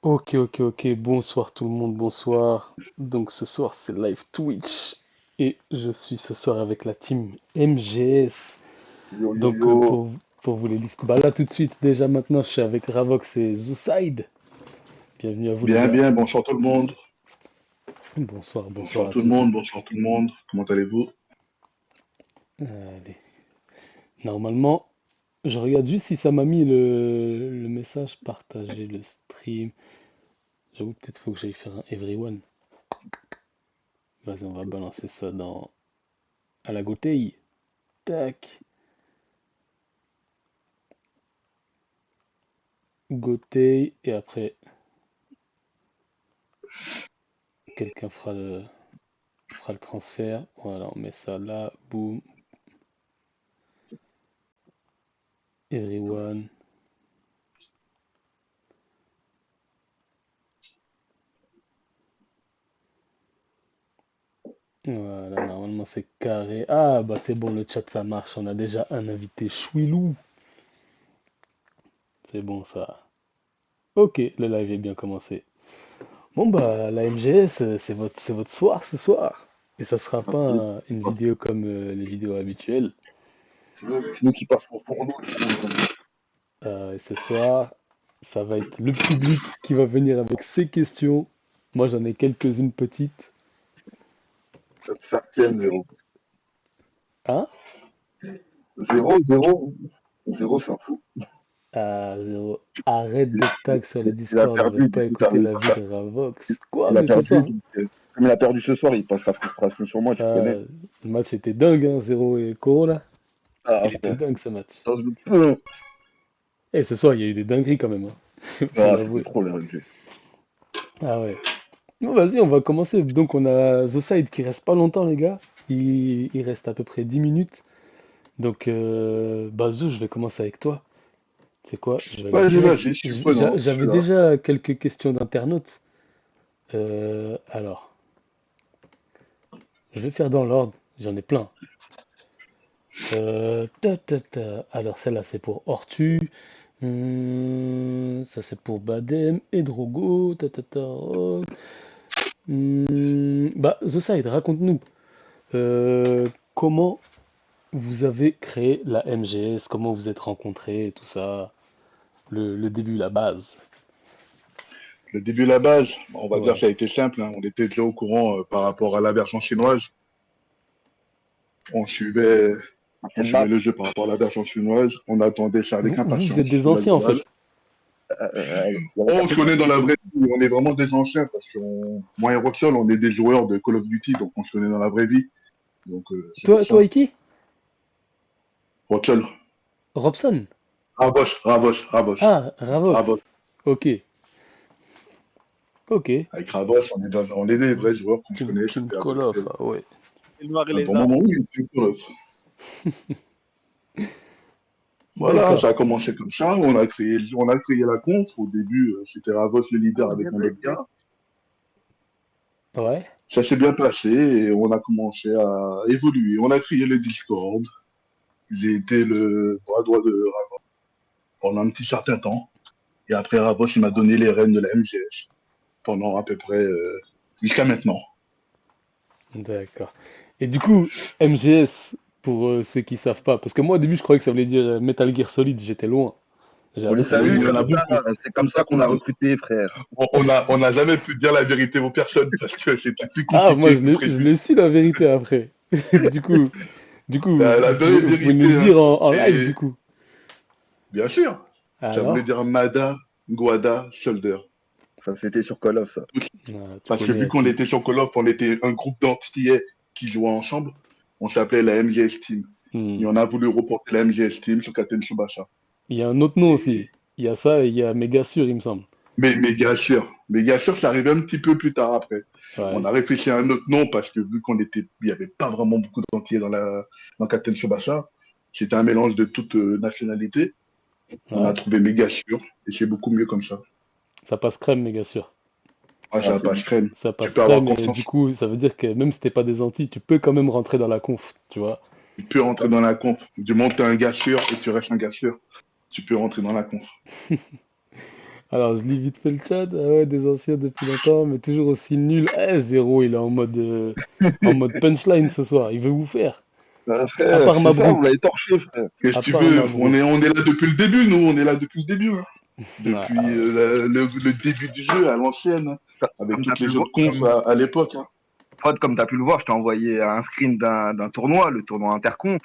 Ok, ok, ok. Bonsoir tout le monde, bonsoir. Donc ce soir c'est live Twitch et je suis ce soir avec la team MGS. Yo, yo, Donc yo. pour vous les listes, bah là tout de suite déjà maintenant je suis avec Ravox et Zouside. Bienvenue à vous les Bien, gars. bien, bonsoir tout le monde. Bonsoir, bonsoir Bonsoir à tout le monde, tous. bonsoir tout le monde. Comment allez-vous? Allez. Normalement, je regarde juste si ça m'a mis le message partager le stream. J'avoue peut-être faut que j'aille faire un everyone. Vas-y, on va balancer ça dans à la gouteille. Tac. Gotei et après quelqu'un fera le transfert. Voilà, on met ça là, boum, everyone. Voilà, normalement c'est carré. Ah bah c'est bon, le chat ça marche. On a déjà un invité chouilou. C'est bon ça. Ok, le live est bien commencé. Bon bah la MGS, c'est votre soir ce soir. Et ça sera Ah, pas oui, une vidéo comme les vidéos habituelles. c'est nous qui passons pour nous. Et ce soir, ça va être le public qui va venir avec ses questions. Moi j'en ai quelques-unes petites. Ça te fait tienne, zéro. Hein? Zéro, zéro, zéro, c'est un fou. Ah, zéro. Arrête de tag sur le Il a Discord, on veut perdu, pas du coup, ça, écouter la vie de Ravox. Quoi, il a mais c'est ça, perdu. hein. Comme il a perdu ce soir, il passe sa frustration sur moi, tu Ah, connais. le match était dingue, hein, 0 et Corona. Ah, Il était frère. dingue ce match. Ça joue plus. Et ce soir, il y a eu des dingueries quand même, hein. Faut Ah, c'était l'avouer. trop, les RNG. Ah ouais. Bon, vas-y, on va commencer. Donc, on a The Side qui reste pas longtemps, les gars. Il reste à peu près 10 minutes. Donc, bah, Zou, je vais commencer avec toi. C'est quoi? Je vais aller Vas-y, direct. vas-y, je suis prenant, je J'avais suis là. déjà quelques questions d'internautes. Alors, je vais faire dans l'ordre. J'en ai plein. Alors, celle-là, c'est pour Ortu. Ça, c'est pour Badem et Drogo. Rock. Bah, The Side, raconte-nous. Comment vous avez créé la MGS? Comment vous êtes rencontrés? Tout ça. Le début, la base. Le début, la base, on va dire que Ouais. ça a été simple, hein. On était déjà au courant par rapport à la version chinoise. On suivait, on suivait le jeu par rapport à la version chinoise. On attendait ça avec Vous êtes impatience, des la anciens, en nouvelle. fait. On se connaît dans la vraie vie, on est vraiment des anciens parce que moi et Roxol, on est des joueurs de Call of Duty, donc on se connaît dans la vraie vie. Donc c'est pour Toi ça. et qui? Roxol, Robson? Raboche, Raboche, Raboche, Ah, Ravox. Raboche. Ok. Ok. Avec Raboche, on est des vrais joueurs qu'on se connaît, ça Team fait à peu Call près of, ah ouais. Le noir et un les bon armes. moment. Oui, c'est une preuve. Voilà, D'accord. ça a commencé comme ça. On a créé la conf. Au début, c'était Raboche le leader avec un autre gars. Ouais. Ça s'est bien passé et on a commencé à évoluer. On a créé le Discord. J'ai été le bras droit de Raboche pendant un petit certain temps. Et après, Raboche, il m'a donné les rênes de la MGS pendant à peu près jusqu'à maintenant. D'accord. Et du coup, MGS, pour ceux qui savent pas, parce que moi au début je croyais que ça voulait dire Metal Gear Solid, j'étais loin. J'ai On les appris Oui, que... salue, il y en a beaucoup. C'est comme ça qu'on a recruté, frère. On n'a jamais pu dire la vérité aux personnes parce que c'était plus Ah, moi compliqué que je prévu. l'ai su la vérité après. Du coup, La vraie vous pouvez nous le vérité, dire hein, en live du c'est coup. bien sûr. Ça voulait Alors? dire Mada, Guada, Shoulder. Ça, c'était sur Call of, ça. Ah, tu Parce que connais vu la qu'on team. était sur Call of, on était un groupe d'antillais qui jouaient ensemble. On s'appelait la MGS Team. Hmm. Et on a voulu reporter la MGS Team sur Katen Tsubasa. Il y a un autre nom aussi. Et... Il y a ça et il y a Méga sûr, il me semble. Mais bien sûr, ça arrivait un petit peu plus tard après. On Ouais. a réfléchi à un autre nom parce que vu il n'y avait pas vraiment beaucoup d'antillais dans Katen Tsubasa, c'était un mélange de toutes nationalités. On a Ouais. trouvé méga sûr et c'est beaucoup mieux comme ça. Ça passe crème, Méga sûr. Ah, ça passe crème. Ça Tu passe peux avoir crème et du confiance. coup, ça veut dire que même si t'es pas des Antilles, tu peux quand même rentrer dans la conf, tu vois. Tu peux rentrer dans la conf. Du moment que tu es un gars sûr et tu restes un gars sûr, tu peux rentrer dans la conf. Alors, je lis vite fait le chat. Ah ouais, des anciens depuis longtemps, mais toujours aussi nul. Eh, Zéro, il est en mode punchline ce soir. Il veut vous faire. À Frère, part c'est ça, vous Mabrouk. l'avez torché, frère. Qu'est-ce À que tu part veux? Mabrouk. On est là depuis le début, nous. On est là depuis le début, hein. Ah, Depuis ah ouais. le début du jeu à l'ancienne, hein. Avec Comme tu as toutes pu le les voir, autres confs à l'époque, hein. Fred, comme tu as pu le voir, je t'ai envoyé un screen d'un tournoi, le tournoi Interconf.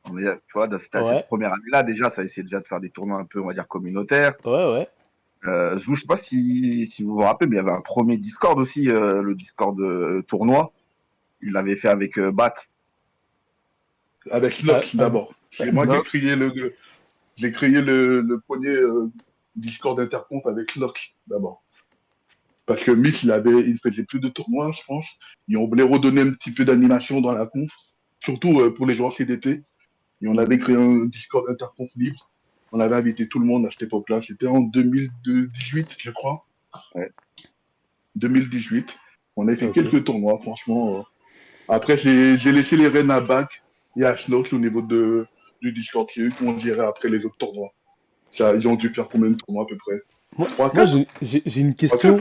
Tu vois, c'était à cette Ouais, première année-là, déjà, ça a essayé déjà de faire des tournois un peu, on va dire, communautaires. ouais, ouais. Je sais pas si vous vous rappelez, mais il y avait un premier Discord aussi, le Discord tournoi. Il l'avait fait avec Bat. Avec Ah, Snox ah, d'abord. C'est moi qui ai Snox. créé j'ai créé le premier Discord Interconf avec Snox d'abord. Parce que Miss, il faisait plus de tournois, je pense. Et on voulait redonner un petit peu d'animation dans la conf, surtout pour les joueurs CDT. Et on avait créé un Discord Interconf libre. On avait invité tout le monde à cette époque-là. C'était en 2018, je crois. Ouais. 2018. On a fait ok. quelques tournois, franchement. Après, j'ai laissé les rênes à Bac et à Snox au niveau du Discord. C'est eux qui ont géré après les autres tournois. Ça, ils ont dû faire combien de tournois à peu près? Moi, 3 moi, 4 j'ai une 3 4 question.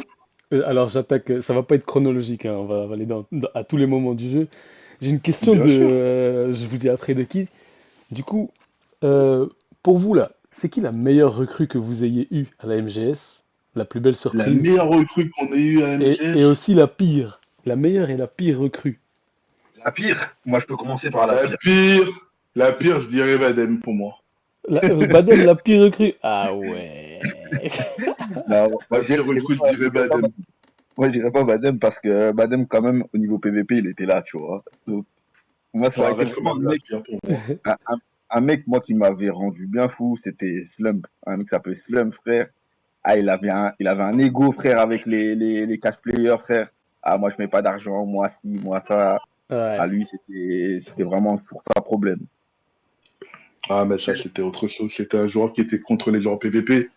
Alors, j'attaque. Ça va pas être chronologique, hein, on va aller à tous les moments du jeu. J'ai une question Bien de. sûr. Je vous dis après de qui. Du coup, euh, pour vous, là, c'est qui la meilleure recrue que vous ayez eue à la MGS? La plus belle La surprise? meilleure recrue qu'on ait eue à Et MGS, aussi la pire. La meilleure et la pire recrue. La pire. Moi, je peux commencer par la la pire. pire, la pire, je dirais Badem pour moi. Badem, la pire recrue. Ah ouais. Non, La pire recrue, je dirais Badem. moi, je dirais pas Badem parce que Badem, quand même, au niveau PVP, il était là, tu vois. Donc, moi, c'est Ça vrai que reste quand vraiment même la pire pour moi. un mec, moi, qui m'avait rendu bien fou, c'était Slump. Un mec qui s'appelait Slump, frère. Ah, il avait un ego, frère, avec les cash players, frère. Ah, moi, je mets pas d'argent, moi, ci, moi, ça. Ouais. À lui, c'était vraiment pour ça problème. Ah, mais ça, c'était autre chose. C'était un joueur qui était contre les joueurs PVP.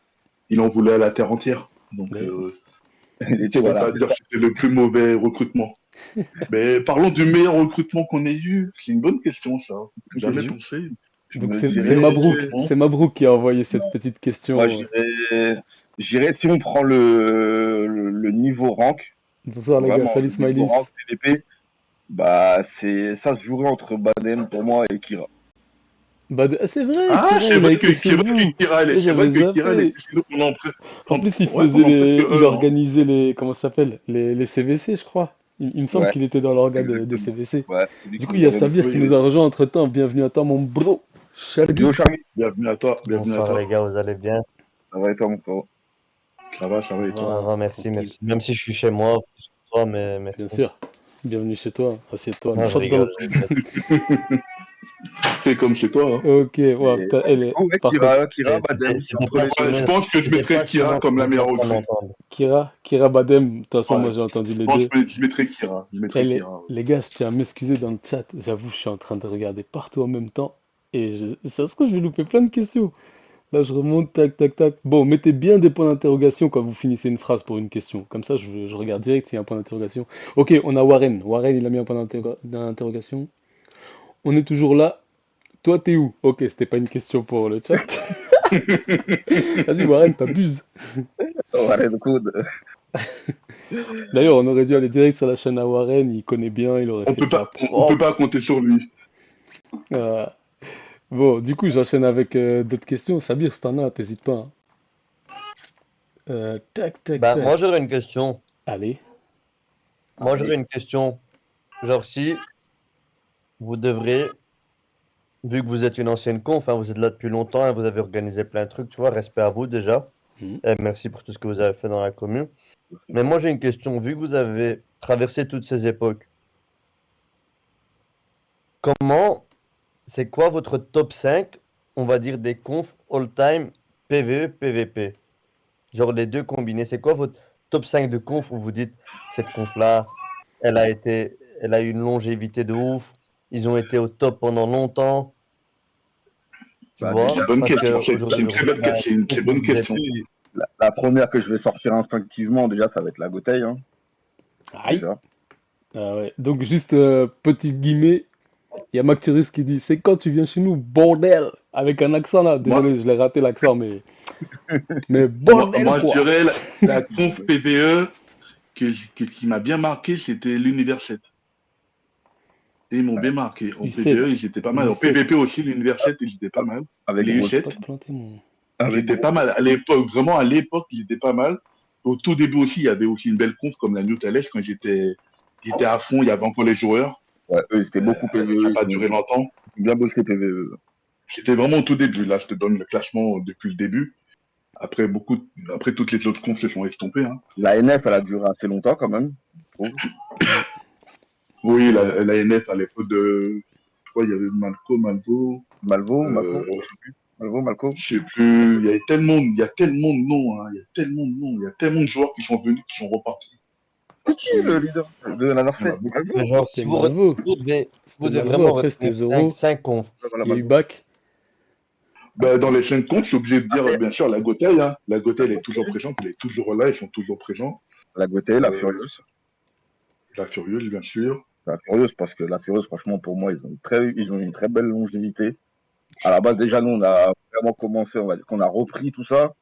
Il en voulait à la terre entière. Donc, Mais- Il était, je peux voilà, pas c'est dire ça. que c'était le plus mauvais recrutement. Mais parlons du meilleur recrutement qu'on ait eu. C'est une bonne question, ça. Jamais Je, pensé. je Donc me c'est Meilleur dirais, Mabrouk. recrutement. C'est Mabrouk qui a envoyé cette non, petite moi, question. j'irais, si on prend le niveau rank, Bonsoir les gars, vraiment, salut le niveau Smileys. rank PVP, bah, ça se jouerait entre Badem pour moi et Kira. C'est vrai, Ah, Kira, il a été chez vous. Et C'est vrai j'avais que Kira, elle zappé. était chez nous En plus, il ouais, faisait pendant presque il 1 an. organisait les, comment ça s'appelle? Les CVC, je crois. Il me semble Ouais, qu'il était dans l'orga des exactement. CVC. Ouais, c'est lui Du qui coup, nous il y a avait Sabir qui Oui, nous oui. a rejoint entre-temps. Bienvenue à toi, mon bro. Yo, Charlie. Charmy, Bienvenue à toi, bienvenue à Bonsoir toi. les gars, vous allez bien? ça va et toi, mon frérot? Ça va et toi? Ça va, merci, Tranquille. merci. Même si je suis chez moi, plus que toi, mais merci. Bien sûr. Bienvenue chez toi. Assieds-toi. Non, je Saute dans rigole, le... je rigole. Fais comme chez toi, hein. Ok, Et ouais, putain, elle du est... coup, ouais, Par contre, Kira, C'était Badem, c'est c'était entre les deux. Ouais, je passionnant, pense que je c'était mettrais Kira passionnant ce comme que la vous êtes meilleure en train recrue. d'entendre. Kira Badem, de toute façon, Ouais, moi j'ai entendu les je pense deux. que je mettrais Kira. Je mettrais Elle est... Kira. Ouais. Les gars, je tiens à m'excuser dans le chat. J'avoue, je suis en train de regarder partout en même temps. Et ça se trouve, je vais louper plein de questions. Là, je remonte, tac, tac, tac. Bon, mettez bien des points d'interrogation quand vous finissez une phrase pour une question. Comme ça, je regarde direct s'il y a un point d'interrogation. Ok, on a Warren. Warren, il a mis un point d'interrogation. On est toujours là. Toi, t'es où? Ok, c'était pas une question pour le chat. Vas-y, Warren, t'abuses. Ouais, du coup, D'ailleurs, on aurait dû aller direct sur la chaîne à Warren. Il connaît bien, il aurait fait ça On peut pas propre. compter sur lui. Euh, Bon, du coup, j'enchaîne avec d'autres questions. Sabir, si t'en as, t'hésites pas, hein. Tac, tac, Ben, tac. moi j'aurais une question. Allez. Moi j'aurais allez, une question. Genre si vous devrez, vu que vous êtes une ancienne conf, hein, vous êtes là depuis longtemps et vous avez organisé plein de trucs, tu vois, respect à vous déjà. Hmm. Et merci pour tout ce que vous avez fait dans la commune. Mais moi j'ai une question. Vu que vous avez traversé toutes ces époques, comment, c'est quoi votre top 5, on va dire, des confs all-time PvE, PvP? Genre les deux combinés. C'est quoi votre top 5 de conf où vous dites cette conf-là, elle a eu une longévité de ouf, ils ont été au top pendant longtemps, tu bah vois? déjà, Bonne Parce question. C'est qu'aujourd'hui, une très belle question. C'est une très bonne vous n'êtes question. plus. la première que je vais sortir instinctivement, déjà, ça va être la bouteille, hein, Aïe. déjà. Ah ouais. Donc, juste petit guillemet. Il y a Macturus qui dit, c'est quand tu viens chez nous, bordel! Avec un accent là. Moi, Désolé, je l'ai raté l'accent, mais moi, bordel moi, je quoi! dirais la conf PVE qui m'a bien marqué, c'était l'Univers 7. Et ils m'ont bien marqué. En PVE, U7. ils étaient pas mal. En U7. PVP aussi, l'Univers 7, ils étaient pas mal. Avec Les Putain, Rose. je vais pas U7, te planter mon. ils Avec étaient pas mal. À l'époque, vraiment à l'époque, ils étaient pas mal. Au tout début aussi, il y avait aussi une belle conf comme la New Thalès quand j'étais à fond, il y avait encore les joueurs. Ouais, eux, c'était beaucoup Ça PVE. n'a pas duré longtemps. Ils ont bien bossé PVE. C'était vraiment au tout début. Là, je te donne le classement depuis le début. Après toutes les autres confs se sont estompées. Hein. La NF, elle a duré assez longtemps quand même, je trouve. Mm. Oui, Ouais. la NF à l'époque de. Je crois il y avait Malvo. Malvo, Euh, Malco. je sais plus. Il y a tellement de noms. Hein, il y a tellement de noms. Il y a tellement de joueurs qui sont venus, qui sont repartis. C'est qui le leader de la Il y en a Northwest? beaucoup. Malvo? Mais genre, C'était Malvo. si vous C'était devez Malvo. vraiment Après, c'était retenir 5, Zoro. 5 confs. Voilà, Il y a eu Malvo. Bac. Ben, dans les 5 comptes, je suis obligé de dire, Après, bien sûr, la Gotei. Hein. La Gotei, la elle est toujours Gauthier, présente. Elle est toujours là. Ils sont toujours présents. la Gauthier, la Euh, Furieuse. la Furieuse, bien sûr. La Furieuse, parce que la Furieuse, franchement, pour moi, ils ont une très belle longévité. À la base, déjà, nous, on a vraiment commencé, on va dire qu'on a repris tout ça.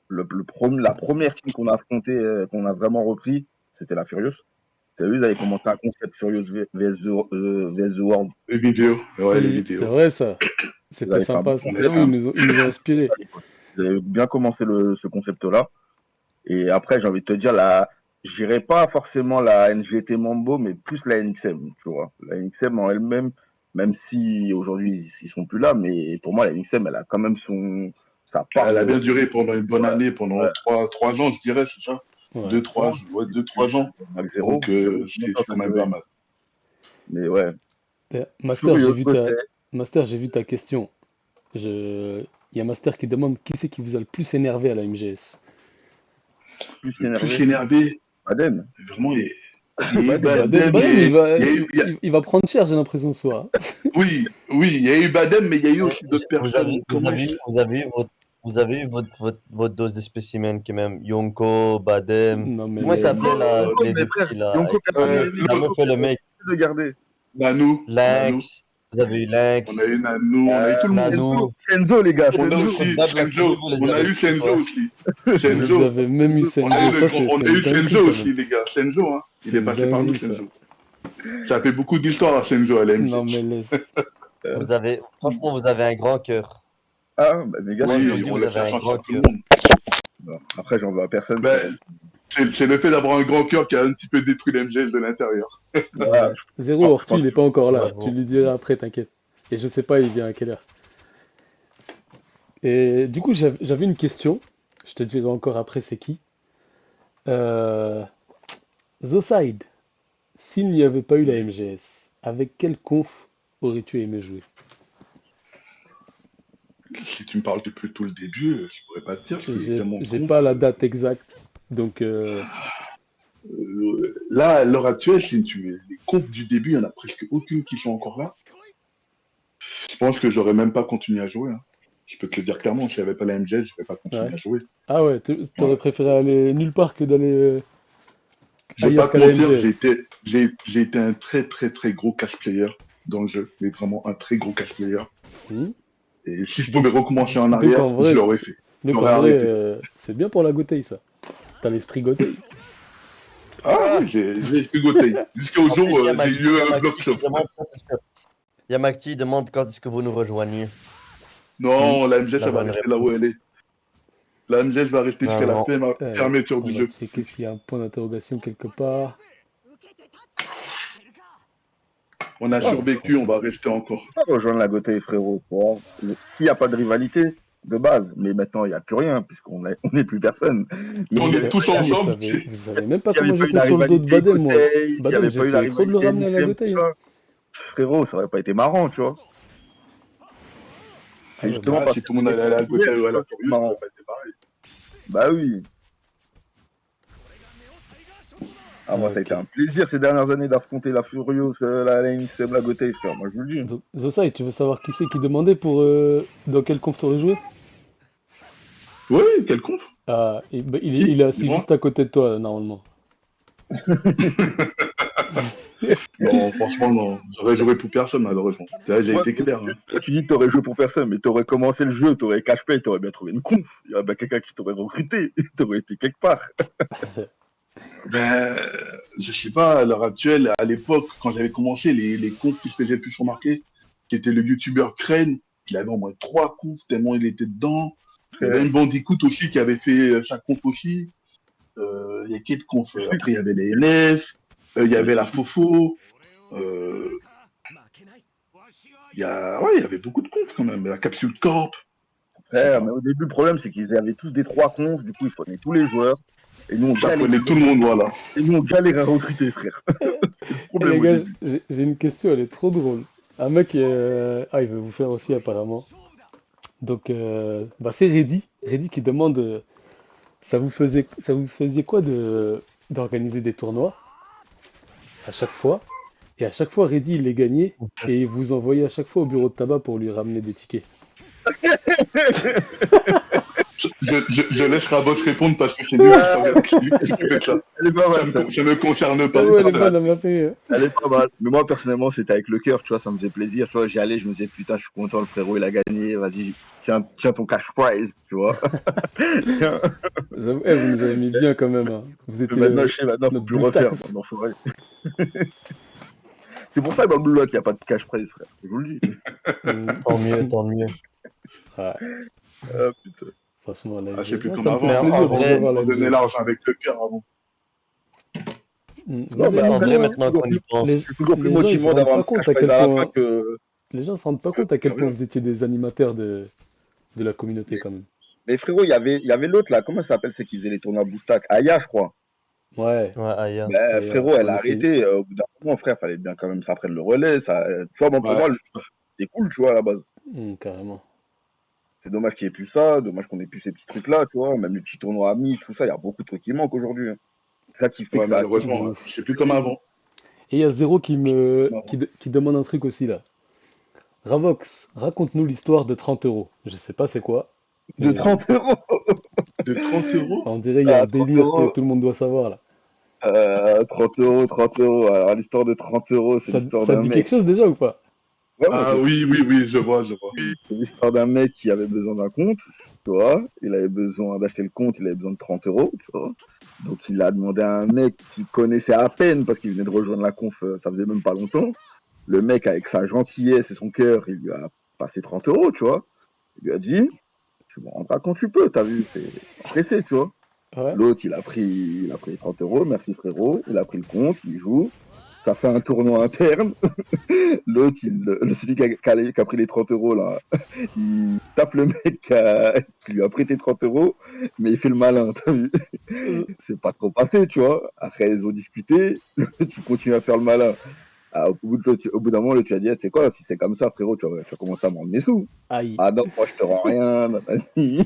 La première team qu'on a affrontée, qu'on a vraiment repris, c'était la Furieuse. C'est eux, ils avaient commencé un concept Furieuse VS The World. Les vidéos. Ouais, les Oui, c'est vidéos. vrai ça. Ils C'était avaient fait un bon sympa ça. concept, J'avoue, ils nous ont inspiré. ils avaient bien commencé ce concept-là. Et après, j'ai envie de te dire, je dirais pas forcément la NGT Mambo, mais plus la NXM, tu vois. La NXM en elle-même, même si aujourd'hui ils sont plus là, mais pour moi, la NXM, elle a quand même sa part Elle a de. bien duré pendant une bonne Ouais, année, pendant ouais, 3 ans, je dirais, c'est ça? Ouais. 2-3 ouais, 2-3 ans. Mac Donc, Zero, Zero, comment c'est ça quand a même duré. pas mal. Mais ouais, Master, j'ai Furious, vu ta. Gauthier, Master, j'ai vu ta question. Il y a Master qui demande qui c'est qui vous a le plus énervé à la MGS. plus Le plus énervé, énervé, Baden. vraiment, il y a eu Baden. Badem, Badem, Badem, il y a eu, il va prendre cher, j'ai l'impression ce soir. oui, oui, il y a eu Badem, mais il y a eu aussi d'autres Vous avez, personnes. vous Comment avez, eu- vous avez eu votre dose de spécimens quand même. Yonko, Badem. Non mais Comment il s'appelait là, Yonko, les mais deux frère, petits là, Yonko, avec euh, la meuf et le mec. de garder. Nanou, Lynx. Vous avez eu on a Lynx. eu Nanou, on a eu tout le monde. Shenzo, Nano. Shenzo, les gars, On a Shenzo. Votre aussi bad luck crew, Shenzo, vous les on a avez eu tous, Shenzo ouais. aussi. vous Shenzo, avez même eu on a eu Senzo, ça on c'est a une eu dinguerie Shenzo quand même. aussi, les gars. Shenzo, hein. Il C'est est une passé par nous, dinguerie ça. Shenzo. Ça fait beaucoup d'histoires à Shenzo à Non l'MG. mais laisse. Franchement, vous avez un grand cœur. Ah, bah, les gars, Moi, je vous Oui, le dis, on vous laisse avez la un chance à grand tout le cœur. monde. bon, après, j'en veux à personne, frère. Ben, c'est le fait d'avoir un grand cœur qui a un petit peu détruit l'MGS de l'intérieur. Voilà, Ouais. Zéro, je Ortu, pense il est que pas encore là. Tu Bravo. lui diras après, t'inquiète. Et je sais pas, il vient à quelle heure. Et du coup, j'avais une question. Je te dirai encore après c'est qui. Euh, Zoside, s'il n'y avait pas eu la MGS, avec quel conf aurais-tu aimé jouer? Si tu me parles depuis tout le début, je pourrais pas te dire, parce qu'il y a eu tellement de J'ai confs. pas la date exacte. Donc, Là, à l'heure actuelle, si tu mets les confs du début, il y en a presque aucune qui sont encore là. Je pense que j'aurais même pas continué à jouer. Hein. Je peux te le dire clairement, s'il n'y avait pas la MGS, j'aurais pas continué ouais. à jouer. Ah ouais, Ouais. t'aurais préféré aller nulle part que d'aller Je vais pas ailleurs te qu'à la mentir, MGS. j'ai été un très très très gros cash player dans le jeu, mais vraiment un très gros cash player. Hmm. Et si je Donc, pouvais recommencer en donc arrière, en je vrai, l'aurais fait. donc en J'aurais vrai, arrêté. c'est bien pour la Gotei ça. T'as l'esprit Gotei. Ah Ah! oui, j'ai frigoté. Jusqu'au En jour plus, où j'ai eu un bloc shop. Il y a Macti demande quand est-ce que vous nous rejoignez. Qui? Non, la MGS, Là, ça va j'en ai rester là où elle est. La MGS va rester Non, jusqu'à la non. fermeture On du va jeu. checker s'il y a un point d'interrogation quelque part. On a ah, survécu, on va rester encore. pas rejoindre la Gauthier, frérot. Bon, s'il n'y a pas de rivalité, de base, mais maintenant, il n'y a plus rien, on n'est plus personne. On Vous, est sa- tous eh, ensemble. vous savez même pas S'il n'y comment avait pas eu j'étais la sur le dos de rivalité Badem, moi. Gauthier, s'il n'y Badem, avait pas eu la j'essayais trop de le rivalité ramener à la NXM, tout Gotei, hein. ça, frérot, ça aurait pas été marrant, tu vois. Ah C'est ouais, bah, justement Ah, parce si que tout le monde allait à la hier, Gauthier ou à ça la aurait été Furieuse, ça aurait marrant. pas été pareil. Bah oui. Ah, moi, ça a été ok. un plaisir ces dernières années d'affronter la Furious, la NXM, la Gauthier, frère. Moi, je vous le dis. Zosai, tu veux savoir qui c'est qui demandait pour dans quel conf t'aurais joué? Oui, quel con. Ah, bah, il Qui? est assis Dis-moi. juste à côté de toi, normalement. Non, franchement, non. J'aurais joué pour personne, malheureusement. J'ai Ouais, été clair. Hein. toi, tu dis que t'aurais joué pour personne, mais t'aurais commencé le jeu, t'aurais cash play, t'aurais bien trouvé une conf. Il y aurait bien quelqu'un qui t'aurait recruté, t'aurais été quelque part. Ben, je sais pas, à l'heure actuelle, à l'époque, quand j'avais commencé, les comptes qui se faisaient le plus remarquer, qui était le youtubeur Crane, il avait au moins 3 comptes tellement il était dedans. Il y avait Euh, une Bandicoot aussi qui avait fait sa conf aussi. Il y a quel conf après, il y avait les NF, il y avait la Fofo. Euh, ouais, il y avait beaucoup de confs quand même. La Capsule Corp, je sais frère, pas. mais au début, le problème, c'est qu'ils avaient tous des 3 confs, du coup, ils prenaient tous les joueurs. Et nous, on Ça galérait, prenait tout le monde, voilà. à recruter, frère. C'était le Et les problème au gars, début. j'ai une question, elle est trop drôle. Un mec, il veut vous faire aussi apparemment. Donc, bah, c'est Reddy. Reddy qui demande, ça vous faisait quoi d'organiser des tournois à chaque fois? Et à chaque fois, Reddy, il les gagnait et il vous envoyait à chaque fois au bureau de tabac pour lui ramener des tickets. Je laisse Rabos répondre parce que c'est lui qui c'est lui qui s'occupait de ça. Elle est pas mal, ça. Ça me concerne Ah pas. ouais, elle est bonne, elle m'a fait. Elle est pas mal. Mais moi, personnellement, c'était avec le cœur, tu vois, ça me faisait plaisir. Tu vois, j'y allais, je me disais, putain, je suis content, le frérot, il a gagné, vas-y, tiens ton cash prize, tu vois. Tiens. J'avoue, vous nous avez mis bien quand même, hein. Vous Mais étiez maintenant, je sais, maintenant, faut notre plus le refaire. Boostax. Maintenant, c'est pour ça que dans le Blue Lock, il n'y a pas de cash prize, frère. Je vous le dis. Tant mieux, tant mieux. Ouais, Ah, putain. franchement, la Ah, c'est MGS. plus Ah, comme ça me fait avant. Mais Hein. plaisir en de Avant, vous vrai, avoir on la donnait MGS. l'argent avec le cœur avant. Vous Non, mais avez en eu après, vrai, beau, hein. maintenant qu'on y pense, c'est toujours plus Les gens, ils se motivant rendent d'avoir pas un compte cash à prize quel à la fin point, les gens se rendent pas compte à quel point rien. vous étiez des animateurs de la communauté quand même. Mais frérot, il y avait l'autre là, comment ça s'appelle, c'est qui faisait les tournois Boostack? Aya, je crois. Ouais, ouais, Aya. Ben, Aya, frérot, elle on a essaye. arrêté. Au bout d'un moment, frère, fallait bien quand même que ça prenne le relais. Ça, tu vois, bon, pour Ouais. moi, c'est cool, tu vois, à la base. Carrément. C'est dommage qu'il n'y ait plus ça, dommage qu'on ait plus ces petits trucs-là, tu vois. Même les petits tournois amis, tout ça, il y a beaucoup de trucs qui manquent aujourd'hui. Hein. C'est ça qui fait Ouais, que ça. De malheureusement, ouf. c'est plus comme avant. Et il y a Zéro Avant. qui demande un truc aussi là. Ravox, raconte-nous l'histoire de 30 euros. Je sais pas c'est quoi, De mais 30 €. De 30 euros? on dirait il y a un Ah, 30 délire que euros. tout le monde doit savoir là. 30 euros, 30 euros. Alors, l'histoire de 30 euros, c'est l'histoire Ça te d'un dit quelque mec. chose déjà ou pas? Ouais, moi, Ah oui, oui, oui, je vois, je vois. c'est l'histoire d'un mec qui avait besoin d'un compte, tu vois. Il avait besoin d'acheter le compte, il avait besoin de 30 euros, tu vois. Donc, il a demandé à un mec qui connaissait à peine, parce qu'il venait de rejoindre la conf, ça faisait même pas longtemps. Le mec, avec sa gentillesse et son cœur, il lui a passé 30 euros, tu vois. Il lui a dit, tu me rendras quand tu peux, t'as vu, c'est pas pressé, tu vois. Ouais. L'autre, il a pris les 30 euros, merci frérot, il a pris le compte, il joue. Ça fait un tournoi interne. L'autre, celui qui a pris les 30 euros, là, il tape le mec qui lui a prêté 30 euros, mais il fait le malin, t'as vu? Euh, C'est pas trop passé, tu vois. Après, ils ont discuté, tu continues à faire le malin. Ah, au bout d'un moment, tu as dit, c'est quoi, si c'est comme ça, frérot, tu vas commencer à me rendre mes sous. Aïe. Ah non, moi, je te rends rien, nanani.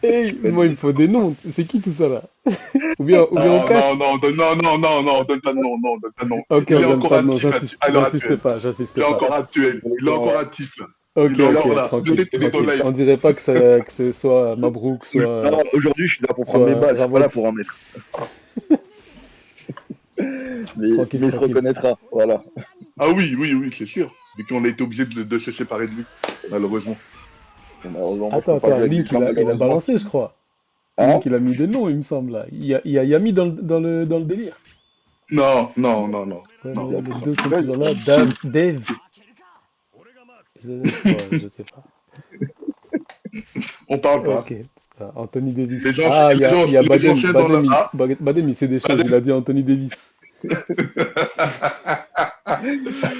Hey, Ouais, moi il me faut des noms. C'est qui tout ça là? Ou bien on Non, non, cache? non, non, non, non, non, donne pas de nom, non, donne pas de nom. Ok, Il on est donne encore pas de nom, actif à l'heure j'insiste actuelle. pas, Il j'insiste est pas. encore actuel. Il est encore actif, là. Ok, Il est encore ok, là. Je tranquille, t'ai dit dans tranquille. le live. On dirait pas que c'est soit Mabrouk, Non, aujourd'hui, je suis là pour prendre mes soit balles, je suis pas là pour Ravox. en mettre. Tranquille, Mais il se tranquille. reconnaîtra, voilà. Ah oui, oui, oui, c'est sûr. Vu qu'on a été obligé de se séparer de lui, malheureusement. Et malheureusement, moi, je peux Attends, pas attends, jouer avec des Link gens, il a malheureusement, balancé, qui. je crois. Hein? Link il a mis des noms, il me semble là. Il y a Yami dans le délire. Non, non, non, non, Ouais, non. Il y a les trop deux sont de toujours là. Dave. Bon, je sais pas. On parle pas. Ok. Ah, Anthony Les Davis. gens, Ah, les gens Badem. chaînent dans la. Ah, Badem, il sait des choses. Badem. Il a dit Anthony Davis.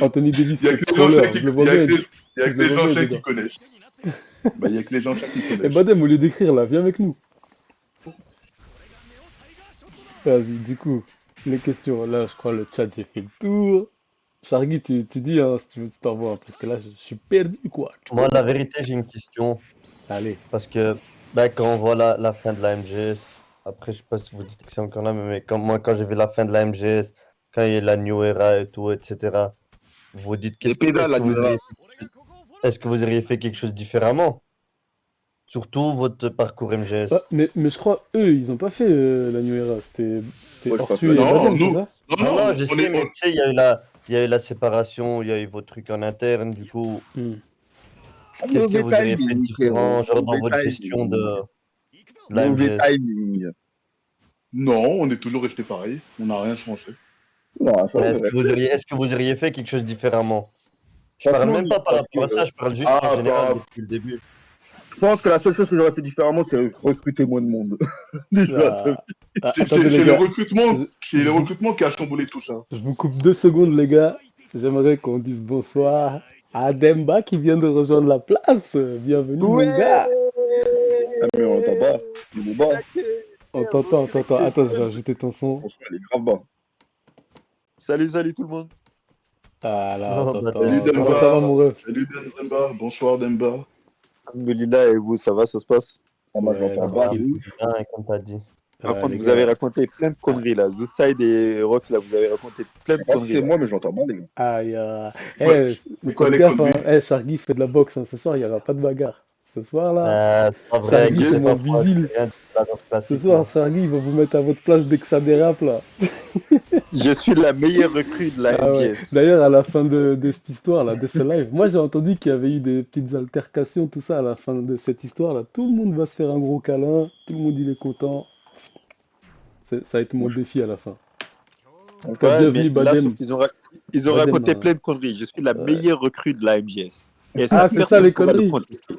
Anthony Davis, Il y a c'est que les gens troller. Je le vois bien. il y a Je que le les vois gens bien qui dedans. connaissent. Bah, il y a que les gens qui Et connaissent. Badem, au lieu d'écrire là, viens avec nous. Vas-y, du coup, les questions. Là, je crois le chat, j'ai fait le tour. Shargy, tu dis hein, si tu veux, si t'envoies, hein, parce que là, je suis perdu, quoi. moi, la vérité, j'ai une question. Allez. Parce que ben, quand on voit la fin de la MGS, après, je sais pas si vous dites que c'est encore là, mais quand j'ai vu la fin de la MGS, quand il y a la New Era et tout, etc., vous dites Les pédales, là, est-ce que vous auriez fait quelque chose différemment? Surtout votre parcours MGS. Ah, mais je crois, eux, ils ont pas fait la New Era. C'était Moi, je pense Ortu que et Non, Badem, c'est nous, ça? non, Non, non, non, je sais, mais tu sais, il y a eu la séparation, il y a eu vos trucs en interne. Du coup, Hmm. qu'est-ce que mauvais vous auriez fait de timing, frérot. différent, genre dans Mauvais votre gestion timing. de la Mauvais MGS? timing. non, on est toujours resté pareil. On n'a rien changé. Non, ça, Mais c'est vrai. est-ce que vous auriez fait quelque chose différemment? Je parle Franchement, même pas par parce rapport à que, ça, je parle juste en général depuis le début. je pense que la seule chose que j'aurais fait différemment, c'est recruter moins de monde. Déjà, Ah, ah, C'est attendez, c'est- les c'est le gars. recrutement, Je, c'est je le vous, recrutement qui a chamboulé tout ça. je vous coupe 2 secondes, les gars. J'aimerais qu'on dise bonsoir à Demba qui vient de rejoindre la place. Bienvenue, mon Ouais! gars. ah, mais on t'entend pas. Il est bas. On t'entend, on t'entend. Attends, je vais ajouter ton son. Franchement, il est grave bas. Salut, salut tout le monde. Ah là, on Oh, Salut t'entend. Comment ça va, Demba, mon ref? salut Demba, bonsoir Demba. Alhamdoulilah, et vous, ça va, ça se passe? Ah, moi, je Ouais, l'entends ça bas va, de tranquille. ouf. bien, comme t'as dit. Par contre, Les vous avez gars. raconté plein de conneries là. Zouside et Rox, là, vous avez raconté plein Je de sais pas si conneries c'est là. moi, mais je l'entends bas, les gars. Aïe, Ouais, c'est quoi faites les gaffe, hein. conneries? Shargy fait de la boxe, hein. Ce soir, il n'y aura pas de bagarre. Ce soir, là, C'est pas vrai, Shargy, c'est inquiétez mon pas, moi, je vigile. fais rien de la danse Ce classique, soir, moi. Shargy, il va vous mettre à votre place dès que ça dérape, là. Je suis la meilleure recrue de la Ah ouais. MGS. D'ailleurs, à la fin de cette histoire-là, de ce live, moi j'ai entendu qu'il y avait eu des petites altercations, tout ça, à la fin de cette histoire-là. Tout le monde va se faire un gros câlin, tout le monde il est content. Ça va être mon Moi, je- défi à la fin. En tout cas, Ouais, mais bienvenue là, sauf Badem. qu'ils ils ont Badem, raconté hein. plein de conneries. Je suis la Ouais. meilleure recrue de la MGS. Et ça, Ah, c'est ça personne ne les pourra le conneries. contester.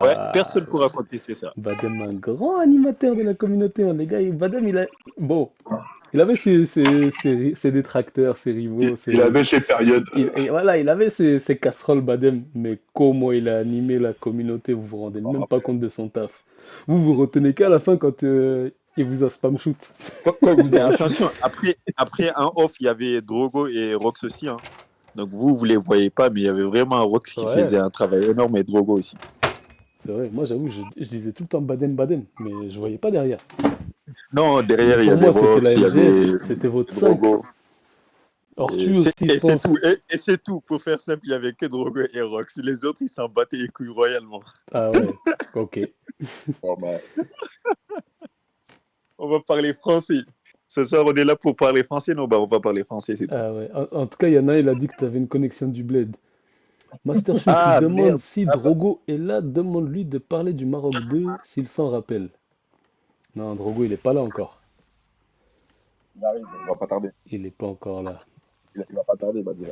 Ouais, Ah, personne ne pourra contester ça. Badem, un grand animateur de la communauté, hein. Les gars, Badem, il a. Bon, il avait ses détracteurs, ses rivaux, Il avait ses périodes. et voilà, il avait ses casseroles Badem, mais comment il a animé la communauté, vous vous rendez même pas compte de son taf. Vous vous retenez qu'à la fin quand il vous a spam shoot. Quand il vous Mais a attention, après un off, il y avait Drogo et Rox aussi, hein. Donc vous les voyez pas, mais il y avait vraiment un Rox qui Ouais, faisait un travail énorme et Drogo aussi. c'est vrai, moi j'avoue, je disais tout le temps Badem Badem, mais je voyais pas derrière. Non, Mais derrière, il y pour avait moi, c'était la Rox, il y MGS, avait c'était votre 5. Drogo. Ortu aussi, je Et c'est pense. tout. Et c'est tout. Pour faire simple, il n'y avait que Drogo et Rox. Les autres, ils s'en battaient les couilles royalement. Ah ouais, ok. Oh, bah, On va parler français. Ce soir, on est là pour parler français. Non, bah, on va parler français, c'est tout. Ah ouais. En tout cas, il y en a, il a dit que tu avais une connexion du bled. Master Chou qui Ah, demande merde. si Ah, bah, Drogo est là, demande-lui de parler du Maroc 2 s'il s'en rappelle. Non, Drogo, il est pas là encore. il arrive, il va pas tarder. Il est pas encore là. Il va pas tarder, bah, déjà.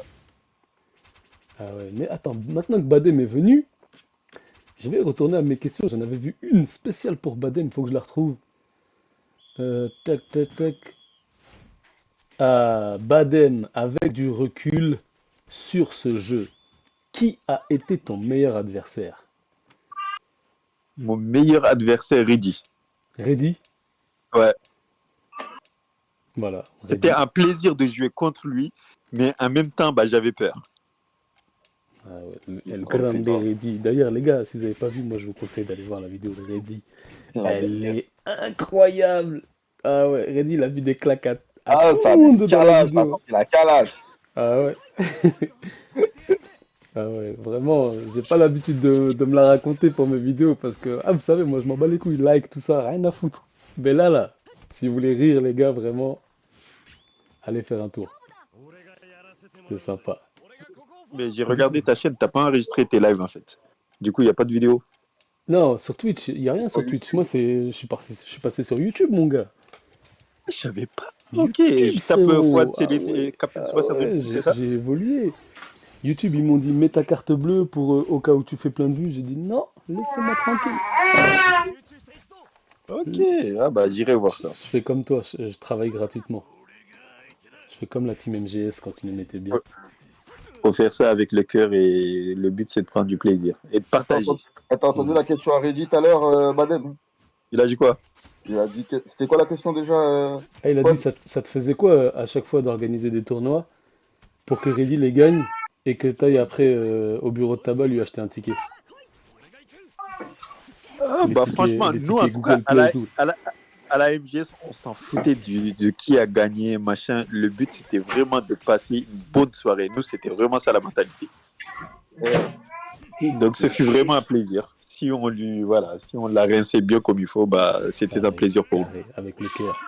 Ah ouais, mais attends, maintenant que Badem est venu, je vais retourner à mes questions. J'en avais vu une spéciale pour Badem, faut que je la retrouve. Tac, tac, tac. Ah, Badem, avec du recul sur ce jeu, qui a été ton meilleur adversaire? mon meilleur adversaire, Reddy. Reddy? Ouais. Voilà, C'était Reddy. un plaisir de jouer contre lui, mais en même temps, bah, j'avais peur. Ah ouais, El Grande Grande plaisir. Reddy. D'ailleurs, les gars, si vous n'avez pas vu, moi je vous conseille d'aller voir la vidéo de Reddy. Ah, Elle est incroyable. Ah ouais, Reddy, il a mis des claques à ah, tout ça le met le monde dans la calage, ça vidéo. sent la calage. Ah ouais. Ah ouais, vraiment, j'ai pas l'habitude de me la raconter pour mes vidéos parce que, ah, vous savez, moi je m'en bats les couilles, like, tout ça, rien à foutre. Mais là, si vous voulez rire, les gars, vraiment, allez faire un tour. C'est sympa. Mais j'ai Du regardé coup, ta chaîne, t'as pas enregistré tes lives en fait. Du coup, il n'y a pas de vidéo. non, sur Twitch, il y a rien sur Twitch. Moi, je suis passé sur YouTube, mon gars. Je savais pas. Ok, YouTube, je tape Fouad frérot. Ah CDT, ouais, Captain ah 68, ouais, c'est ça? j'ai évolué. YouTube, ils m'ont dit, mets ta carte bleue pour au cas où tu fais plein de vues. J'ai dit, non, laissez-moi tranquille. Ok, ah bah j'irai voir ça. Je fais comme toi, je travaille gratuitement. Je fais comme la team MGS quand ils me mettaient bien. Faut faire ça avec le cœur et le but c'est de prendre du plaisir et de partager. T'as entendu la question à Reddy tout à l'heure, Badem? Il a dit quoi? Il a dit que... C'était quoi la question déjà, Ah, il a dit, Fouad? ça te faisait quoi à chaque fois d'organiser des tournois pour que Reddy les gagne et que t'ailles après au bureau de tabac lui acheter un ticket? Ah bah franchement, Les nous en tickets tout cas Google Play et tout. à la MGS, on s'en foutait de qui a gagné, machin. Le but c'était vraiment de passer une bonne soirée. Nous c'était vraiment ça la mentalité. Ouais. Donc ce fut vraiment un plaisir. si on lui, voilà, si on l'a rincé bien comme il faut, bah, c'était un Carré, plaisir pour nous. carré, avec le cœur.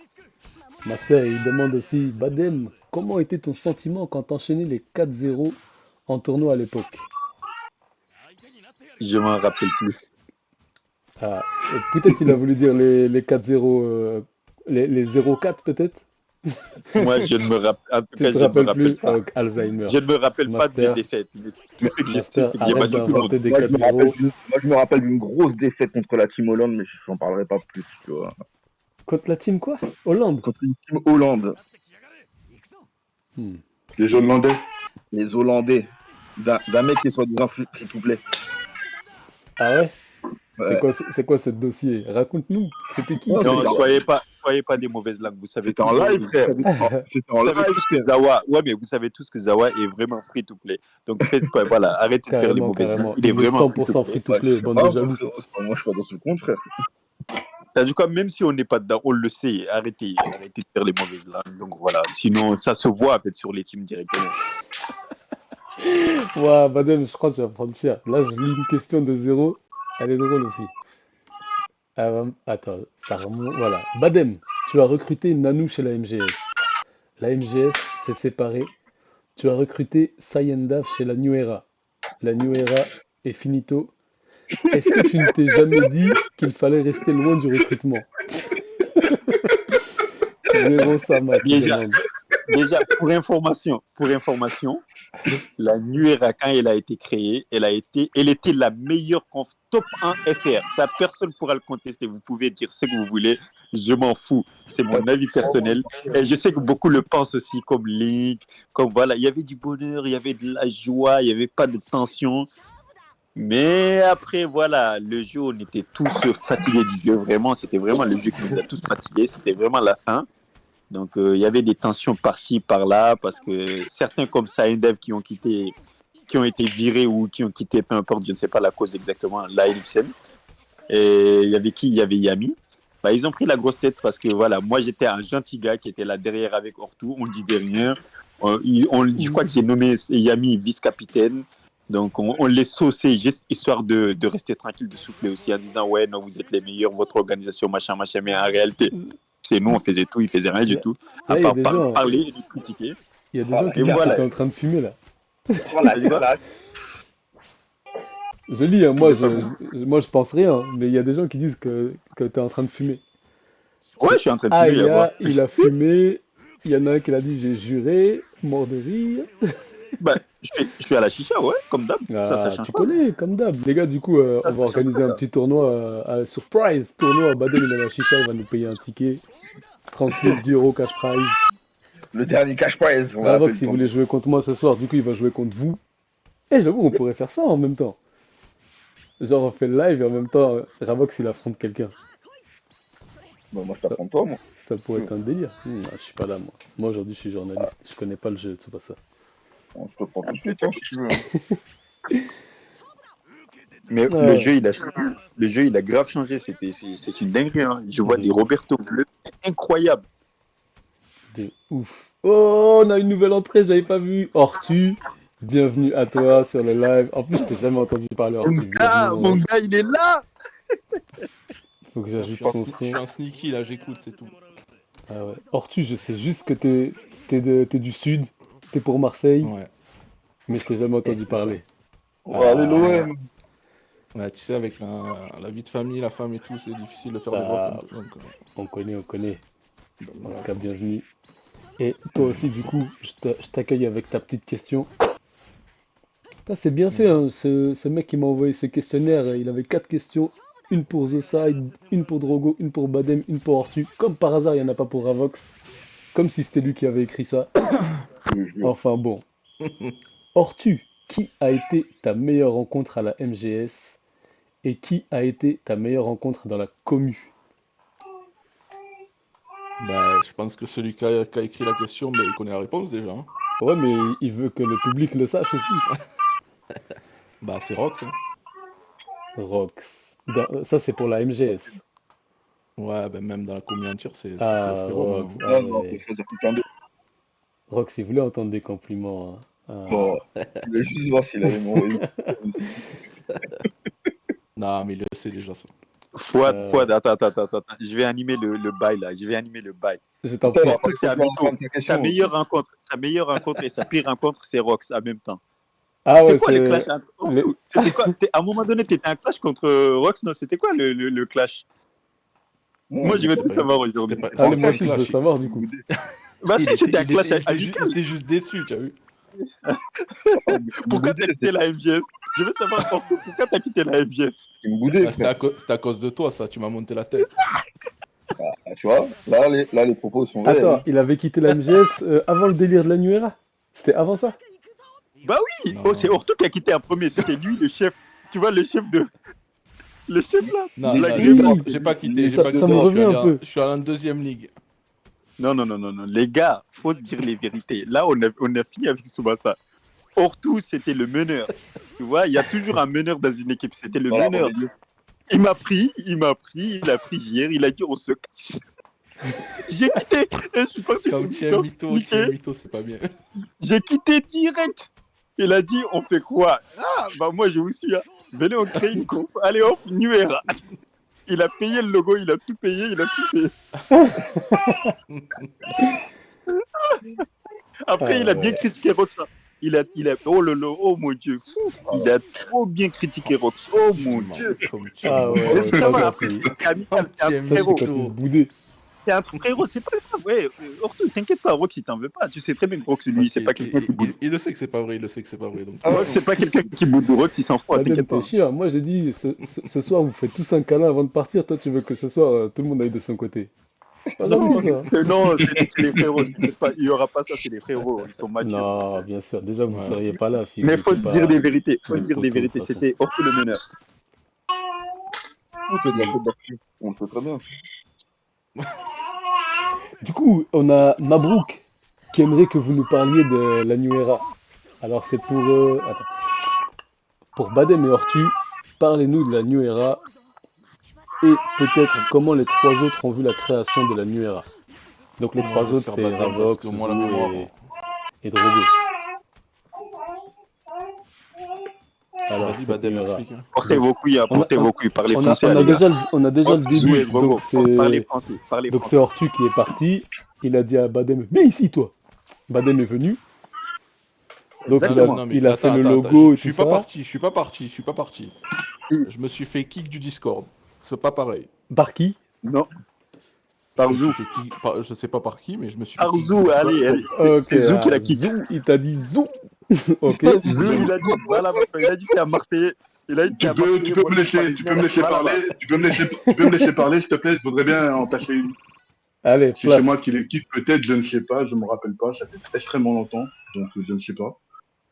Master, il demande aussi, Badem, comment était ton sentiment quand t'enchaînais les 4-0 en tournoi à l'époque? Je m'en rappelle plus. Ah, peut-être il a voulu dire les 4-0, les 0-4 peut-être? Moi, je ne me rappelle, en tout Tu cas, te je ne me rappelles rappelle plus? pas. Oh, Alzheimer. Je ne me rappelle pas de mes Master, défaites. Mais tout ce que je sais, Master, c'est que j'ai arrête battu tout le monde. d'inventer des Moi, je me rappelle 4-0. moi, je me rappelle d'une grosse défaite contre la team Hollande, mais j'en parlerai pas plus, tu vois. Contre la team quoi? Hollande? Contre une team Hollande, Hmm. Les Hollandais. les Hollandais, d'un mec qui est soi-disant free-to-play. Ah ouais? Ouais. C'est quoi ce dossier? Raconte-nous. C'était qui Non, ce... Non, soyez pas des mauvaises langues. Vous savez c'était en tous, live, vous frère. savez, C'était en vous savez live, tous que frère. Zawa, ouais, mais vous savez tous que Zawa est vraiment free to play. Donc faites pas, voilà, arrêtez de faire les Carrément, mauvaises langues. carrément. Il est Il est vraiment free to 100% play. free to Ouais, play, je sais bande de pas, moi, jaloux. frérot, moi, je suis pas dans ce compte, frère. T'as du quoi, même si on n'est pas dedans, on le sait. Arrêtez de faire les mauvaises langues. Donc voilà, sinon ça se voit en fait sur les teams directement. Ouah, Badem, je crois que tu vas prendre cher. Là, je lis une question de zéro. Elle est drôle aussi. Attends, ça remonte. Voilà. Badem, tu as recruté Nanou chez la MGS. La MGS s'est séparée. Tu as recruté Sayendaf chez la New Era. La New Era est finito. Est-ce que tu ne t'es jamais dit qu'il fallait rester loin du recrutement? Zéro Sama qui Déjà, demande. déjà pour information, la Nuera, quand elle a été créée, elle était la meilleure conf top 1 FR. Ça, personne ne pourra le contester. Vous pouvez dire ce que vous voulez. Je m'en fous. C'est mon avis personnel. Et je sais que beaucoup le pensent aussi, comme Link, comme voilà. Il y avait du bonheur, il y avait de la joie, il n'y avait pas de tension. Mais après, voilà, le jeu, on était tous fatigués du jeu. Vraiment, c'était vraiment le jeu qui nous a tous fatigués. C'était vraiment la fin. Donc, il y avait des tensions par-ci, par-là, parce que certains comme Saindev qui ont quitté, qui ont été virés ou qui ont quitté, peu importe, je ne sais pas la cause exactement, la LXM. Et il y avait qui? Il y avait Yami. Bah, ils ont pris la grosse tête parce que voilà, moi j'étais un gentil gars qui était là derrière avec Ortu, on dit derrière. Je crois que j'ai nommé Yami vice-capitaine. Donc on les sauçait juste histoire de rester tranquille, de souffler aussi en disant ouais, non, vous êtes les meilleurs, votre organisation, machin, machin. Mais en réalité, c'est nous, on faisait tout, ils faisaient rien du Là, tout, à là, il y a part des gens, parler et nous critiquer. il y a des Oh gens la qui Et disent que tu es voilà. en train de fumer là. oh la Tu vois? la Je lis, hein, J'ai pas compris. moi je pense rien, mais il y a des gens qui disent que tu es en train de fumer. Ouais, je suis en train de fumer, il y a quoi? Aya, il a fumé. Il y en a un qui l'a dit, j'ai juré, mort de rire. Bah, je fais à la chicha, ouais, comme d'hab. Ça Ah, change tu pas. connais, comme d'hab. Les gars, du coup, on va Ça change pas, organiser un ça. petit tournoi, surprise, tournoi. Badem, il a la chicha, il va nous payer un ticket. Tranquille, 10 euros cash prize. Le dernier cash prize, on va l'appeler Ravox, le il voulait tournoi. jouer contre moi ce soir, du coup, il va jouer contre vous. Eh, j'avoue, on pourrait faire ça en même temps. Genre, on fait le live et en même temps, Ravox, il affronte quelqu'un. Bon, moi, je Ça, t'apprends toi, moi. ça pourrait être un délire. Je suis pas là, moi. Moi, aujourd'hui, je suis journaliste. Je connais pas le jeu, c'est pas ça. Bon, je te prends tout de suite, hein, si tu veux. Mais le Ah, jeu, il a changé. Le jeu, il a grave changé. C'est une dinguerie, hein. Je vois de des ouf, Roberto bleus incroyables. de ouf. Oh, on a une nouvelle entrée, j'avais pas vu. Ortu, bienvenue à toi sur le live. En plus, je t'ai jamais entendu parler, Ortu. Bienvenue, mon Mon ref. gars, il est là. Faut que Non, je j'ajoute suis un, son je suis son. un sneaky là, j'écoute, c'est tout. Ah ouais. Ortu, je sais juste que t'es du sud, t'es pour Marseille, Ouais, mais je t'ai jamais entendu c'est ça. parler. Oh, allez, Ah, l'OM. Ouais, tu sais, avec la vie de famille, la femme et tout, c'est difficile de faire des voix bah, comme donc, on connaît, on connaît. En tout voilà cas, quoi. bienvenue. Et toi aussi, du coup, je t'accueille avec ta petite question. Ah, c'est bien fait, Ouais. hein. Ce mec qui m'a envoyé ce questionnaire, il avait 4 questions. Une pour The Side, une pour Drogo, une pour Badem, une pour Ortu. Comme par hasard, il n'y en a pas pour Ravox. Comme si c'était lui qui avait écrit ça. Je te jure. Enfin bon. Ortu, qui a été ta meilleure rencontre à la MGS et qui a été ta meilleure rencontre dans la commu? Bah, je pense que celui qui a écrit la question, bah, il connaît la réponse déjà, hein. Ouais, mais il veut que le public le sache aussi. Bah, c'est Rox, hein. Rox. Ça, c'est pour la MGS. Ouais, bah, même dans la communauté entière, c'est le Ah, frérot Rox, maintenant, hein. ah Non, non, faut ouais. choisir quelqu'un d'autre. Rox, il voulait entendre des compliments, hein. Bon, je voulais juste voir s'il allait m'envoyer. Non, mais il le sait déjà ça. Fouad, attends. Je vais animer le bail là. Je vais animer le bail. Je t'en Attends, prie. Orto, c'est un faut mytho. reprendre ta Sa question. meilleure rencontre et sa pire rencontre, c'est Rox en même temps. Ah C'est ouais, quoi le c'est. clash entre Orto? C'était quoi? À un moment donné, t'étais un clash contre Rox, non? C'était quoi le clash? Moi, je veux tout savoir aujourd'hui. Allez, C'était moi pas aussi, un je veux clash. savoir du coup. Bah si, c'était un clash il amical. était juste déçu, tu as vu. Pourquoi t'as quitté la MGS? Je veux savoir, Orto, pourquoi t'as quitté la MGS? Tu me boudais, Ah, frère. c'était à cause de toi, ça. Tu m'as monté la tête. Ah, tu vois, là, les propos sont réels. Attends, Hein. il avait quitté la MGS avant le délire de la New Era? C'était avant ça? Bah oui, Non. oh, c'est Orto qui a quitté en premier. C'était lui le chef. Tu vois, le chef là. Non, Les non, oui. j'ai pas quitté. Les J'ai pas Ça quitté. me Je suis revient allé un peu. je suis allé en deuxième ligue. Non. Les gars, faut dire les vérités. Là, on a fini avec Tsubasa. Orto, c'était le meneur. Tu vois, il y a toujours un meneur dans une équipe. C'était le Voilà, meneur. Il a pris hier, il a dit on se casse. J'ai quitté et je suis parti Comme sur tu es mytho, c'est pas bien. J'ai quitté direct. Il a dit on fait quoi? Ah, bah moi je vous suis. Hein. Venez, on crée une conf. Allez hop, New Era. Il a payé le logo, il a tout payé. Après, Ah il a bien ouais. critiqué Rox. Hein. Oh lolo, oh mon dieu, il a trop bien critiqué Rox. Oh mon dieu. Comme tu Ah ouais, Mais ouais, ça ça, va, ça après, c'est. c'est amical, c'est un Comme Ça, c'est frérot. quand il se boudait. C'est un frérot, c'est pas grave. Ouais, Orto, t'inquiète pas, Rox, il t'en veut pas. Tu sais très bien que Rox, lui, c'est pas quelqu'un qui boude. Il le sait que c'est pas vrai, il le sait que c'est pas vrai. Donc... Ah ouais, Rox, c'est pas quelqu'un qui boude de Rox, il s'en fout, Madame, t'inquiète t'es pas. chiant. Moi, j'ai dit, ce soir, vous faites tous un câlin avant de partir. Toi, tu veux que ce soir, tout le monde aille de son côté. C'est pas Non, gentil, ça. c'est les frérots, t'inquiète pas, il y aura pas ça, c'est les frérots, ils sont matures. Non, bien sûr. Déjà, vous ne Ouais. seriez pas là si Mais vous faut n'étiez se dire pas des vérités, des potos, ça, ça. c'était Orto le meneur. on fait de la faute d'archi. On le fait très bien. Du coup, on a Mabrouk qui aimerait que vous nous parliez de la New Era. Alors, c'est pour... attends. Pour Badem et Ortu, parlez-nous de la New Era et peut-être comment les trois autres ont vu la création de la New Era. Donc, les Moi, trois je autres, sers c'est Badem Ravox, parce que moi, la Zou mémoire. et Drogo. Alors, Vas-y, cette Badem, New Era. explique. Hein. Portez vos couilles, portez vos couilles, parlez français, On a les gars. déjà le Zou et début. Drogo, Donc, c'est... parlez français, parlez Donc c'est français. Ortu qui est parti. Il a dit à Badem, viens ici toi. Badem est venu. Donc Exactement. il a fait le Je logo et suis tout pas ça. parti, je suis pas parti. Je me suis fait kick du Discord. C'est pas pareil. Par qui? Non. Par Je me Zou. suis fait je sais pas par qui, mais je me suis fait Par kick du Zou, Discord. allez. Ok, C'est Zou qui l'a quitté. Zou, il t'a dit Zou. Ok. Zou, il a dit, voilà, il a dit t'es un Marseillais. Il a dit t'es un Marseillais. Tu peux me laisser parler, tu peux me laisser parler, s'il te plaît, je voudrais bien en passer une. Allez, Si c'est place. moi qui les kick, peut-être, je ne sais pas, je me rappelle pas, ça fait extrêmement longtemps, donc je ne sais pas.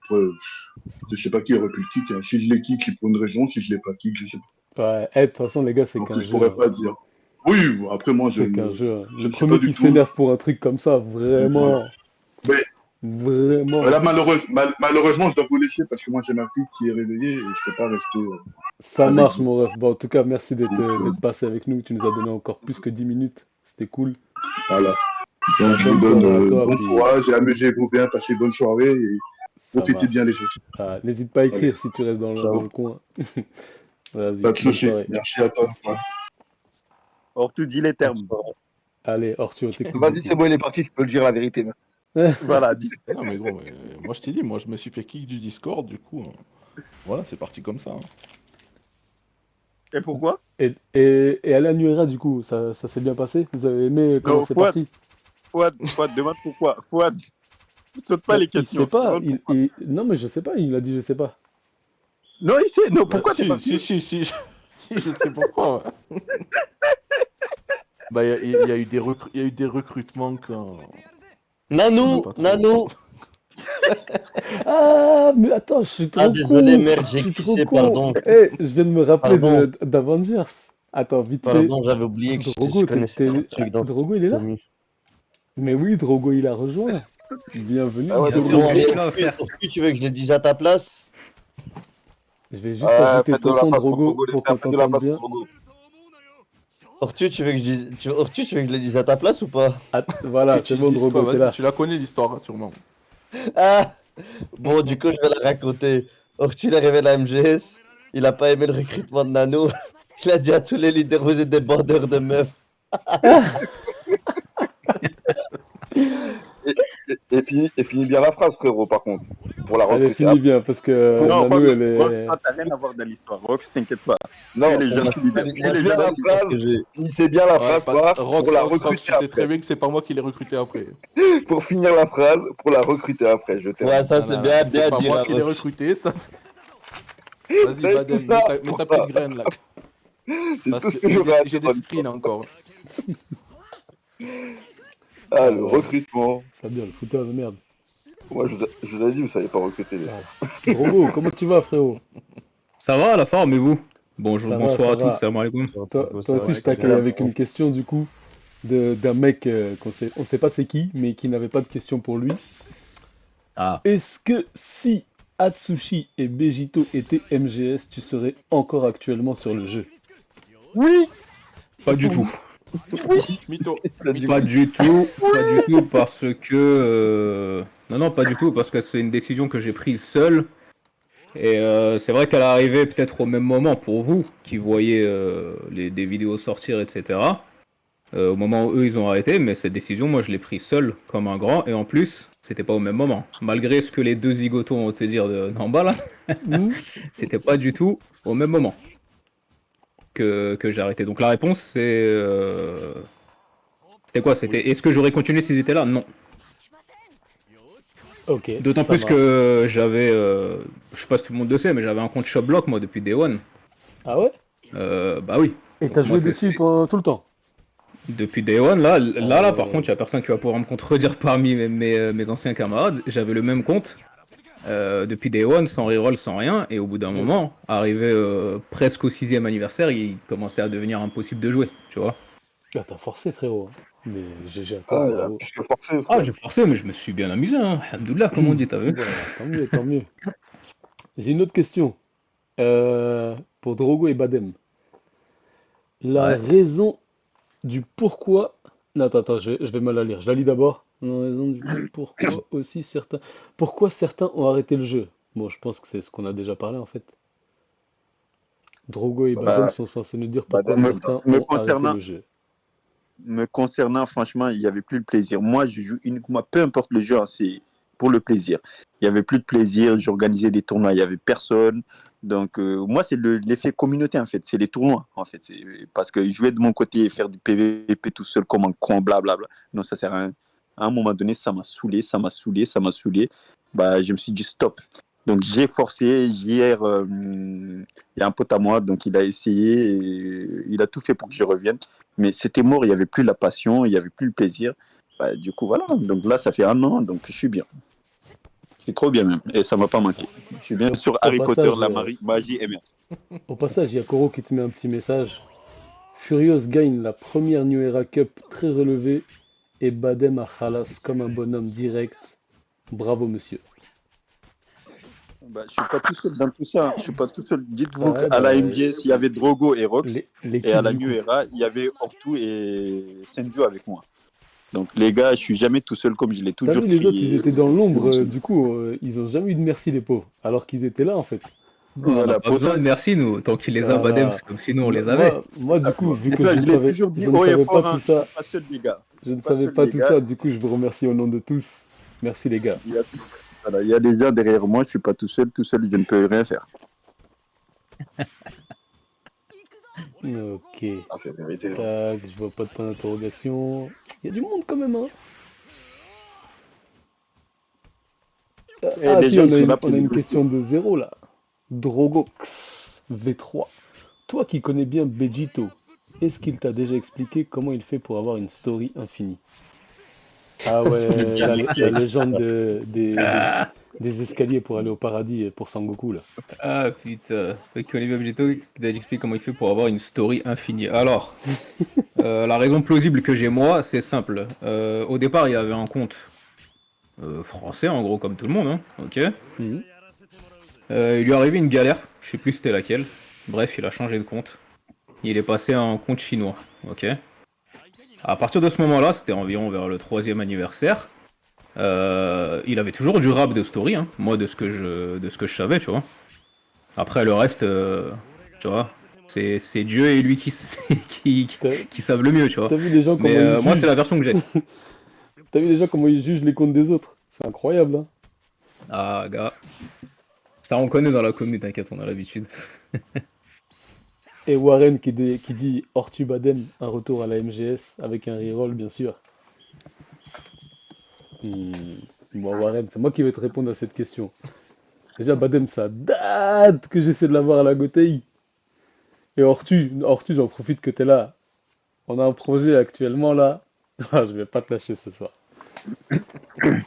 Je sais pas qui aurait pu le kick, hein. Si je l'ai kick, c'est pour une raison, si je l'ai pas kick, je sais pas. Ouais, de toute façon les gars, c'est Donc qu'un je jeu. pourrais pas dire. Oui, après moi C'est qu'un jeu. je Le ne sais pas premier du qui tout. s'énerve pour un truc comme ça, vraiment. Mais Vraiment. là, malheureusement, je dois vous laisser parce que moi j'ai ma fille qui est réveillée et je peux pas rester. Ça avec marche vous. mon ref. Bon, en tout cas, merci Donc, d'être passé avec nous. Tu nous as donné encore plus que 10 minutes. C'était cool. Voilà. Donc je Bonne vous donne soirée à toi, bon puis- courage et amusez-vous bien, passez bonne soirée et Ça profitez marche. bien les autres. Ah, n'hésite pas à écrire si tu restes Ciao. dans le coin. Vas-y, Pas de bonne soucis. soirée. Merci à toi. Ouais. Ortu, dis les termes. Allez, Ortu, on t'écoute. Vas-y, c'est bon, il est parti, je peux le dire la vérité. Voilà, dis. Non, mais gros, moi je t'ai dit, moi je me suis fait kick du Discord, du coup, voilà, c'est parti comme ça. Hein. Et pourquoi? Et à la Nuera, du coup, ça s'est bien passé? Vous avez aimé comment Non, c'est Fouad. parti? Fouad, demande pourquoi. Fouad, saute pas les Il questions. sait pas. Demande pourquoi. Non, mais je sais pas. Il a dit je sais pas. Non, il sait. Non, pourquoi Bah, t'es parti? si, je sais pourquoi. Bah, il y a eu des recrutements quand. Nanou, Pas trop. Nanou. Ah, mais attends, je suis trop Ah, désolé, con. merde, Je j'ai suis trop glissé, con. pardon. Eh, je viens de me rappeler Pardon. d'Avengers. Attends, vite fait. Pardon, j'avais oublié que je Drogo, connaissais pas le truc dans Drogo, il est là? ce Mais oui, Drogo, il a rejoint. Bienvenue. Ah ouais, Drogo. Bon, Drogo. allez, Ortu, tu veux que je le dise à ta place? Je vais juste ajouter Faites de ton la son, passe pour Drogo, Drogo, les pour frères, qu'on faites de la t'entende passe bien. pour Drogo. Ortu, tu veux que je le dise à ta place ou pas? Ah, voilà, Et c'est tu bon, dis quoi, Drogo, t'es vas-y, là. tu la connais l'histoire, hein, sûrement. Ah! Bon, du coup, je vais la raconter. Ortu, il est arrivé à la MGS. il a pas aimé le recrutement de Nano. Il a dit à tous les leaders, vous êtes des bandeurs de meufs. Et finis bien la phrase, frérot, par contre. Pour la Elle recruter finit après. bien parce que Non, Nanou, Rox, elle Rox, est. toi, t'as rien à voir dans l'histoire. Rox, t'inquiète pas. Non, Tu es les pour gens qui leaders. Moi, Tu es je les bien gens la qui phrase, que j'ai. finissez bien la phrase, quoi, Rox, pour la Rox, Rox, recruter tu sais après. très bien que c'est pas moi qui l'ai recruté après. Pour finir la phrase, pour la recruter après, je Ouais, termine. ça Non, c'est non, bien, non, bien c'est pas dit, moi la qui l'ai Rox. recruté, ça. Vas-y, C'est tout Badem, ça mets pour ta ça. petite graine là. C'est Parce tout ce que que j'aurais à j'ai dire des dans screens l'histoire. encore. Ah, Ah le ouais, recrutement. ça bien, le fouteur de merde. Moi, je vous ai dit, vous savez pas recruter les frères. Ouais. Drogo, comment tu vas, frérot? Ça va la forme et vous? Bonjour, Ça va, bonsoir ça à tous, va. salam alaikum. Toi aussi, je Walaikum t'accueille salam. avec une question du coup d'un mec on sait pas c'est qui, mais qui n'avait pas de question pour lui. Ah, Est-ce que si Atsushi et Begito étaient MGS, tu serais encore actuellement sur le jeu? Oui, pas du tout. Mytho. Ça dit Pas oui. du tout, pas du tout parce que... Non, non, pas du tout parce que c'est une décision que j'ai prise seule. Et c'est vrai qu'elle est arrivée peut-être au même moment pour vous qui voyez des vidéos sortir, etc. Au moment où eux ils ont arrêté, mais cette décision, moi je l'ai prise seule comme un grand. Et en plus, c'était pas au même moment. Malgré ce que les deux zigotos ont te dire d'en bas là, Hmm. c'était pas du tout au même moment que j'ai arrêté. Donc la réponse c'était quoi? C'était est-ce que j'aurais continué s'ils étaient là? Non. Ok, D'autant ça plus marche. que j'avais, je sais pas si tout le monde le sait, mais j'avais un compte Shopblock moi depuis Day One. Ah ouais? Bah oui. Et Donc t'as moi joué dessus pendant tout le temps? depuis Day One Ah là par contre ouais. il y a personne qui va pouvoir me contredire parmi mes anciens camarades. J'avais le même compte depuis Day One sans reroll sans rien et au bout d'un Yes. moment, arrivé presque au 6e anniversaire, il commençait à devenir impossible de jouer, tu vois. Ah, t'as forcé, frérot, hein. Mais GG à toi, Ah, il a bravo. plus que forcé, Ah frère. j'ai forcé mais je me suis bien amusé, hein. Alhamdoulilah comme on dit, t'as vu. Voilà, tant mieux, tant mieux. J'ai une autre question. Pour Drogo et Badem. La Ouais. raison du pourquoi. Non, attends, je vais mal la lire. Je la lis d'abord. La raison du pourquoi aussi certains. Pourquoi certains ont arrêté le jeu? Bon, je pense que c'est ce qu'on a déjà parlé en fait. Drogo et Badem Bah, sont censés nous dire pourquoi Badem, me, certains me ont arrêté concernant, le jeu. me concernant, franchement, il n'y avait plus le plaisir. Moi, je joue uniquement, peu importe le jeu, hein, c'est pour le plaisir. Il n'y avait plus de plaisir, j'organisais des tournois, il n'y avait personne. Donc, moi, c'est l'effet communauté, en fait. C'est les tournois, en fait. Parce que jouer de mon côté et faire du PVP tout seul comme un con, blablabla, non, ça sert à rien. À un moment donné, ça m'a saoulé, ça m'a saoulé, ça m'a saoulé. Bah, je me suis dit stop. Donc, j'ai forcé. Hier, il y a un pote à moi, donc il a essayé, et il a tout fait pour que je revienne. Mais c'était mort, il n'y avait plus la passion, il n'y avait plus le plaisir. Bah, du coup, voilà. Donc là, ça fait un an, donc je suis bien. C'est trop bien même, et ça m'a pas manqué. Je suis bien sur Au Harry Potter, passage, la magie et merde. au passage, il y a Koro qui te met un petit message. Furious gagne la première New Era Cup très relevée et Badem a Khalas comme un bonhomme direct. Bravo, monsieur. Bah, je suis pas tout seul dans tout ça. Je suis pas tout seul. Dites-vous Ouais, qu'à bah, la MGS, il y avait Drogo et Rox, et à l'équipe la du New coup. Era, il y avait Ortu et Senju avec moi. Donc les gars, je suis jamais tout seul comme je l'ai T'as toujours vu, les autres, ils crié. étaient dans l'ombre, du coup, ils ont jamais eu de merci, les pauvres, alors qu'ils étaient là, en fait. On n'a Voilà, pas besoin de merci nous, tant qu'il les a Badem, Voilà. c'est comme si nous on les avait. Moi, du coup, vu les que gars, je l'ai toujours dit je ne haut et savais pas fort, tout hein, je suis ça, pas seul les gars. Je je suis ne pas savais seul pas les tout gars. ça, du coup, je vous remercie au nom de tous. Merci, les gars. Il y a, voilà, il y a des gens derrière moi, je suis pas tout seul, je ne peux rien faire. Ok. ah, c'est la vérité. Tac, je vois pas de point d'interrogation. Il y a du monde quand même, hein. Et Ah les si, gens, ils sont là on pour a une négocier. question de zéro là. Drogox V3. Toi qui connais bien Begito, est-ce qu'il t'a déjà expliqué comment il fait pour avoir une story infinie? Ah C'est ouais, bien la mec. légende Ah, des escaliers pour aller au paradis et pour Sangoku là. ah putain, toi qui Olivier Objeto, qui t'explique comment il fait pour avoir une story infinie. Alors, la raison plausible que j'ai moi, c'est simple. Au départ, il y avait un compte français, en gros, comme tout le monde, hein, ok. Mhm. Il lui est arrivé une galère, je sais plus c'était laquelle. Bref, il a changé de compte. Il est passé à un compte chinois, ok. À partir de ce moment-là, c'était environ vers le 3e anniversaire. Il avait toujours du rap de story, hein, moi de ce que je savais, tu vois. Après, le reste, tu vois, c'est Dieu et lui T'as qui savent le mieux, tu vois. t'as vu les gens comment Mais ils moi, c'est jugent? la version que j'ai. T'as vu les gens comment ils jugent les comptes des autres? C'est incroyable, hein. Ah, gars, ça on connaît dans la commune, t'inquiète, on a l'habitude. Et Warren qui dit Ortu Badem, un retour à la MGS avec un reroll, bien sûr. Hmm. Bon, Warren, c'est moi qui vais te répondre à cette question. Déjà, Badem, ça date que j'essaie de l'avoir à la Gotei. Et Ortu, j'en profite que t'es là. On a un projet actuellement là. Ah, je vais pas te lâcher ce soir.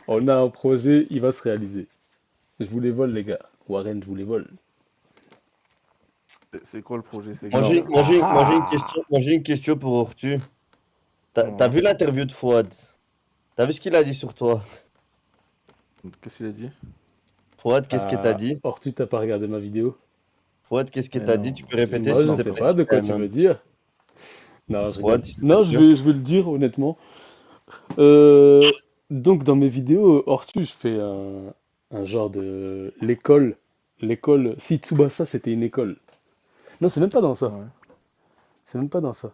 On a un projet, il va se réaliser. Je vous les vole, les gars. Warren, je vous les vole. C'est quoi le projet Moi, secret Non. j'ai une question, moi, j'ai une question pour Ortu. T'as Ouais. vu l'interview de Fouad? T'as vu ce qu'il a dit sur toi? Qu'est-ce qu'il a dit? Fouad, qu'est-ce que t'as Ah, dit? Ortu, t'as pas regardé ma vidéo? Fouad, qu'est-ce que Mais t'as dit? non, Tu peux répéter, Moi, s'il je non, te c'est sais pas plaît, pas si de t'es quoi un tu veux homme. dire. Non, je rigole. Fouad, s'il te Non, plaît. je vais le dire honnêtement. Euh, donc, dans mes vidéos, Ortu, je fais un genre de l'école. L'école. Si Tsubasa, c'était une école. Non, c'est même pas dans ça. Ouais. C'est même pas dans ça.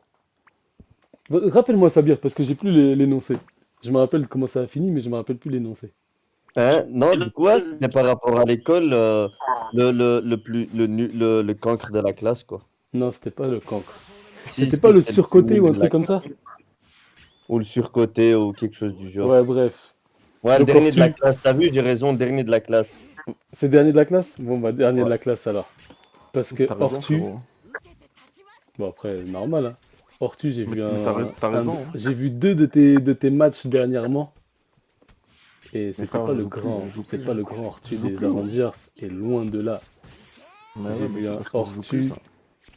Rappelle-moi, Sabir, parce que j'ai plus l'énoncé. Je me rappelle comment ça a fini, mais je me rappelle plus l'énoncé. Hein? Non, du coup, ouais, c'était par rapport à l'école, le cancre de la classe, quoi. Non, c'était pas le cancre. Si, C'était si, pas le c'était le plus surcoté ou nul un de la truc comme classe. ça? Ou le surcoté, ou quelque chose du genre. Ouais, bref. Ouais, le Donc, dernier de la Ortu, classe. T'as vu, j'ai raison, le dernier de la classe. c'est dernier de la classe? Bon, bah, dernier de Ouais. la classe alors. Parce que T'as raison, Ortu, frérot. bon, après, normal, hein. Ortu, Mais t'as raison. Hein. j'ai vu deux de tes matchs dernièrement. Et Mais frère, je joue c'était plus. pas Hein. le grand Je Ortu joue des plus, ouais. Avengers, et loin de là. Mais J'ai ouais, mais vu c'est un parce que je joue plus, Ortu ça.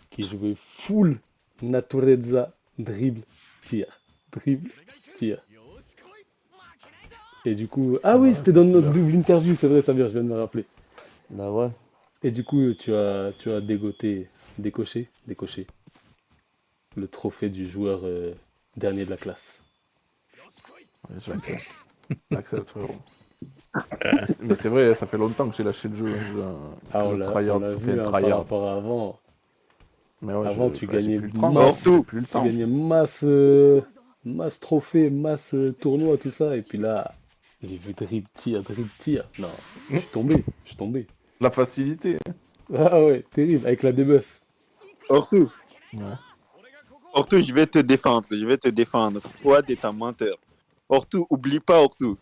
qui jouait full Natureza, dribble, tir, dribble, tir. Et du coup, ah Bah oui, ouais, c'était c'est dans un notre killer. double interview, c'est vrai, Samir, je viens de me rappeler. Bah ouais. Et du coup, tu as décoché le trophée du joueur dernier de la classe. Ouais, j'accepte. J'accepte, frérot. Mais c'est vrai, ça fait longtemps que j'ai lâché le jeu. Hein. Ah, Que je on tryhard, l'a enfin vu hein, par tryhard. rapport à avant. Mais ouais, Avant, tu j'ai gagnais plus le temps. Hein. J'ai masse, plus le tu temps. gagnais masse trophées, masse tournois, tout ça. Et puis là, j'ai vu dribble, tir, dribble, tir. Non, je suis tombé. La facilité. Ah ouais, terrible, avec la debuff. Ortu, Ouais. Ortu, je vais te défendre, je vais te défendre. Fouad est un menteur. Ortu, oublie pas, Ortu.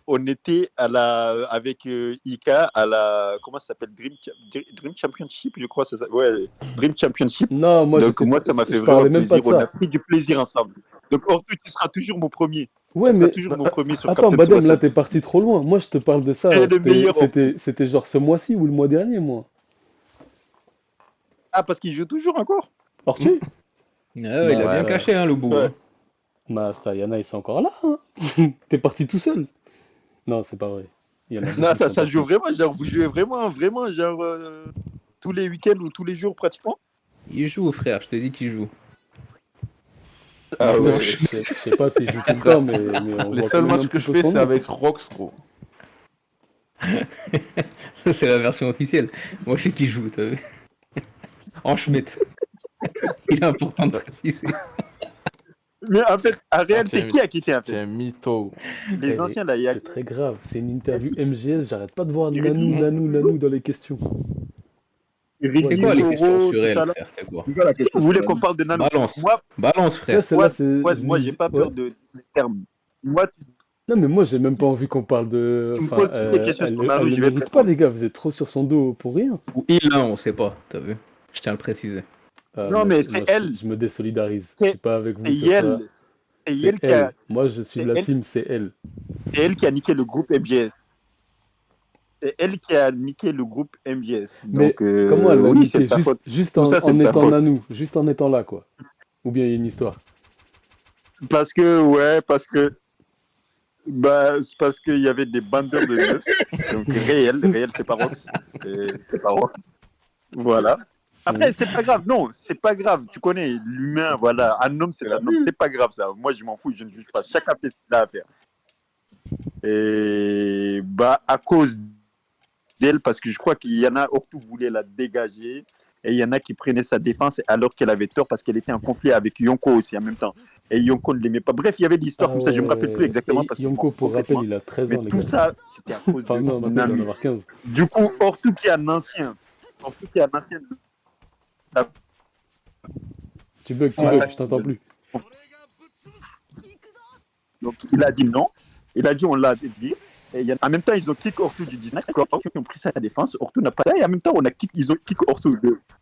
On était avec Ika à la, comment ça s'appelle, Dream Championship, je crois, c'est ça. Ouais, Dream Championship. Non, moi, Donc moi, ça m'a fait je vraiment parlais même pas plaisir. de On a ça. pris du plaisir ensemble. Donc Ortu, tu seras toujours mon premier. Ouais, Tu seras mais toujours Bah, mon premier sur attends, Captain Badem, là, Tsubasa. t'es parti trop loin. Moi, je te parle de Tu es ça. le meilleur Ortu. C'était genre ce mois-ci ou le mois dernier, moi. Ah, parce qu'il joue toujours encore? Ortu? Ah ouais, il a bien Masta, caché, hein, le bout. Ouais. Hein. Masta, Yana, ils sont encore là, hein. T'es parti tout seul. Non, c'est pas vrai. Il y en a Non, beaucoup qui sont ça joue partis. vraiment, genre, vous jouez vraiment, genre, tous les week-ends ou tous les jours pratiquement? Il joue, frère, je te dis qu'il joue. Il Ah joue Après, en ouais. je sais pas s'il joue tout le temps, frère, mais on les voit quand seuls même un matchs que petit je peu fais, son c'est nom. avec Rox, gros. C'est la version officielle. Moi, je sais qu'il joue, t'as vu. En Schmidt. Il est important de préciser. Mais en fait, en Ah, réalité, qui a quitté en tu es fait? un mytho. Les anciens là, il y a. C'est très grave. C'est une Est-ce interview qu'il MGS. J'arrête pas de voir il Nanou, joue Nanou, toujours? Nanou dans les questions. C'est Ricky, quoi les Nanou. questions Toro, sur tout elle, ça là. frère? C'est quoi? C'est quoi la Si question vous sur voulez la qu'on nuit? parle de Nano, Balance. moi, Balance, Là, frère. celle-là, Moi, j'ai pas peur Ouais. de termes. Moi, Non, mais moi, j'ai même pas envie qu'on parle de. tu me Enfin, poses toutes les questions sur elle Nano, le je vais te mérite pas, répondre. les gars. Vous êtes trop sur son dos pour rien. Ou il, hein, on sait pas, t'as vu? Je tiens à le préciser. Non, mais c'est elle. Je me désolidarise. Je C'est suis pas avec vous c'est ce soir. elle. C'est C'est elle qui a. elle. Moi, je suis de la team, c'est elle. C'est elle qui a niqué le groupe MGS. C'est elle qui a niqué le groupe MGS. Mais Donc, comment elle l'a oui, c'est niqué? de sa faute. Juste Tout ça, c'est en de sa étant faute. Nanou. Juste en étant là, quoi. Ou bien il y a une histoire. Parce que, bah, c'est parce qu'il y avait des bandeurs de neuf. Donc, réel, c'est pas Rox. C'est pas Rox. Voilà. Après, c'est pas grave. Non, c'est pas grave. Tu connais l'humain, voilà. Un homme, c'est un homme. C'est pas grave, ça. Moi, je m'en fous. Je ne juge pas. Chacun fait ce qu'il a à faire. Et, bah, à cause d'elle parce que je crois qu'il y en a, Ortu voulait la dégager et il y en a qui prenaient sa défense alors qu'elle avait tort parce qu'elle était en conflit avec Yonko aussi en même temps. Et Yonko ne l'aimait pas. Bref, il y avait des histoires Ah comme ça, je me rappelle plus ouais. exactement Et parce que je m'en Yonko, fous pour rappel, complètement. il a 13 Mais ans, les tout gars. ça, c'était à cause Enfin, de non, maintenant, il doit en Nami. avoir 15. Du coup, Ortu qui est un ancien, Ortu qui est un ancien, Tu bugs, je t'entends plus. donc il a dit non. Il a dit on l'a dit. Et en même temps, ils ont kick Ortu du 19. Ortu ont pris sa défense. Ortu n'a pas ça. Et en même temps, ils ont kick Ortu.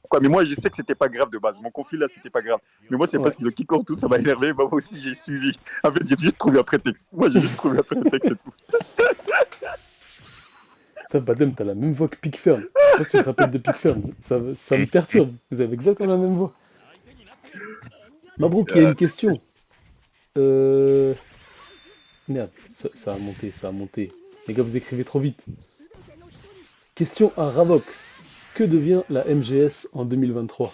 Quoi, mais moi, je sais que c'était pas grave de base. Mon conflit là, c'était pas grave. Mais moi, c'est parce Ouais. qu'ils ont kick Ortu, ça m'a énervé. Moi aussi, j'ai suivi. En fait, j'ai juste trouvé un prétexte. Moi, j'ai juste trouvé un prétexte et tout. Putain, Badem, t'as la même voix que Pickfern. Je sais pas si tu te rappelles de Pickfern. Ça me perturbe. Vous avez exactement la même voix. Mabrouk, il y a une question. Merde, ça a monté, ça a monté. Les gars, vous écrivez trop vite. Question à Ravox. Que devient la MGS en 2023?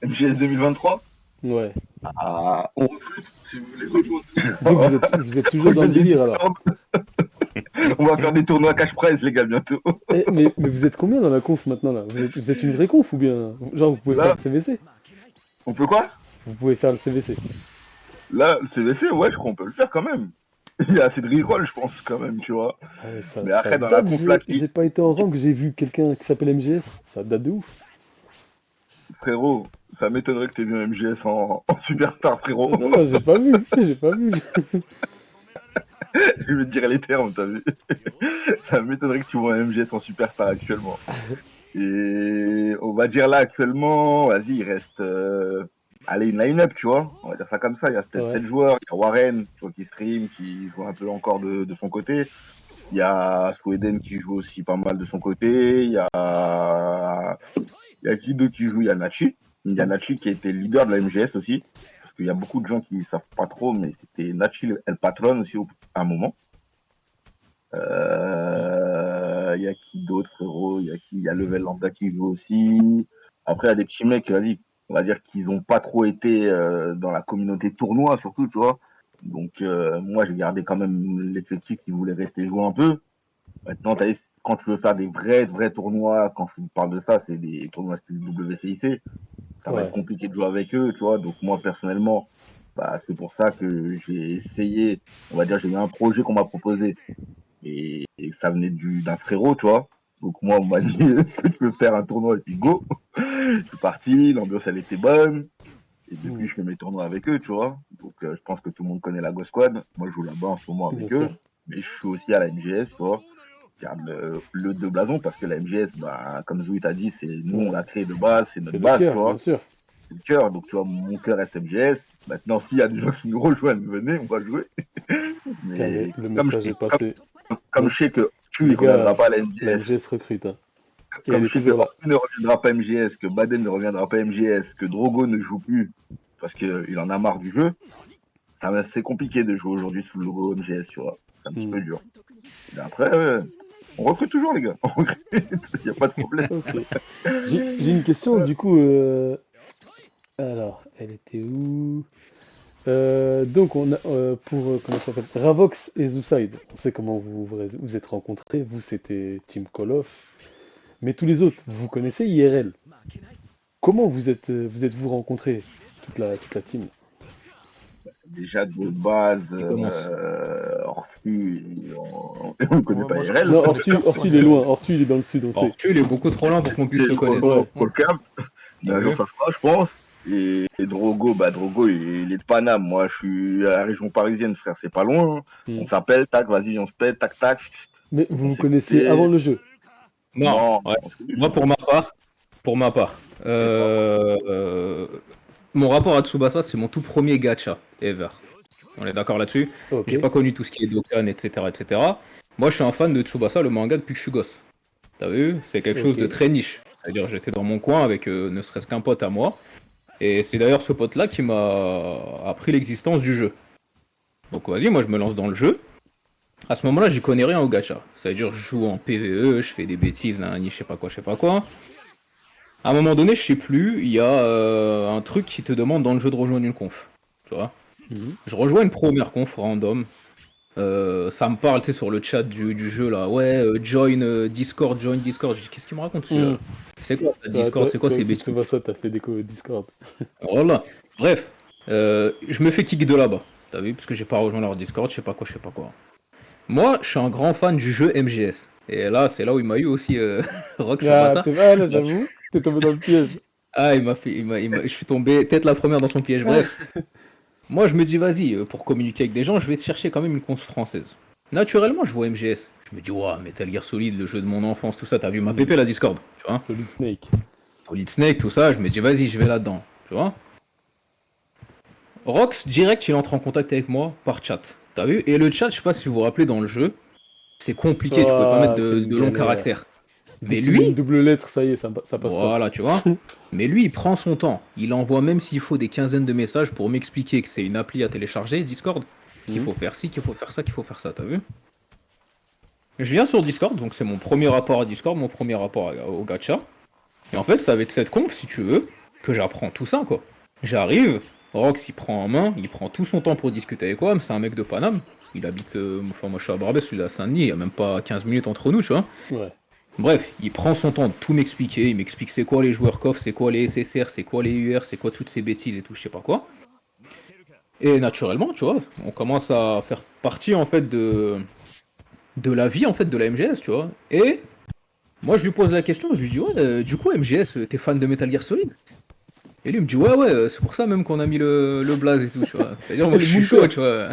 MGS 2023. Ouais. Ah, on recrute si vous voulez rejoindre. Donc vous êtes toujours dans le délire alors. On va faire des tournois cash prize, les gars, bientôt. Mais vous êtes combien dans la conf maintenant là? Vous êtes une vraie conf ou bien genre vous pouvez faire Là, le CVC? on peut quoi? Vous pouvez faire le CVC. Là, le CVC, ouais, je crois qu'on peut le faire quand même. Il y a assez de reroll, je pense, quand même, tu vois. Ah ouais, Mais ça après, dans la date, conf là, j'ai pas été en rang que j'ai vu quelqu'un qui s'appelle MGS. Ça date de ouf. frérot, ça m'étonnerait que t'aies vu un MGS en superstar, frérot. Non, j'ai pas vu, j'ai pas vu. Je vais te dire les termes, t'as vu. Ça m'étonnerait que tu vois un MGS en superstar actuellement. Et on va dire là, actuellement, vas-y, il reste... allez, une line-up, tu vois. On va dire ça comme ça. Il y a peut-être Ouais. 7 joueurs. Il y a Warren, tu vois, qui stream, qui joue un peu encore de son côté. Il y a Sweden qui joue aussi pas mal de son côté. Il y a qui d'autre qui joue? Il y a Nachi. Il y a Nachi qui a été leader de la MGS aussi. Parce qu'il y a beaucoup de gens qui ne savent pas trop, mais c'était Nachi El Patron aussi à un moment. Il y a qui d'autre, frérot? Il y a Level Lambda qui joue aussi. Après, il y a des petits mecs, vas-y, on va dire qu'ils n'ont pas trop été dans la communauté tournoi, surtout, tu vois. Donc, moi, j'ai gardé quand même l'effectif qui voulait rester jouer un peu. Maintenant, quand tu veux faire des vrais tournois, quand je parle de ça, c'est des tournois style WCIC. Ça va être Ouais. compliqué de jouer avec eux, tu vois. Donc, moi, personnellement, bah, c'est pour ça que j'ai essayé, on va dire, j'ai eu un projet qu'on m'a proposé. Et ça venait d'un frérot, tu vois. Donc, moi, on m'a dit, est-ce que tu veux faire un tournoi? Et puis, go. Je suis parti, l'ambiance, elle était bonne. Et depuis, Hmm, je fais mes tournois avec eux, tu vois. Donc, je pense que tout le monde connaît la Go Squad. Moi, je joue là-bas en ce moment bien avec eux. sûr. Mais je suis aussi à la MGS, tu vois. Je garde le de blason parce que la MGS, bah, comme Zoui t'a dit, c'est nous, on Ouais. l'a créé de base, c'est C'est notre le base, tu cœur, bien vois. sûr. C'est le cœur. Donc, tu vois, mon cœur reste MGS. Maintenant, s'il y a des gens qui nous rejoignent, venez, on va jouer. Carré, Mais le message est passé. comme je sais que tu ne Les reviendra gars, pas à la la MGS, MGS recrute, hein. Et elle comme est je sais que toujours là. Ortu ne reviendra pas MGS, que Baden ne reviendra pas MGS, que Drogo ne joue plus parce qu'il en a marre du jeu, c'est compliqué de jouer aujourd'hui sous le logo MGS, tu vois. C'est un petit Hmm, peu dur. Mais après, on recrute toujours, les gars. On recrute, il n'y a pas de problème. ok. J'ai une question, du coup. Alors, elle était où? Donc, on a pour comment ça s'appelle? Ravox et Zouside. On sait comment vous êtes rencontrés. Vous, c'était Team Call of. Mais tous les autres, vous connaissez IRL. Comment vous êtes-vous rencontrés, toute la team? Déjà de base, Qui commence. Ortu, on ne connaît Ouais, pas moi, IRL. Non, je connais Ortu, il personne. est loin. Ortu, il est dans le sud, on sait. Ortu, il est beaucoup trop lent pour qu'on puisse C'est le connaître. Ouais. pour le cap. Mais T'as un jour, vu? ça se fera, je pense. Et Drogo, bah Drogo, il est de Paname. Moi, je suis à la région parisienne, frère, c'est pas loin, hein. Hmm. On s'appelle, tac, vas-y, on se pète, tac, tac. Mais Donc vous on vous s'est connaissiez avant pété. le jeu. Non, Non, ouais. on se connaît Moi, sous le pour ma part, mon rapport à Tsubasa, c'est mon tout premier gacha ever. On est d'accord là-dessus? Ok. J'ai pas connu tout ce qui est Dokkan, etc., etc. Moi, je suis un fan de Tsubasa, le manga, depuis que je suis gosse. T'as vu? C'est quelque chose de Ok. très niche. C'est-à-dire, j'étais dans mon coin avec ne serait-ce qu'un pote à moi. Et c'est d'ailleurs ce pote-là qui m'a appris l'existence du jeu. Donc, vas-y, moi, je me lance dans le jeu. À ce moment-là, j'y connais rien au gacha. C'est-à-dire, je joue en PvE, je fais des bêtises, là, je sais pas quoi, je sais pas quoi. À un moment donné, je sais plus, il y a un truc qui te demande dans le jeu de rejoindre une conf. Tu vois? Mhm. Je rejoins une première conf random. Ça me parle, tu sais, sur le chat du jeu là. Ouais, join Discord. Je dis, qu'est-ce qu'il me raconte celui-là? Hmm. C'est quoi ça, Toi, Discord? toi, C'est quoi toi ces aussi, tu bêtises? vois ça, t'as fait des Discord. Voilà. Bref, je me fais kick de là-bas. T'as vu? Parce que j'ai pas rejoint leur Discord, je sais pas quoi. Moi, je suis un grand fan du jeu MGS. Et là, c'est là où il m'a eu aussi, Rock, ce Ah, bâtard. là, j'avoue, t'es tombé dans le piège. Ah, je suis tombé tête la première dans son piège. Bref, moi, je me dis, vas-y, pour communiquer avec des gens, je vais chercher quand même une conf française. Naturellement, je vois MGS. Je me dis, ouah, Metal Gear Solid, le jeu de mon enfance, tout ça, t'as vu ma pépé, la Discord, tu vois? Solid Snake. Solid Snake, tout ça, je me dis, vas-y, je vais là-dedans, tu vois? Rox, direct, il entre en contact avec moi par chat. T'as vu? Et le chat, je sais pas si vous vous rappelez dans le jeu, c'est compliqué, tu pouvais pas mettre Ah, c'est une de longs galère. caractères. Dès Mais que tu mets une lui, double lettre, ça y est, ça passe pas. voilà, tu vois. Mais lui, il prend son temps. Il envoie même s'il faut des quinzaines de messages pour m'expliquer que c'est une appli à télécharger, Discord, qu'il faut faire ci, qu'il faut faire ça, qu'il faut faire ça, t'as vu? Je viens sur Discord, donc c'est mon premier rapport à Discord, mon premier rapport au gacha. Et en fait, ça va être cette conf, si tu veux, que j'apprends tout ça, quoi. J'arrive, Rox, il prend en main, il prend tout son temps pour discuter avec moi, c'est un mec de Paname. Il habite, enfin, moi je suis à Barbès, celui-là à Saint-Denis, il y a même pas 15 minutes entre nous, tu vois. Ouais. Bref, il prend son temps de tout m'expliquer, il m'explique c'est quoi les joueurs KOF, c'est quoi les SSR, c'est quoi les UR, c'est quoi toutes ces bêtises et tout, je sais pas quoi. Et naturellement, tu vois, on commence à faire partie en fait de la vie en fait de la MGS, tu vois. Et moi je lui pose la question, je lui dis ouais, du coup MGS, t'es fan de Metal Gear Solid? Et lui il me dit ouais, c'est pour ça même qu'on a mis le blaze et tout, tu vois. C'est-à-dire moi Le je suis Moon chaud, Père. tu vois.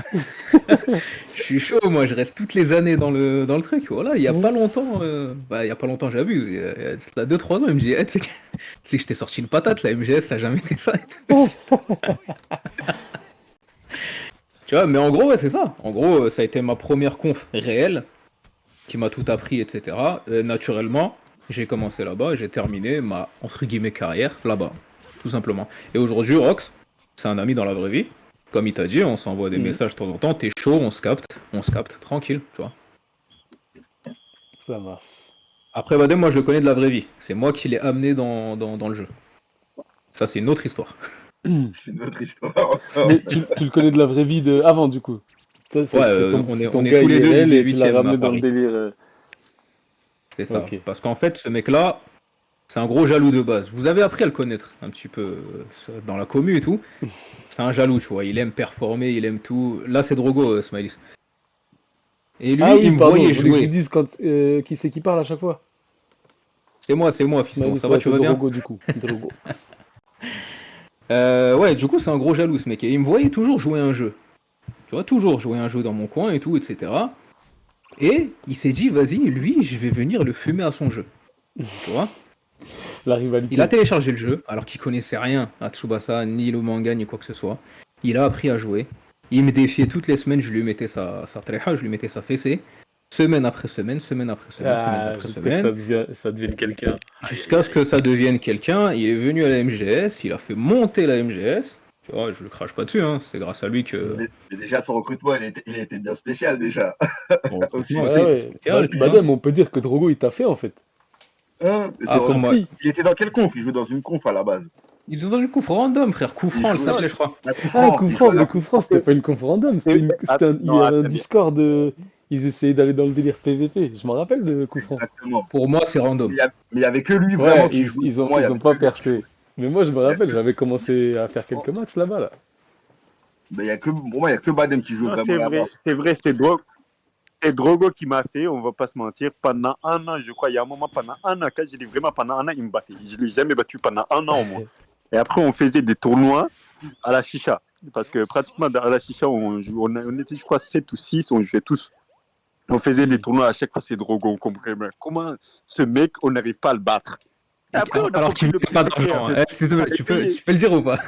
Je suis chaud, moi je reste toutes les années dans le truc. Voilà, il y a pas longtemps, il y a pas longtemps j'abuse, il y a 2-3 ans, il me dit eh, tu sais que je t'ai sorti une patate, la MGS, ça a jamais été ça. Et tout. Tu vois, mais en gros, ouais, c'est ça. En gros, ça a été ma première conf réelle qui m'a tout appris, etc. Naturellement, j'ai commencé là-bas et j'ai terminé ma entre guillemets carrière là-bas, tout simplement. Et aujourd'hui, Rox, c'est un ami dans la vraie vie. Comme il t'a dit, on s'envoie des messages de temps en temps, t'es chaud, on se capte, tranquille, tu vois. Ça marche. Après Badem, moi je le connais de la vraie vie. C'est moi qui l'ai amené dans le jeu. Ça, c'est une autre histoire. C'est une autre histoire. Mais tu le connais de la vraie vie de avant, du coup. Ça, Ouais, c'est on ton est gars tous les deux du IRL et tu l'as 18e à ramené dans le Paris. délire. C'est ça. Ok. Parce qu'en fait, ce mec-là, c'est un gros jaloux de base. Vous avez appris à le connaître un petit peu dans la commu et tout. C'est un jaloux, tu vois. Il aime performer, il aime tout. Là, c'est Drogo, Smileys. Et lui, Ah oui, il me pardon, voyait vous voulez que je lui jouer. dise qui c'est qui parle à chaque fois? C'est moi, fiston. Smiley, Ça va, tu c'est vas bien? Drogo, du coup. Drogo. Ouais, du coup, c'est un gros jaloux, ce mec. Et il me voyait toujours jouer un jeu. Tu vois, toujours jouer un jeu dans mon coin et tout, etc. Et il s'est dit, vas-y, lui, je vais venir le fumer à son jeu. Tu vois? La Il a rivalité. téléchargé le jeu, alors qu'il connaissait rien à Tsubasa, ni le manga, ni quoi que ce soit. Il a appris à jouer. Il me défiait toutes les semaines, je lui mettais sa tréha, je lui mettais sa fessée. Semaine après semaine, semaine après semaine, semaine Ah, après jusqu'à que semaine. ça devienne quelqu'un. Jusqu'à ce que ça devienne quelqu'un. Il est venu à la MGS, il a fait monter la MGS. Tu vois, je le crache pas dessus, hein. C'est grâce à lui que. Mais déjà, son recrutement, il a été bien spécial déjà. Bon, Aussi. franchement, Ouais, ça, il était ouais. spécial, tu vois. Badem, on peut dire que Drogo, il t'a fait, en fait. Hein, Ah, Ils sont moi, petits. il était dans quelle conf? Il jouait dans une conf à la base. ils ont donné le coup random, frère. Coup franc, elle jouait- s'appelait, je crois. La coup Ah, franc, coup il franc, jouait mais la coup franc, c'était pas une conf random, il y Non, avait un attends, Discord, ils essayaient d'aller dans le délire PVP. Je me rappelle de coup franc. Exactement. Pour moi, c'est Mais random. il y avait que lui vraiment Ouais, qui jouait. ils Pour moi, il y ont avait pas que lui qui percé. jouait. Mais moi, je me Il y a rappelle, que- j'avais commencé à faire quelques matchs là-bas, là. Mais pour moi, il y a que Badem qui joue Non, vraiment là-bas. c'est vrai, c'est Drogo qui m'a fait, on va pas se mentir, pendant un an, je crois, il y a un moment, pendant un an, quand je dis vraiment pendant un an, il me battait. Je ne l'ai jamais battu pendant un an au moins. Et après, on faisait des tournois à la chicha. Parce que pratiquement, à la chicha, on était, je crois, 7 ou 6, on jouait tous. On faisait des tournois à chaque fois, c'est Drogo. On comprenait bien. Comment ce mec, on n'arrive pas à le battre. Et après, on a Alors compris qu'il le ne petit pas secret, d'argent. en fait. S'il te plaît, Il tu peux payait. le dire ou pas?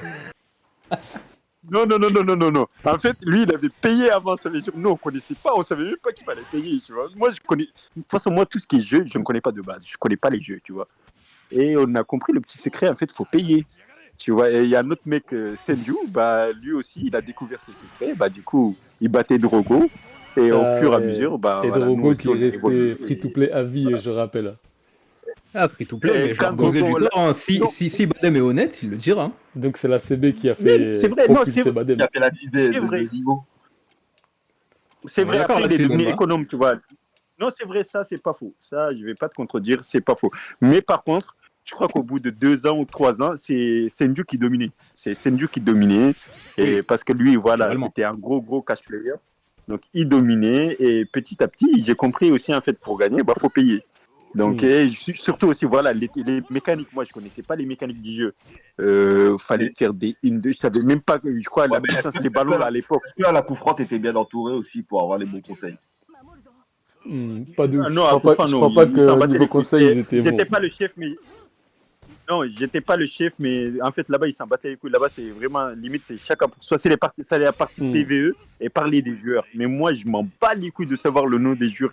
Non. En fait, lui, il avait payé avant. Ça veut dire, nous, on connaissait pas, on savait même pas qu'il fallait payer, tu vois. Moi, je connais. De toute façon, moi, tout ce qui est jeu, je ne connais pas de base. Je connais pas les jeux, tu vois. Et on a compris le petit secret, en fait, il faut payer. Tu vois, et il y a un autre mec, Senju, bah, lui aussi, il a découvert ce secret. Bah, du coup, il battait Drogo. Et au Ah fur et à ouais. mesure, bah, Et voilà, nous Drogo aussi, qui est on a évolué. resté free-to-play à vie, je rappelle. Ah, free to play, Et mais je leur quand causais du Drogo, tort. Hein. non. Si Badem est honnête, il le dira. Hein. Donc c'est la CB qui a Mais c'est fait vrai, non, propulser c'est Il Badem. a fait la vie c'est vrai. de Zigo. C'est On est vrai, d'accord après, il est là-dessus, devenu Bamba. économe, tu vois. Non, c'est vrai, ça, c'est pas faux. Ça, je vais pas te contredire, c'est pas faux. Mais par contre, je crois qu'au bout de 2 ans ou 3 ans, c'est Senju qui dominait. C'est Senju qui dominait. Et Oui, parce que lui, voilà, naturellement. c'était un gros cash player. Donc, il dominait. Et petit à petit, j'ai compris aussi, en fait, pour gagner, bah, faut payer. Donc, Hmm. et surtout aussi, voilà, les mécaniques. Moi, je connaissais pas les mécaniques du jeu. Fallait Mais, faire des 1-2. Je savais même pas, je crois, ouais, la mais puissance des ballons, là, à l'époque. est-ce que à la coup franc, t'étais bien entouré aussi pour avoir les bons conseils? Pas de Ah ouf. non, à coup franc, Je non, crois pas il s'en que battait niveau les couilles. conseil, ils étaient J'étais bons. pas le chef, mais non, j'étais pas le chef, mais en fait, là-bas, ils s'en battaient les couilles. Là-bas, c'est vraiment limite, c'est chacun pour soi. C'est les parties, ça, la partie Hmm. PVE et parler des joueurs. Mais moi, je m'en bats les couilles de savoir le nom des joueurs.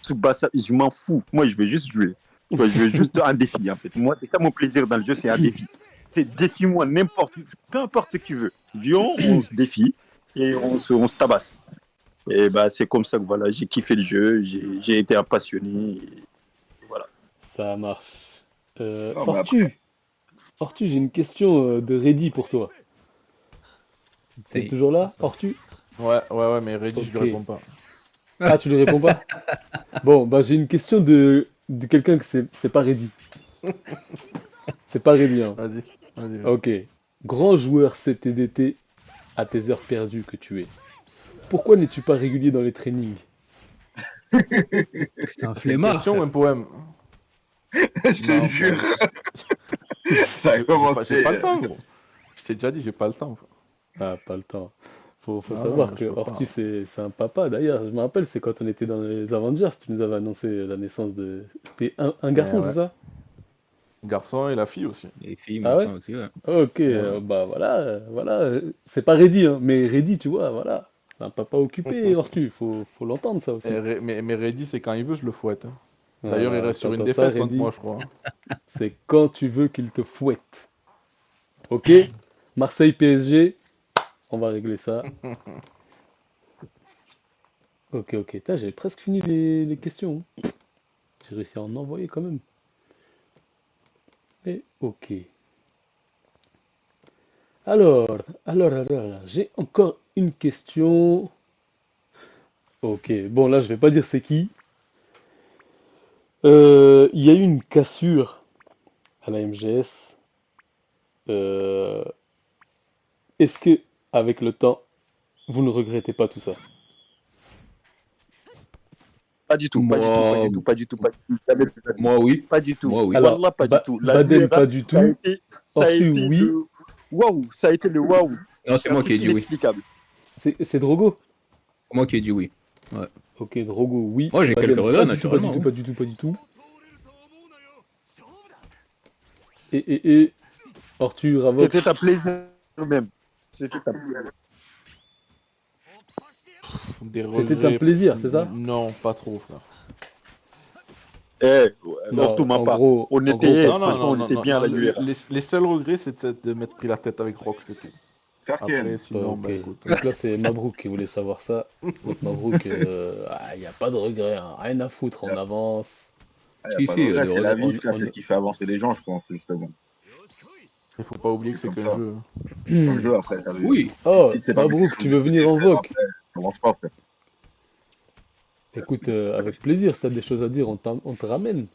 Tsubasa, je m'en fous. Moi, je veux juste jouer. Tu vois, je veux juste un défi, en fait. Moi, c'est ça mon plaisir dans le jeu, c'est un défi. C'est défie-moi n'importe, peu importe ce que tu veux. Viens, on se défie et on se tabasse. Et bah, c'est comme ça que voilà, j'ai kiffé le jeu, j'ai été un passionné. Et voilà. Ça marche. Non, mais après, Ortu, j'ai une question de Reddy pour toi. T'es T'es- toujours là, Ça. Ortu? Ouais, mais Reddy, je lui Ok. réponds pas. Ah, tu lui réponds pas? Bon, bah j'ai une question de quelqu'un que c'est pas Reddy. C'est pas Reddy, hein. Vas-y. Ok. Grand joueur CTDT à tes heures perdues que tu es. Pourquoi n'es-tu pas régulier dans les trainings? C'est un C'est une flemmard, question ou frère. un poème? je te Non, jure, ça a j'ai commencé. pas le temps, gros. Je t'ai déjà dit, j'ai pas le temps, frère. Ah, pas le temps. Faut Non, savoir je que peux Ortu, pas. c'est un papa. D'ailleurs, je me rappelle, c'est quand on était dans les Avengers, tu nous avais annoncé la naissance de... C'était un Eh garçon, c'est ouais. ça? Garçon et la fille aussi. Les filles Ah ouais? maintenant aussi, ouais. Ok, Eh ouais. bah voilà, c'est pas Reddy, hein, mais Reddy, tu vois, voilà. C'est un papa occupé, Ortu, faut l'entendre ça aussi. Mais Reddy, c'est quand il veut, je le fouette, hein. D'ailleurs, il Voilà, reste sur une t'entends ça, défaite contre Reddy? moi, je crois, hein. C'est quand tu veux qu'il te fouette. Ok? Marseille PSG, on va régler ça. Ok. Putain, j'ai presque fini les questions, hein. J'ai réussi à en envoyer quand même. Et ok. Alors, j'ai encore une question. Ok, bon là je vais pas dire c'est qui. Il y a eu une cassure à la MGS. Euh, Est-ce que, avec le temps, vous ne regrettez pas tout ça? Pas du tout, pas du tout, pas Moi, du tout, pas du tout, pas du tout. Jamais de la vie. moi oui. Pas du tout. Moi oui. Alors, Wallah, pas du tout. La Baden URA, pas du tout, ça a Ortu été oui, le waouh, ça a été le waouh. Non, c'est Un moi qui truc ai dit oui. inexplicable. c'est Drogo. C'est moi qui ai dit oui. Ouais. Ok, Drogo oui, Moi, j'ai quelques Baden pas regrets, du tout, pas du naturellement, tout, oui. pas du tout, pas du tout. Et, Ortu, C'était Ravox, un plaisir même. C'était un plaisir. Des c'était un regrets. plaisir, c'est ça? Non, pas trop, frère. Eh, Orto Non, ment pas. On en gros, pas était, Non, non, trop. franchement, non, on non, était non, bien à non. la URA. Les seuls regrets, c'est de m'être pris la tête avec Rock, c'est tout. Karken, Après, sinon, Ok, bah écoute. donc là c'est Mabrouk qui voulait savoir ça. Donc Mabrouk, il n'y a pas de regret, hein. Rien à foutre, on avance. il n'y a Si, pas de si, il y a regret, des c'est la regrets. vie, frère, c'est ce qui fait avancer les gens, je pense, justement. Il faut pas oublier que C'est c'est comme qu'un ça. jeu. C'est un jeu après, t'as vu. Oui. Si Oh, c'est pas quelque Mabrouk, chose tu de veux très venir en très VOC? après, ça avance pas, frère. Écoute, avec plaisir, si t'as des choses à dire, on te ramène.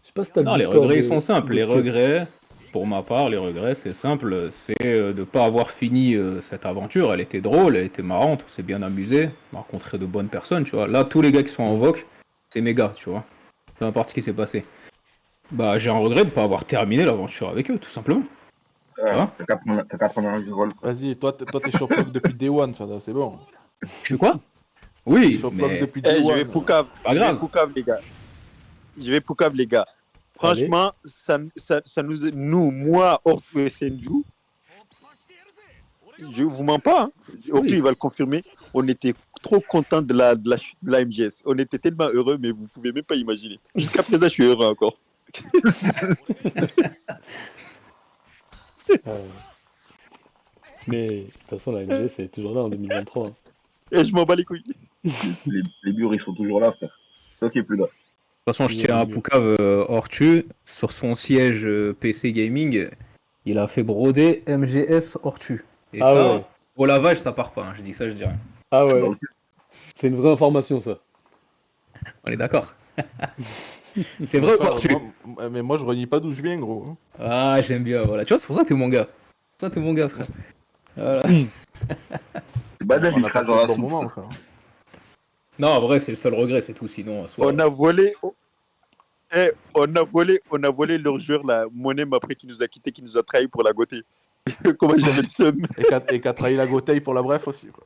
Je sais pas si t'as le Non, les Discord regrets, ils sont simples. de Les Cut. regrets, pour ma part, les regrets, c'est simple. C'est de ne pas avoir fini cette aventure. Elle était drôle, elle était marrante, on s'est bien amusé. On a rencontré de bonnes personnes, tu vois. Là, tous les gars qui sont en Mhm. VOC, c'est mes gars, tu vois. Peu importe ce qui s'est passé. Bah, j'ai un regret de ne pas avoir terminé l'aventure avec eux, tout simplement. Tu Ouais, vois. t'as qu'à prendre un vol, frère. Vas-y, toi, t'es shoplock depuis Day One, Fada, c'est bon. Je suis quoi? T'es Oui, shoplock mais depuis Day Eh, One. pas Je vais grave. Poucave, les gars. Je vais Poucave, les gars. Allez. Franchement, ça nous, moi, Orto et Senju, je vous mens pas, hein. Orto, Oui. il va le confirmer. On était trop contents de la MGS. On était tellement heureux, mais vous pouvez même pas imaginer. Jusqu'à présent, je suis heureux encore. Euh, mais de toute façon, la MGS est toujours là en 2023, hein. Et je m'en bats les couilles. Les murs, ils sont toujours là, frère. C'est toi qui es plus là. De toute façon, je Toujours tiens les à murs. Poucave Ortu, sur son siège PC Gaming, il a fait broder MGS Ortu. Et Ah ouais, ça, au lavage, ça part pas, hein. Je dis ça, je dis rien. ah Je suis dans ouais. le cul. C'est une vraie information, ça. On est d'accord. C'est vrai ou pas, Arthur? Mais moi, je renie pas d'où je viens, gros. Hein. Ah, j'aime bien, voilà. Tu vois, c'est pour ça que t'es mon gars. C'est pour ça que t'es mon gars, frère. Voilà. Badem, On il a crase passé dans de la bons soupe. moments, frère. Non, en vrai, c'est le seul regret, c'est tout. Sinon, en soi. On a volé leur joueur, là, Monem, après qui nous a quittés, qui nous a trahis pour la Gauthier. Comment j'avais le seum. Et qu'a trahi la Gotei pour la bref aussi, quoi.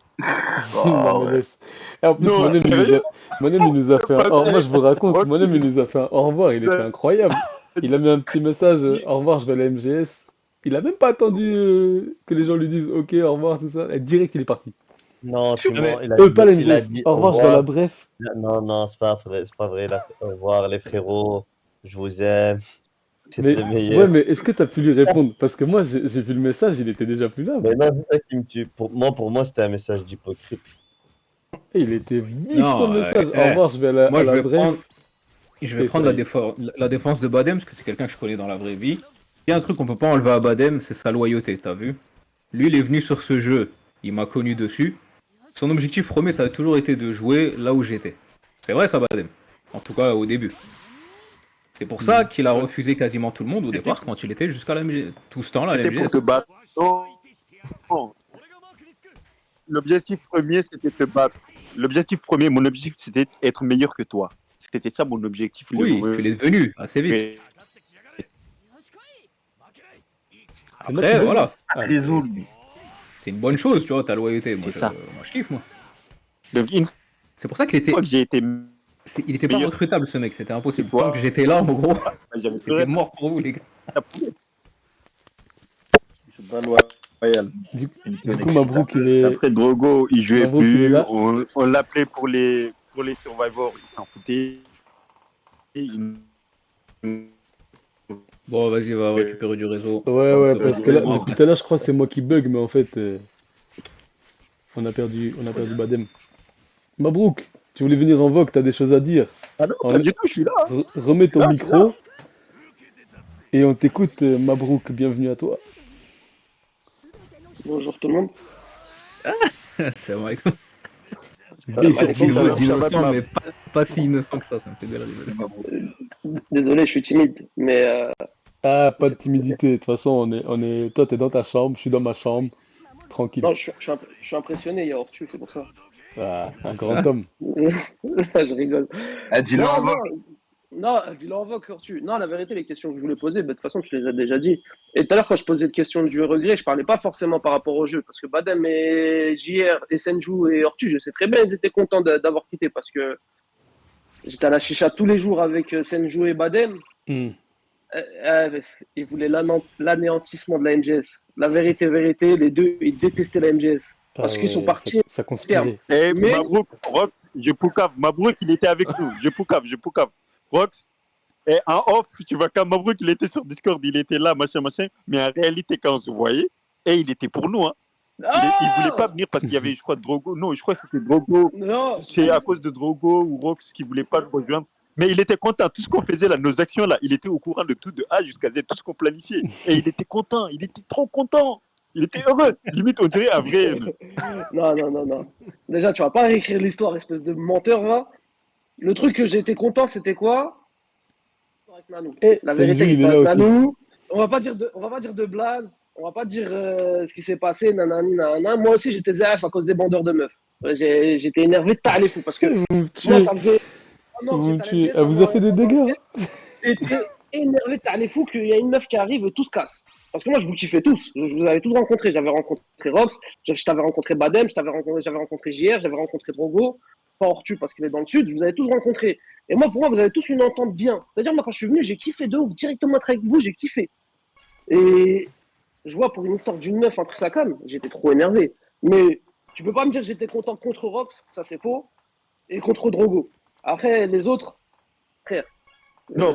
Non, mais ouais. laisse. Et en plus, Non, sérieux. Monem, il nous a fait un... Parce Moi, que- je vous raconte, Rock, Monem, il nous a fait un au revoir, il était incroyable. Il a mis un petit message, au revoir, je vais à la MGS. Il a même pas attendu que les gens lui disent ok, au revoir, tout ça. Et direct, il est parti. Non, tu Ah, mais- mens. Il a Pas la il a MGS. dit Au au revoir, je vais à la revoir. bref. Non, non, c'est pas vrai. C'est pas vrai. Il a fait au revoir, les frérots. Je vous aime. C'est Mais les ouais, meilleurs. mais est-ce que t'as pu lui répondre? Parce que moi, j'ai vu le message, il était déjà plus là. Mais non, c'est ça qui me tue. Pour moi, c'était un message d'hypocrite. Et il était vif Non, son message. Au revoir, je vais à moi, la je vais bref. Je vais Et prendre ça la, y est. la défense de Badem, parce que c'est quelqu'un que je connais dans la vraie vie. Il y a un truc qu'on peut pas enlever à Badem, c'est sa loyauté, t'as vu? Lui, il est venu sur ce jeu, il m'a connu dessus. Son objectif premier, ça a toujours été de jouer là où j'étais. C'est vrai, ça, Badem. En tout cas, au début. C'est pour ça qu'il a refusé quasiment tout le monde au départ, quand il était jusqu'à la MG... tout ce temps-là à la C'était pour MGS. te battre. Non. L'objectif premier, c'était te battre. L'objectif premier, mon objectif, c'était être meilleur que toi. C'était ça mon objectif. Oui, tu l'es devenu assez vite. Mais C'est moi qui Après, bug? voilà. Ah, Résoudre. C'est une bonne chose, tu vois, ta loyauté. Moi, C'est ça. moi je kiffe, moi. donc, une C'est pour ça qu'il était... fois que j'ai été Il était pas meilleur recrutable, ce mec, c'était impossible. que toi, Tant que j'étais là, en gros, j'avais plus c'était rien mort pour vous, les gars. à prouver. Je suis pas loyal. Du Une coup, connexion. Mabrouk, il est... Après, Drogo, il jouait Mabrouk, il est plus. là. On l'appelait pour les Survivors, il s'en foutait. Bon, vas-y, va récupérer du réseau. Ouais, parce que là, Bon, depuis tout à l'heure, je crois que c'est moi qui bug, mais en fait, on a perdu Badem. Mabrouk, tu voulais venir en vogue, t'as des choses à dire. Ah non, En- pas du tout, je suis là. Remets ton Là, micro et on t'écoute, Mabrouk, bienvenue à toi. Bonjour tout le monde. c'est vrai. Il est Shabbat, sur Shabbat, D'innocent, Shabbat. mais pas si innocent que ça me fait bien rigoler. Désolé, je suis timide, mais Ah, pas de timidité, de toute façon, toi t'es dans ta chambre, je suis dans ma chambre, tranquille. non, je suis impressionné, il y a Ortu, c'est pour ça. Ah, un grand homme. Je rigole. Ah, dis-le en vogue. Non, dis-le en vogue, Ortu. Non, la vérité, les questions que je voulais poser, bah, de toute façon, tu les as déjà dit. Et tout à l'heure, quand je posais des questions de jeu regret, je parlais pas forcément par rapport au jeu, parce que Badem et JR et Senju et Ortu, je sais très bien, ils étaient contents d'avoir quitté, parce que j'étais à la chicha tous les jours avec Senju et Badem. Hmm. Ils voulaient l'anéantissement de la MGS. La vérité, les deux, ils détestaient la MGS. Ah Parce qu'ils sont ouais, partis. ça conspirait. Eh, Mais- Mabrouk, Rox, je poucave. Mabrouk, il était avec nous. Je poucave. Rox, et en off, tu vois, quand Mabrouk, il était sur Discord, il était là, machin. Mais en réalité, quand on se voyait, et il était pour nous. Hein. Il voulait pas venir parce qu'il y avait, je crois, Drogo. Non, je crois que c'était Drogo. Non, C'est à cause de Drogo ou Rox qui voulait pas le rejoindre. Mais il était content. Tout ce qu'on faisait là, nos actions là, il était au courant de tout, de A jusqu'à Z, tout ce qu'on planifiait. Et il était content. Il était trop content. Il était heureux. Limite, on dirait un vrai. non. Déjà, tu vas pas réécrire l'histoire, espèce de menteur, là. Le truc que j'étais content, c'était quoi? Avec Nanou. Et La Senju, vérité, il est là avec aussi. Nanou, on va pas dire de blaze, on va pas dire ce qui s'est passé, nanani, nanana. Moi aussi, j'étais zaf à cause des bandeurs de meufs. J'étais énervé de les fous parce que Vous me moi, tuez, ça faisait un an que vous me j'étais à la tuez. MGS, Elle vous a fait des dégâts, hein. J'étais énervé de les fous qu'il y a une meuf qui arrive et tout se casse. Parce que moi, je vous kiffais tous. Je vous avais tous rencontrés. J'avais rencontré Rox, je t'avais rencontré Badem, j'avais rencontré JR, j'avais rencontré Drogo, pas Ortu parce qu'il est dans le sud. Je vous avais tous rencontrés. Et moi, pour moi, vous avez tous une entente bien. C'est-à-dire, moi, quand je suis venu, j'ai kiffé de ouf. Directement être avec vous, j'ai kiffé. Et je vois pour une histoire d'une meuf, un truc ça calme, j'étais trop énervé. Mais tu peux pas me dire que j'étais content contre Rox, ça c'est faux, et contre Drogo. Après, les autres, frère. Non,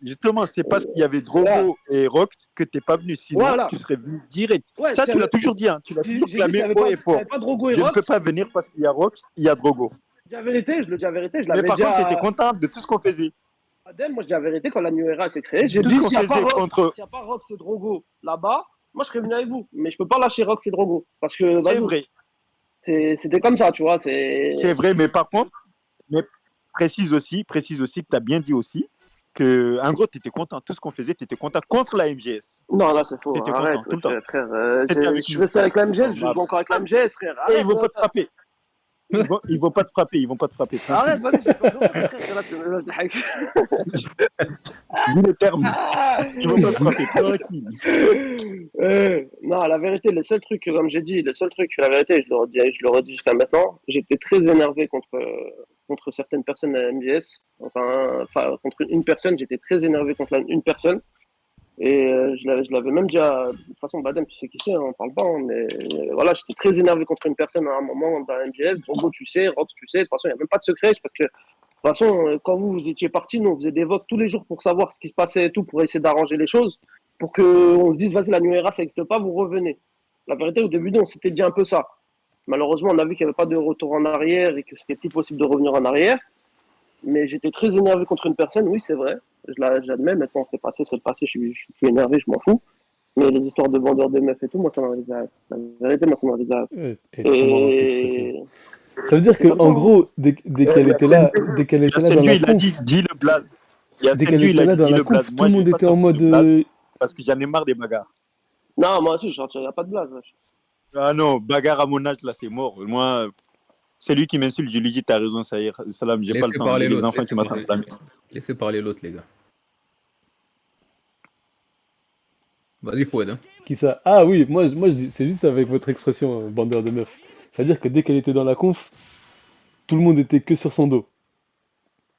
justement, c'est parce qu'il y avait Drogo et Rox que t'es pas venu. Sinon, Voilà. tu serais venu direct. Ouais, Ça, tu l'as toujours dit. Hein. Tu l'as toujours clamé haut et fort. pas Drogo et Je ne Rox. peux pas venir parce qu'il y a Rox, il y a Drogo. Je le dis la vérité, je Mais l'avais par déjà. contre, tu étais content de tout ce qu'on faisait. Adèle, moi je dis la vérité, quand la New Era s'est créée, j'ai Tout dit ce qu'on s'il n'y a, faisait contre. a pas Rox et Drogo là-bas, moi je serais venu avec vous. Mais je peux pas lâcher Rox et Drogo. Parce que, C'est vas-y, vrai. C'était comme ça, tu vois. C'est vrai, mais par contre, mais précise aussi que tu as bien dit aussi que, en gros, tu étais content. Tout ce qu'on faisait, tu étais content contre la MGS. Non, là, c'est faux. Tu étais Arrête, content, tout le temps. frère. T'étais avec Je suis nous. resté avec la MGS, Non, je joue encore avec la MGS, frère. Et Arrête, ils vont pas te frapper. Ils vont pas te frapper, arrête, tranquille. vas-y, j'ai pas compris, frère. Là, tu hack. Dis le terme. Ils vont pas te frapper, tranquille. Non, la vérité, le seul truc, comme j'ai dit, la vérité, je le redis jusqu'à maintenant, j'étais très énervé contre certaines personnes à la MGS. Enfin, contre une personne, j'étais très énervé contre une personne. Et je l'avais même dit à. De toute façon, Badem, tu sais qui c'est, hein, on parle pas, hein, mais voilà, j'étais très énervé contre une personne à un moment dans la MGS. Drogo, tu sais, Rox, tu sais. De toute façon, il n'y a même pas de secret, parce que de toute façon, quand vous étiez partis, nous, on faisait des votes tous les jours pour savoir ce qui se passait et tout, pour essayer d'arranger les choses, pour qu'on se dise, vas-y, la New Era, ça n'existe pas, vous revenez. La vérité, au début, nous, on s'était dit un peu ça. Malheureusement, on a vu qu'il n'y avait pas de retour en arrière et que c'était plus possible de revenir en arrière. Mais j'étais très énervé contre une personne, oui, c'est vrai. J'admets, maintenant, c'est le passé, je suis énervé, je m'en fous. Mais les histoires de vendeurs de meufs et tout, moi, ça m'en désarrête. La vérité, moi, ça m'en désarrête. Et très marrante expression. Et Ça veut dire c'est que comme ça, en hein. gros, dès qu'elle était là, dès qu'elle était là dans Yacine, la lui, il a dit, conf, dis le blaze. dès Yacine, qu'elle lui, il était a là dit, dans dis la le blaze. conf, tout Moi, le je vais monde pas était en sortir mode le blaze parce que j'en ai marre des bagarres. Non, moi aussi, il n'y a pas de blague. Wesh. Ah non, bagarre à mon âge, là, c'est mort. Moi, c'est lui qui m'insulte, je lui dis, t'as raison, Salam, j'ai pas le Laissez temps. J'ai parler des l'autre, enfants qui m'attendent à la maison. laissez parler l'autre, les gars. Vas-y, Fouad. Hein. qui ça? Ah oui, moi je dis, c'est juste avec votre expression, bandeur de meuf. C'est-à-dire que dès qu'elle était dans la conf, tout le monde était que sur son dos.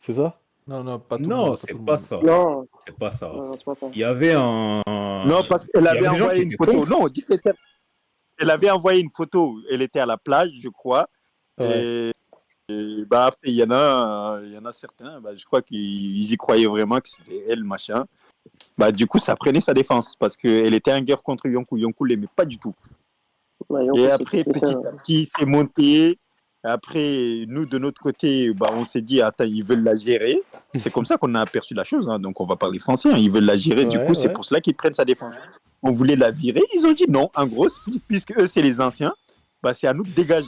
C'est ça? Non, pas tout le Non, monde, pas c'est tout le pas monde. ça. Non, C'est pas ça. c'est pas ça. Il y avait Non, parce qu'elle il y avait avait des gens qui envoyé une étaient photo. contre. Non, elle avait envoyé une photo. Elle était à la plage, je crois. Ouais. Et bah, après, il y en a certains, bah, je crois qu'ils y croyaient vraiment que c'était elle, machin. Bah, du coup, ça prenait sa défense parce qu'elle était en guerre contre Yonkou. Yonkou l'aimait pas du tout. Ouais, Et Yonkou, c'est après, tout petit ça. à petit, c'est monté. Après, nous, de notre côté, bah, on s'est dit, attends, ils veulent la gérer. C'est comme ça qu'on a aperçu la chose. Hein. Donc, on va parler français. Hein. Ils veulent la gérer. Du Ouais, coup, c'est ouais. pour cela qu'ils prennent sa défense. On voulait la virer. Ils ont dit non. En gros, puisque eux, c'est les anciens, bah, c'est à nous de dégager.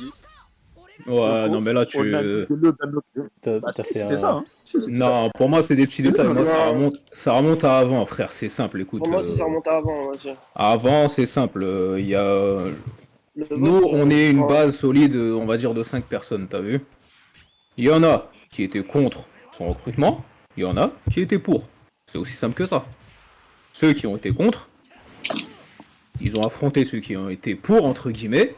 Ouais, Donc, non, mais là, on a mis de l'eau dans notre jeu. Bah, T'as fait c'était ça. un. Hein. Si, c'était ça. non, pour moi, c'est des petits détails. Moi, Non, ça remonte à avant, frère. C'est simple, écoute. pour moi aussi, ça remonte à avant, on va dire. Avant, c'est simple. Il y a... Le Nous, vote, on est une ouais. base solide, on va dire, de 5 personnes, t'as vu? Il y en a qui étaient contre son recrutement, il y en a qui étaient pour. C'est aussi simple que ça. Ceux qui ont été contre, ils ont affronté ceux qui ont été pour, entre guillemets.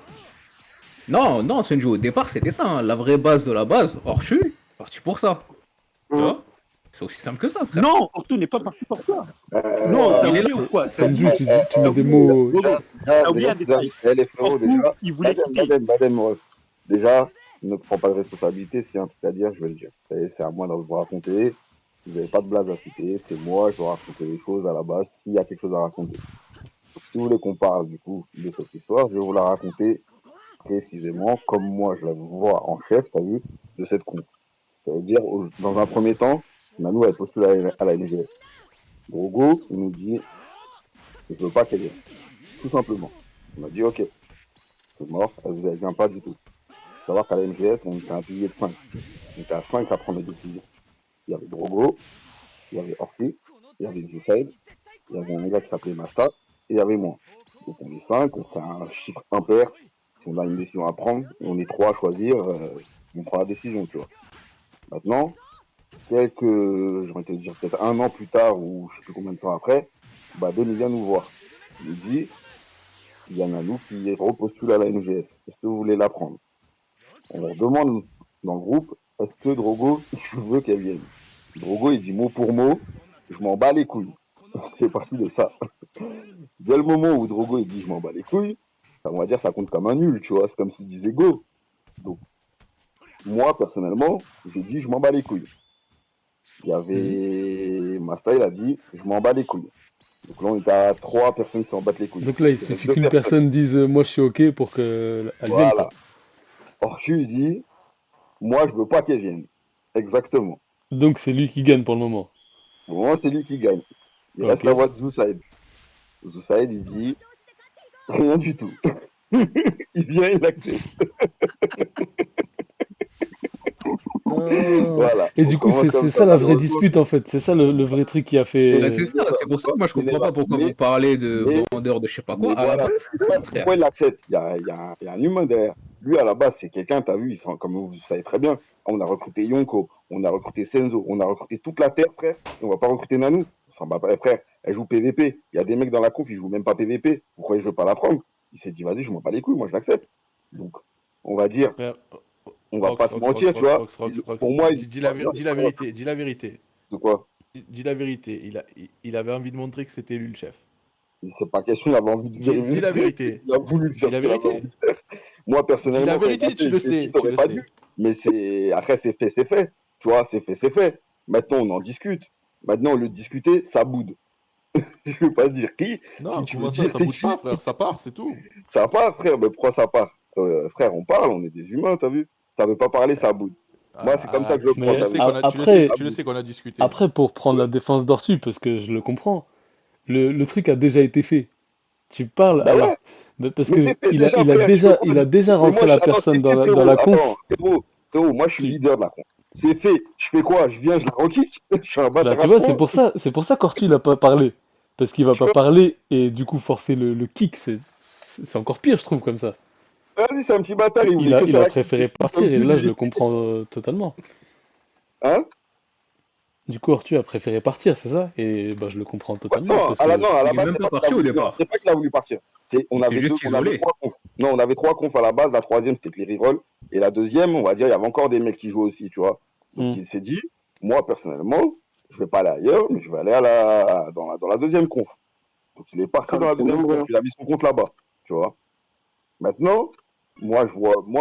Non, non, Senju, au départ, c'était ça. Hein. La vraie base de la base, Orchu, parti pour ça. Tu vois? C'est aussi simple que ça, frère. Non, Orto n'est pas parti pour toi. Non, Euh, t'as Il est oublié là. ou quoi? Sanju, tu mets des oublié. mots. T'as oublié un détail. les frérots, Orto, déjà, il voulait quitter. Badem, ref. Déjà, ne prends pas de responsabilité. S'il y a un truc à dire, je vais le dire. C'est à moi de vous raconter. Vous n'avez pas de blase à citer. C'est moi, je dois raconter les choses à la base s'il y a quelque chose à raconter. Donc, si vous voulez qu'on parle du coup de cette histoire, je vais vous la raconter précisément comme moi je la vois en chef, t'as vu, de cette conf. Ça veut dire, dans un premier temps, Nanou elle postule à la MGS. Drogo, il nous dit, je veux pas qu'elle vienne. Tout simplement. On a dit, ok, c'est mort, elle vient pas du tout. Faut savoir qu'à la MGS, on était un pilier de 5. On était à 5 à prendre les décisions. Il y avait Drogo, il y avait Orti, il y avait Zusaid, il y avait un gars qui s'appelait Masta, et il y avait moi. Donc on est 5, on fait un chiffre impair. Si on a une décision à prendre, et on est 3 à choisir, on prend la décision, tu vois. Maintenant, j'ai envie de te dire peut-être un an plus tard, ou je sais plus combien de temps après, Badem vient nous voir. Il nous dit, il y en a nous qui repostule à la MGS. Est-ce que vous voulez la prendre? On leur demande dans le groupe, est-ce que Drogo veut qu'elle vienne? Drogo, il dit mot pour mot, je m'en bats les couilles. C'est parti de ça. Dès le moment où Drogo il dit je m'en bats les couilles, on va dire ça compte comme un nul, tu vois, c'est comme s'il disait go. Donc, moi, personnellement, j'ai dit je m'en bats les couilles. Il y avait Masta, il a dit je m'en bats les couilles. Donc là, on était à 3 personnes qui s'en battent les couilles. Donc là, il Il reste suffit 2 qu'une personnes. personne dise moi je suis ok pour qu'elle vienne, quoi. Voilà. Orchu, il dit moi, je veux pas qu'elle vienne. Exactement. Donc c'est lui qui gagne pour le moment. Pour moi, c'est lui qui gagne. Il reste Ok. la voix de Zusaid. Zusaid, il dit rien du tout. Il vient, il accepte. Ah. Voilà. Et On du coup, commence c'est comme ça la vraie malheureusement. dispute en fait. C'est ça le vrai truc qui a Bah, fait. c'est ça, c'est pour ça que moi je comprends pas pourquoi vous parlez de vendeur de je sais pas quoi. Mais À la voilà, base, c'est ça, frère. pourquoi il accepte? Il y a un humain derrière. Lui, à la base, c'est quelqu'un, t'as vu, comme vous savez très bien, on a recruté Yonko, on a recruté Senzo, on a recruté toute la terre, frère, et on va pas recruter Nanou. On s'en bat pas, frère. Elle joue PVP. Il y a des mecs dans la conf, ils jouent même pas PVP. Pourquoi je veux pas la prendre? Il s'est dit, vas-y, je m'en bats les couilles, moi je l'accepte. Donc, on va dire, Frère, on va pas se Rox, mentir, tu vois. Rox. Pour moi, Dis la vérité, dis la vérité. de quoi? Dis la vérité. Il avait envie de montrer que c'était lui le chef. C'est pas question, il avait envie de dire. Dis la vérité. Il a voulu Dis faire la ce qu'il avait vérité. envie de faire. Moi, personnellement, Dis la quand il vérité, m'a tu fait, le je me suis sais, dit, tu t'aurais le pas sais. dû. Mais c'est. Après, c'est fait, c'est fait. Tu vois, c'est fait, c'est fait. Maintenant, on en discute. Maintenant, au lieu de discuter, ça boude. Je veux pas dire qui. Non, Si tu veux comment ça, dire, ça c'est bouge qui. pas, frère, ça part, c'est tout. Ça part, frère. Mais pourquoi ça part? Frère, on parle, on est des humains, t'as vu? Ça veut pas parler, ça boude. Moi, c'est comme ça que je le prends, Mais t'as vu? après, tu le sais qu'on a discuté. après, pour prendre la défense d'Ortu, parce que je le comprends, le truc a déjà été fait. Tu parles Bah ouais. parce Mais que c'est fait déjà, frère. il a déjà Mais rentré moi, la attends, personne c'est fait, dans frérot. la Attends, conf. frérot, moi, je suis Tu, leader de la conf. C'est fait. Je fais quoi? Je viens, je la rekick. Je suis un Bah, bâtard tu à vois, fond. c'est pour ça qu'Ortu il a pas parlé. Parce qu'il va Je pas peux parler et du coup forcer le kick, c'est encore pire, je trouve, comme ça. Vas-y, c'est un petit bâtard, il voulait que Il ça a la préféré kick. Comme partir et tu là, je dis. le comprends totalement. Hein? Du coup, Ortu a préféré partir, c'est ça? Et bah, je le comprends totalement parce que Non, à la Il est base, même c'est pas pas qu'il a parti au voulu, non, départ. c'est pas qu'il a voulu partir. Il s'est juste On avait isolé. trois confs. Non, on avait trois confs à la base. La troisième, c'était que les rerolls. Et la deuxième, on va dire, il y avait encore des mecs qui jouaient aussi, tu vois. Donc, Hmm. il s'est dit, moi, personnellement, je vais pas aller ailleurs, mais je vais aller dans la deuxième conf. Donc, il est parti dans la deuxième conf. Il a mis son compte là-bas, tu vois. Maintenant, moi,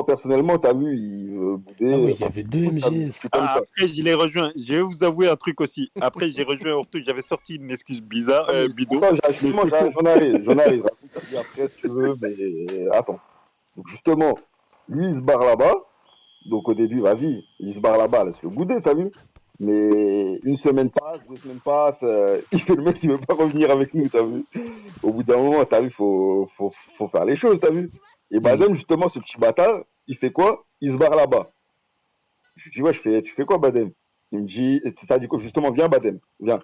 personnellement, t'as vu, il veut bouder. Ah oui, il y avait deux C'est MGS. comme ça. Après, je l'ai rejoint. Je vais vous avouer un truc aussi. Après, j'ai rejoint Orto. J'avais sorti une excuse bizarre, bidon. Attends, Mais justement, c'est faux. j'en arrive. Raconte après si tu veux, mais attends. Donc justement, lui, il se barre là-bas. Donc au début, vas-y, il se barre là-bas, laisse le bouder, t'as vu? Mais une semaine passe, 2 semaines passent, il fait le mec, il veut pas revenir avec nous, t'as vu? Au bout d'un moment, t'as vu, faut faire les choses, t'as vu? Et Badem, justement, ce petit bâtard, il fait quoi? Il se barre là-bas. Je lui dis, ouais, tu fais quoi, Badem? Il me dit, t'as dit quoi? Justement, viens, Badem, viens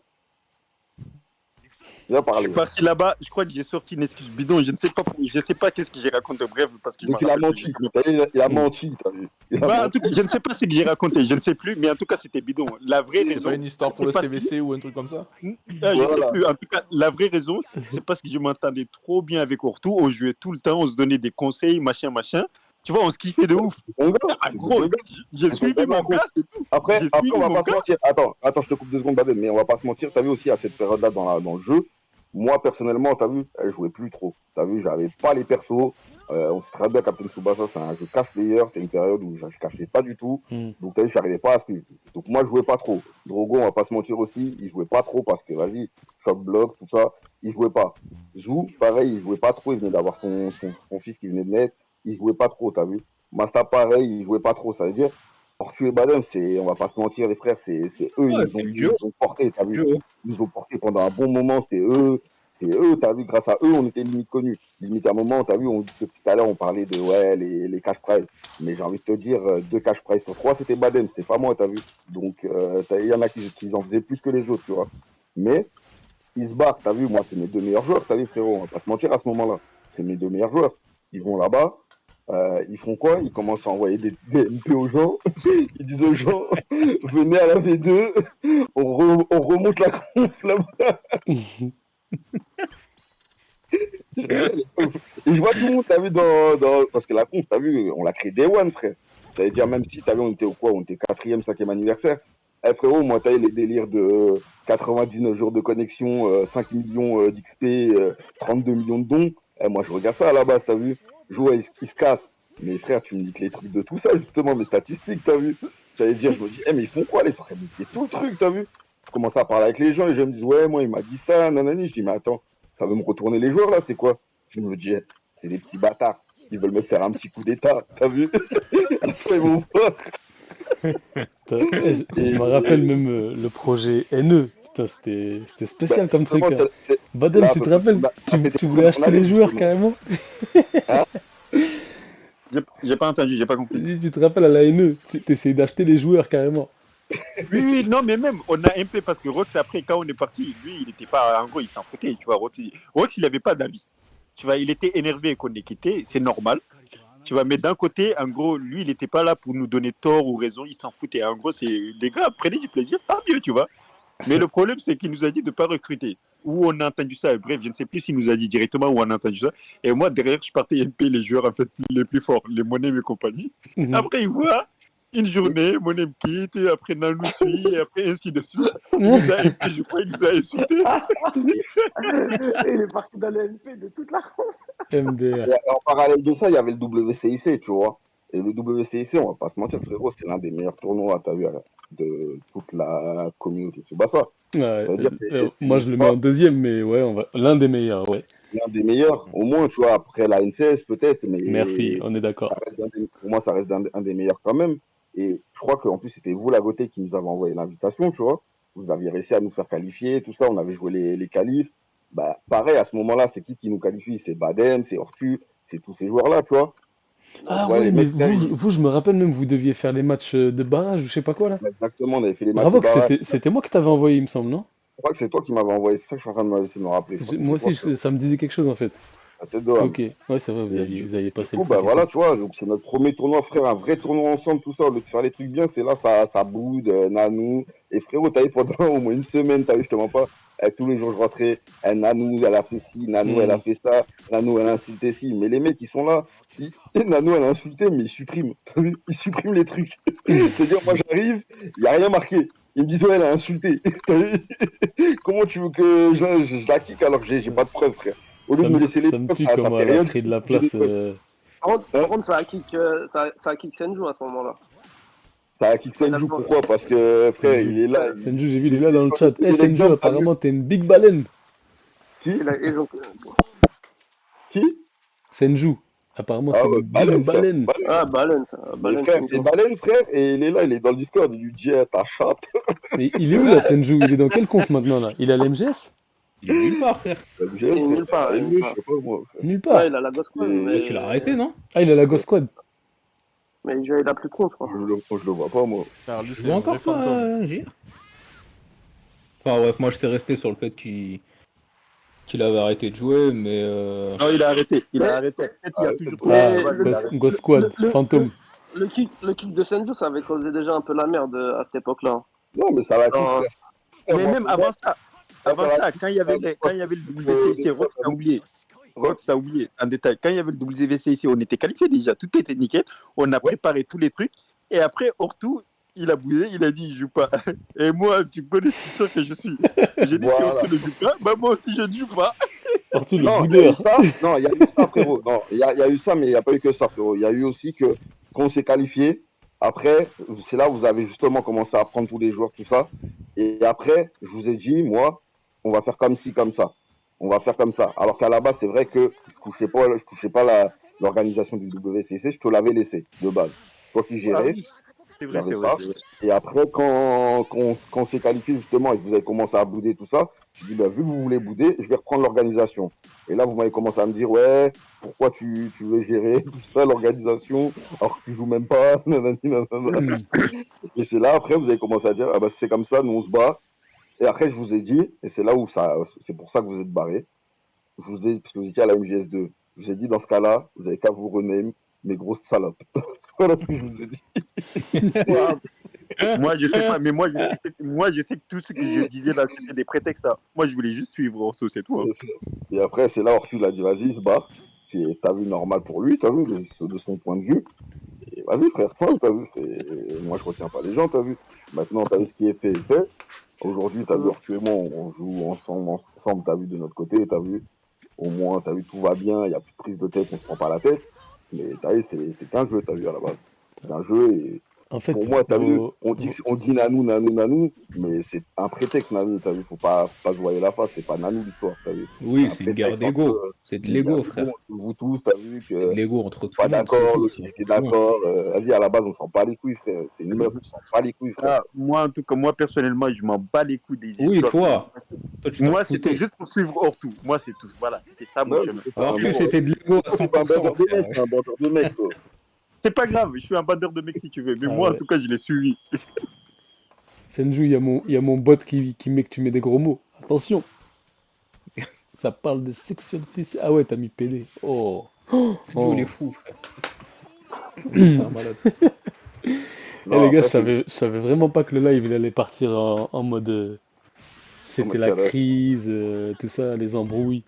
Je parler. suis parti là-bas. Je crois que j'ai sorti une excuse bidon. Je ne sais pas qu'est-ce que j'ai raconté. Bref, parce que je me Donc il a rappelle menti. plus. Il a menti, t'as vu? Il a Bah, en menti. tout cas, je ne sais pas ce que j'ai raconté. Je ne sais plus. Mais en tout cas, c'était bidon. La vraie C'est raison. pas une histoire pour c'est le parce CVC ou un truc comme ça? je sais Voilà. plus. En tout cas, la vraie raison, c'est parce que je m'entendais trop bien avec Ortou. On jouait tout le temps. On se donnait des conseils, machin, machin. Tu vois, on se kiffait de ouf. Mon gars, Ah, c'est gros, mon gars. j'ai suivi mon gars, c'est tout. Après, J'ai on suivi va mon pas se gars. mentir. Attends, je te coupe 2 secondes, Badem, mais on va pas se mentir. T'as vu aussi à cette période-là dans le jeu, moi personnellement, t'as vu, elle jouait plus trop. T'as vu, j'avais pas les persos. On sait très bien, Captain Tsubasa, c'est un jeu cache-player. C'était une période où je cachais pas du tout. Hmm. Donc t'as vu, j'arrivais pas à suivre. Donc moi, je jouais pas trop. Drogo, on va pas se mentir aussi, il jouait pas trop parce que, vas-y, shot block, tout ça, il jouait pas. Zou, pareil, il jouait pas trop. Il venait d'avoir son fils qui venait de naître. Il jouait pas trop, t'as vu. Masta, pareil, il jouait pas trop. Ça veut dire, Ortu et Badem, on va pas se mentir, les frères, c'est eux, Ouais, ils c'est le duo. nous ont porté, t'as vu. Duo. Ils nous ont porté pendant un bon moment, c'est eux, t'as vu, grâce à eux, on était limite connus. Limite à un moment, t'as vu, depuis tout à l'heure, on parlait de, ouais, les cash prize. Mais j'ai envie de te dire, 2 cash prize sur 3, c'était Badem, c'était pas moi, t'as vu. Donc, il y en a qui en faisaient plus que les autres, tu vois. Mais, ils se barrent, t'as vu, moi, c'est mes 2 meilleurs joueurs, t'as vu, frérot, on va pas se mentir à ce moment-là. C'est mes 2 meilleurs joueurs. Ils vont là-bas, ils font quoi? Ils commencent à envoyer des MP aux gens. Ils disent aux gens, venez à la V2, on remonte la conf là-bas. Et je vois tout le monde, t'as vu, parce que la conf, t'as vu, on l'a créé Day One, frère. Ça veut dire, même si, t'as vu, on était au quoi? On était 4e, 5e anniversaire. Eh frérot, moi, t'as eu les délires de 99 jours de connexion, 5 millions d'XP, 32 millions de dons. Eh, moi, je regarde ça à la base, t'as vu. Jouer, il se casse. Mais frère, tu me dis que les trucs de tout ça, justement, mes statistiques, t'as vu. Ça veut dire, je me dis, mais ils font quoi, les sont en train de niquer tout le truc, t'as vu. Je commence à parler avec les gens, les gens me disent, ouais, moi, il m'a dit ça, nanani. Je dis, mais attends, ça veut me retourner les joueurs, là, c'est quoi? Je me dis, c'est des petits bâtards. Ils veulent me faire un petit coup d'état, t'as vu. Après, ils vont voir. Je me rappelle même le projet NE. Putain, c'était spécial comme truc. Hein. Badem, tu te rappelles? Tu voulais acheter les joueurs carrément? Hein? J'ai pas entendu, j'ai pas compris. Si tu te rappelles à la NE, tu essayes d'acheter les joueurs carrément. Oui, oui, non, mais même, on a un peu, parce que Rox, après, quand on est parti, lui, il était pas, en gros, il s'en foutait, tu vois. Rox, il avait pas d'avis. Tu vois, il était énervé qu'on ait quitté, c'est normal. Tu vois, mais d'un côté, en gros, lui, il n'était pas là pour nous donner tort ou raison, il s'en foutait. En gros, c'est les gars, prenez du plaisir, tant mieux, tu vois. Mais le problème, c'est qu'il nous a dit de ne pas recruter. Ou on a entendu ça, bref, je ne sais plus s'il nous a dit directement ou on a entendu ça. Et moi, derrière, je partais MP les joueurs en fait, les plus forts, les Monem et compagnie. Mhm. Après, il voit une journée, Monem quitte, et après Nanou suit, et après ainsi de suite. Il nous a MP, je crois, il nous a insulté. Et il est parti dans le MP de toute la France. MDR. Et en parallèle de ça, il y avait le WCIC, tu vois. Et le WCIC, on va pas se mentir, frérot, c'est l'un des meilleurs tournois, t'as vu, de toute la communauté Tsubasa. Ouais, C'est-à-dire, moi je le mets en deuxième, mais ouais, l'un des meilleurs, ouais. l'un des meilleurs, au moins, tu vois, après la NCS peut-être, mais Merci, on est d'accord. ça reste pour moi, ça reste un des meilleurs quand même. Et je crois qu'en plus, c'était vous, la Goté, qui nous avez envoyé l'invitation, tu vois. Vous aviez réussi à nous faire qualifier, tout ça, on avait joué les qualifs. Bah, pareil, à ce moment-là, c'est qui nous qualifie? C'est Badem, c'est Ortu, c'est tous ces joueurs-là, tu vois. Donc, Ah ouais, ouais, les mais mecs, là, vous, je me rappelle même, vous deviez faire les matchs de barrage ou je sais pas quoi là. exactement, on avait fait les matchs de Bravo, que barrage. c'était moi qui t'avais envoyé, il me semble, non? Je crois que c'est toi qui m'avais envoyé, c'est ça que je suis en train de essayer de me rappeler. Je crois que Moi c'était toi, aussi, ça me disait quelque chose en fait. la tête de Ham. Ok, ouais, c'est vrai, Et vous aviez du passé le coup, bah truc et voilà, tout. tu vois, donc c'est notre premier tournoi, frère, un vrai tournoi ensemble, tout ça, au lieu de faire les trucs bien, c'est là, ça boude, Nanou. Et frérot, t'as vu, pendant au moins une semaine, t'as vu, je te mens pas, tous les jours je rentrais, Nanou, elle a fait ci, Nanou, elle a Hmm. fait ça, Nanou, elle a insulté ci. Mais les mecs, ils sont là, Nanou, elle a insulté, mais ils suppriment, t'as vu, ils suppriment les trucs. C'est-à-dire, moi, j'arrive, il n'y a rien marqué. Ils me disent, ouais, elle a insulté. T'as vu. Comment tu veux que je la kick alors que j'ai pas de preuves, frère? Au lieu de me laisser les Ça me preuves, tue ça comment fait elle a rien du pris de tout. la J'ai des place. preuves. Par Hein? contre, ça a kick Senju à ce moment-là. Ça a kick Senju, pourquoi? Parce que, frère, il Senju. est là. Senju, j'ai vu, il est là dans le chat. Eh, Et Senju, l'exemple, t'as vu? apparemment, t'es une big baleine. Qui? Ils ont... Qui? Senju, apparemment, Ah c'est ouais, une big Baleine, frère. baleine. Baleine. Ah, Baleine, Mais Baleine frère, Senju. c'est Baleine, frère, et il est là, il est dans le Discord. Il lui dit, eh, ta chatte. Mais il est où là, Senju? Il est dans quel conf maintenant là? Il est à l'MGS? Il est nulle part, frère. Le Il GS, est frère, nulle part, elle il est est nulle mieux, je part. sais pas moi, frère. Nulle Ouais, part. il a la Ghost Squad, Et- Ouais, tu l'as arrêté, non? Ah, il a la Ghost Squad. mais il a plus de compte, je crois. Je le vois pas, moi. Frère, lui, Tu c'est joues un encore, vrai toi, fantôme. J? Enfin, bref, moi, j'étais resté sur le fait qu'il avait arrêté de jouer, mais Non, il a arrêté. Il Mais- a arrêté. Peut-être il y a toujours trop de Ah, Mais travail, il a arrêté. Ghost Squad, fantôme. le kick de Senju, ça avait causé déjà un peu la merde à cette époque-là. Non, mais ça va kick, Non, frère. Mais Moi, même pour moi, avant ça va ça, kick. quand il y avait le WCIC, Rox a oublié. Rox a oublié, en détail. Quand il y avait le WCIC, on était qualifié déjà, tout était nickel. On a préparé tous les trucs. Et après, Ortou, il a bougé, il a dit, je joue pas. Et moi, tu connais, c'est sûr que je suis. J'ai dit, si Voilà. Ortou ne joue pas, bah moi aussi, je ne joue pas. Partout le Non, il y a eu boudeur. ça. Non, il y a eu ça, frérot. Non, il y a eu ça, mais il n'y a pas eu que ça, frérot. Il y a eu aussi que quand on s'est qualifié, après, c'est là où vous avez justement commencé à prendre tous les joueurs, tout ça. Et après, je vous ai dit, moi, on va faire comme ci, comme ça. On va faire comme ça. Alors qu'à la base, c'est vrai que je touchais pas l'organisation du WCC, je te l'avais laissé, de base. Toi qui Ah gérais, oui, c'est il y vrai, avait c'est vrai. ça. C'est vrai. Et après, quand on s'est qualifié justement et que vous avez commencé à bouder tout ça, je dis, bah, vu que vous voulez bouder, je vais reprendre l'organisation. Et là, vous m'avez commencé à me dire, ouais, pourquoi tu veux gérer tout ça, l'organisation, alors que tu joues même pas, nanani, nanana. Hmm. Et c'est là, après, vous avez commencé à dire, ah bah, c'est comme ça, nous on se bat. Et après, je vous ai dit, et c'est là où c'est pour ça que vous êtes barré, parce que vous étiez à la MGS2, je vous ai dit, dans ce cas-là, vous avez qu'à vous rename, mes grosses salopes. Voilà ce que je vous ai dit. Moi, je sais pas, mais moi, je sais que tout ce que je disais là, c'était des prétextes. Là. Moi, je voulais juste suivre Orso, c'est tout. Hein. Et après, c'est là où Ortu l'a dit, vas-y, il se barre. T'as vu normal pour lui, t'as vu, de son point de vue. Et vas-y, frère, fin, t'as vu, moi je retiens pas les gens, t'as vu. Maintenant, t'as vu ce qui est fait, est fait. Aujourd'hui, t'as vu, Ortu et moi, on joue ensemble, t'as vu, de notre côté, t'as vu. Au moins, t'as vu, tout va bien, il n'y a plus de prise de tête, on se prend pas la tête. Mais t'as vu, c'est qu'un jeu, t'as vu, à la base. C'est un jeu et En fait, pour moi, t'as vu, on dit Nanou, Nanou, Nanou, mais c'est un prétexte, Nanou, t'as vu, faut pas se voiler la face, c'est pas Nanou l'histoire, t'as vu. oui, Un c'est une guerre prétexte d'ego. entre C'est de une guerre l'ego, d'ego frère. entre vous tous, t'as vu C'est de que l'ego entre tout pas le monde, c'est d'accord, tout. l'autre Ça il va était pas plus loin. d'accord, vas-y, à la base, on s'en bat les couilles, frère, c'est une meuf, on s'en bat les couilles, frère. Ah, moi, en tout cas, moi, personnellement, je m'en bats les couilles des Oui, histoires. toi. Toi, tu t'en Moi, foutais. c'était juste pour suivre Ortu. Moi, c'est tout. Voilà, c'était ça mon Non, chemin. c'est Alors un tu bon- c'était de l'ego à c'est pas un 100%, bandeur de frère. mec, c'est un bandeur de mec, quoi. C'est pas grave, je suis un bandeur de mec si tu veux. Mais Ah moi, en ouais. tout cas, je l'ai suivi. Senju, il y a mon bot qui met que tu mets des gros mots. Attention, ça parle de sexualité. Ah ouais, t'as mis PD. Oh. Joe, il est Oh. fou, frère. C'est un malade. Eh Non, les gars, après, je savais vraiment pas que le live il allait partir en mode c'était mode la carré. crise, tout ça, les embrouilles.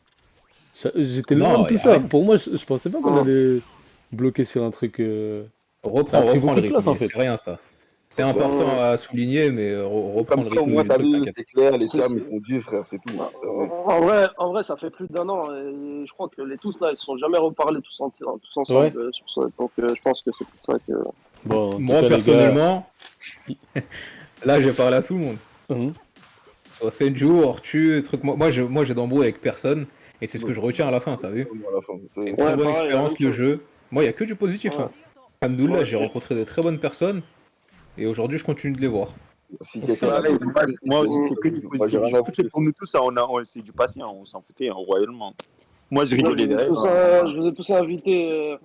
J'étais loin de Non, tout y a ça. rien. Pour moi, je pensais pas qu'on Oh. allait bloquer sur un truc. Ça a Reprends, pris reprends beaucoup le de rythme, place en mais fait. c'est rien ça. C'était C'est clair. important à souligner, mais reprends Comme le ça, au rythme moins, du t'as truc, vu, t'inquiète. c'est clair, les C'est- termes, ils sont durs, frère, c'est tout. C'est vrai. En vrai, ça fait plus d'1 an. Et je crois que les tous là, ils se sont jamais reparlés tous ensemble Ouais. sur ça. Donc je pense que c'est pour ça que. Bon, en tout Moi, cas, les gars. personnellement, là, j'ai parlé à tout le monde. Hum, Soit 7 jours, Ortu, truc. Moi, j'ai d'embrouille avec personne, et c'est ce que je retiens à la fin, t'as vu? À la fin, C'est une c'est- très Ouais, bonne pareil, la même expérience le chose. jeu. Moi, il n'y a que du positif, Ouais. hein. Alhamdoulilah, Ouais, j'ai rencontré de très bonnes personnes, et aujourd'hui, je continue de les voir. Si c'est quelqu'un ça. a Pareil, moi aussi, moi, c'est que du j'ai positif. rien à Tu sais, foutre. pour nous tous, ça, c'est du passé, hein, on s'en foutait hein, royalement. Moi, je Moi, rigolais derrière. je vous ai tous invités.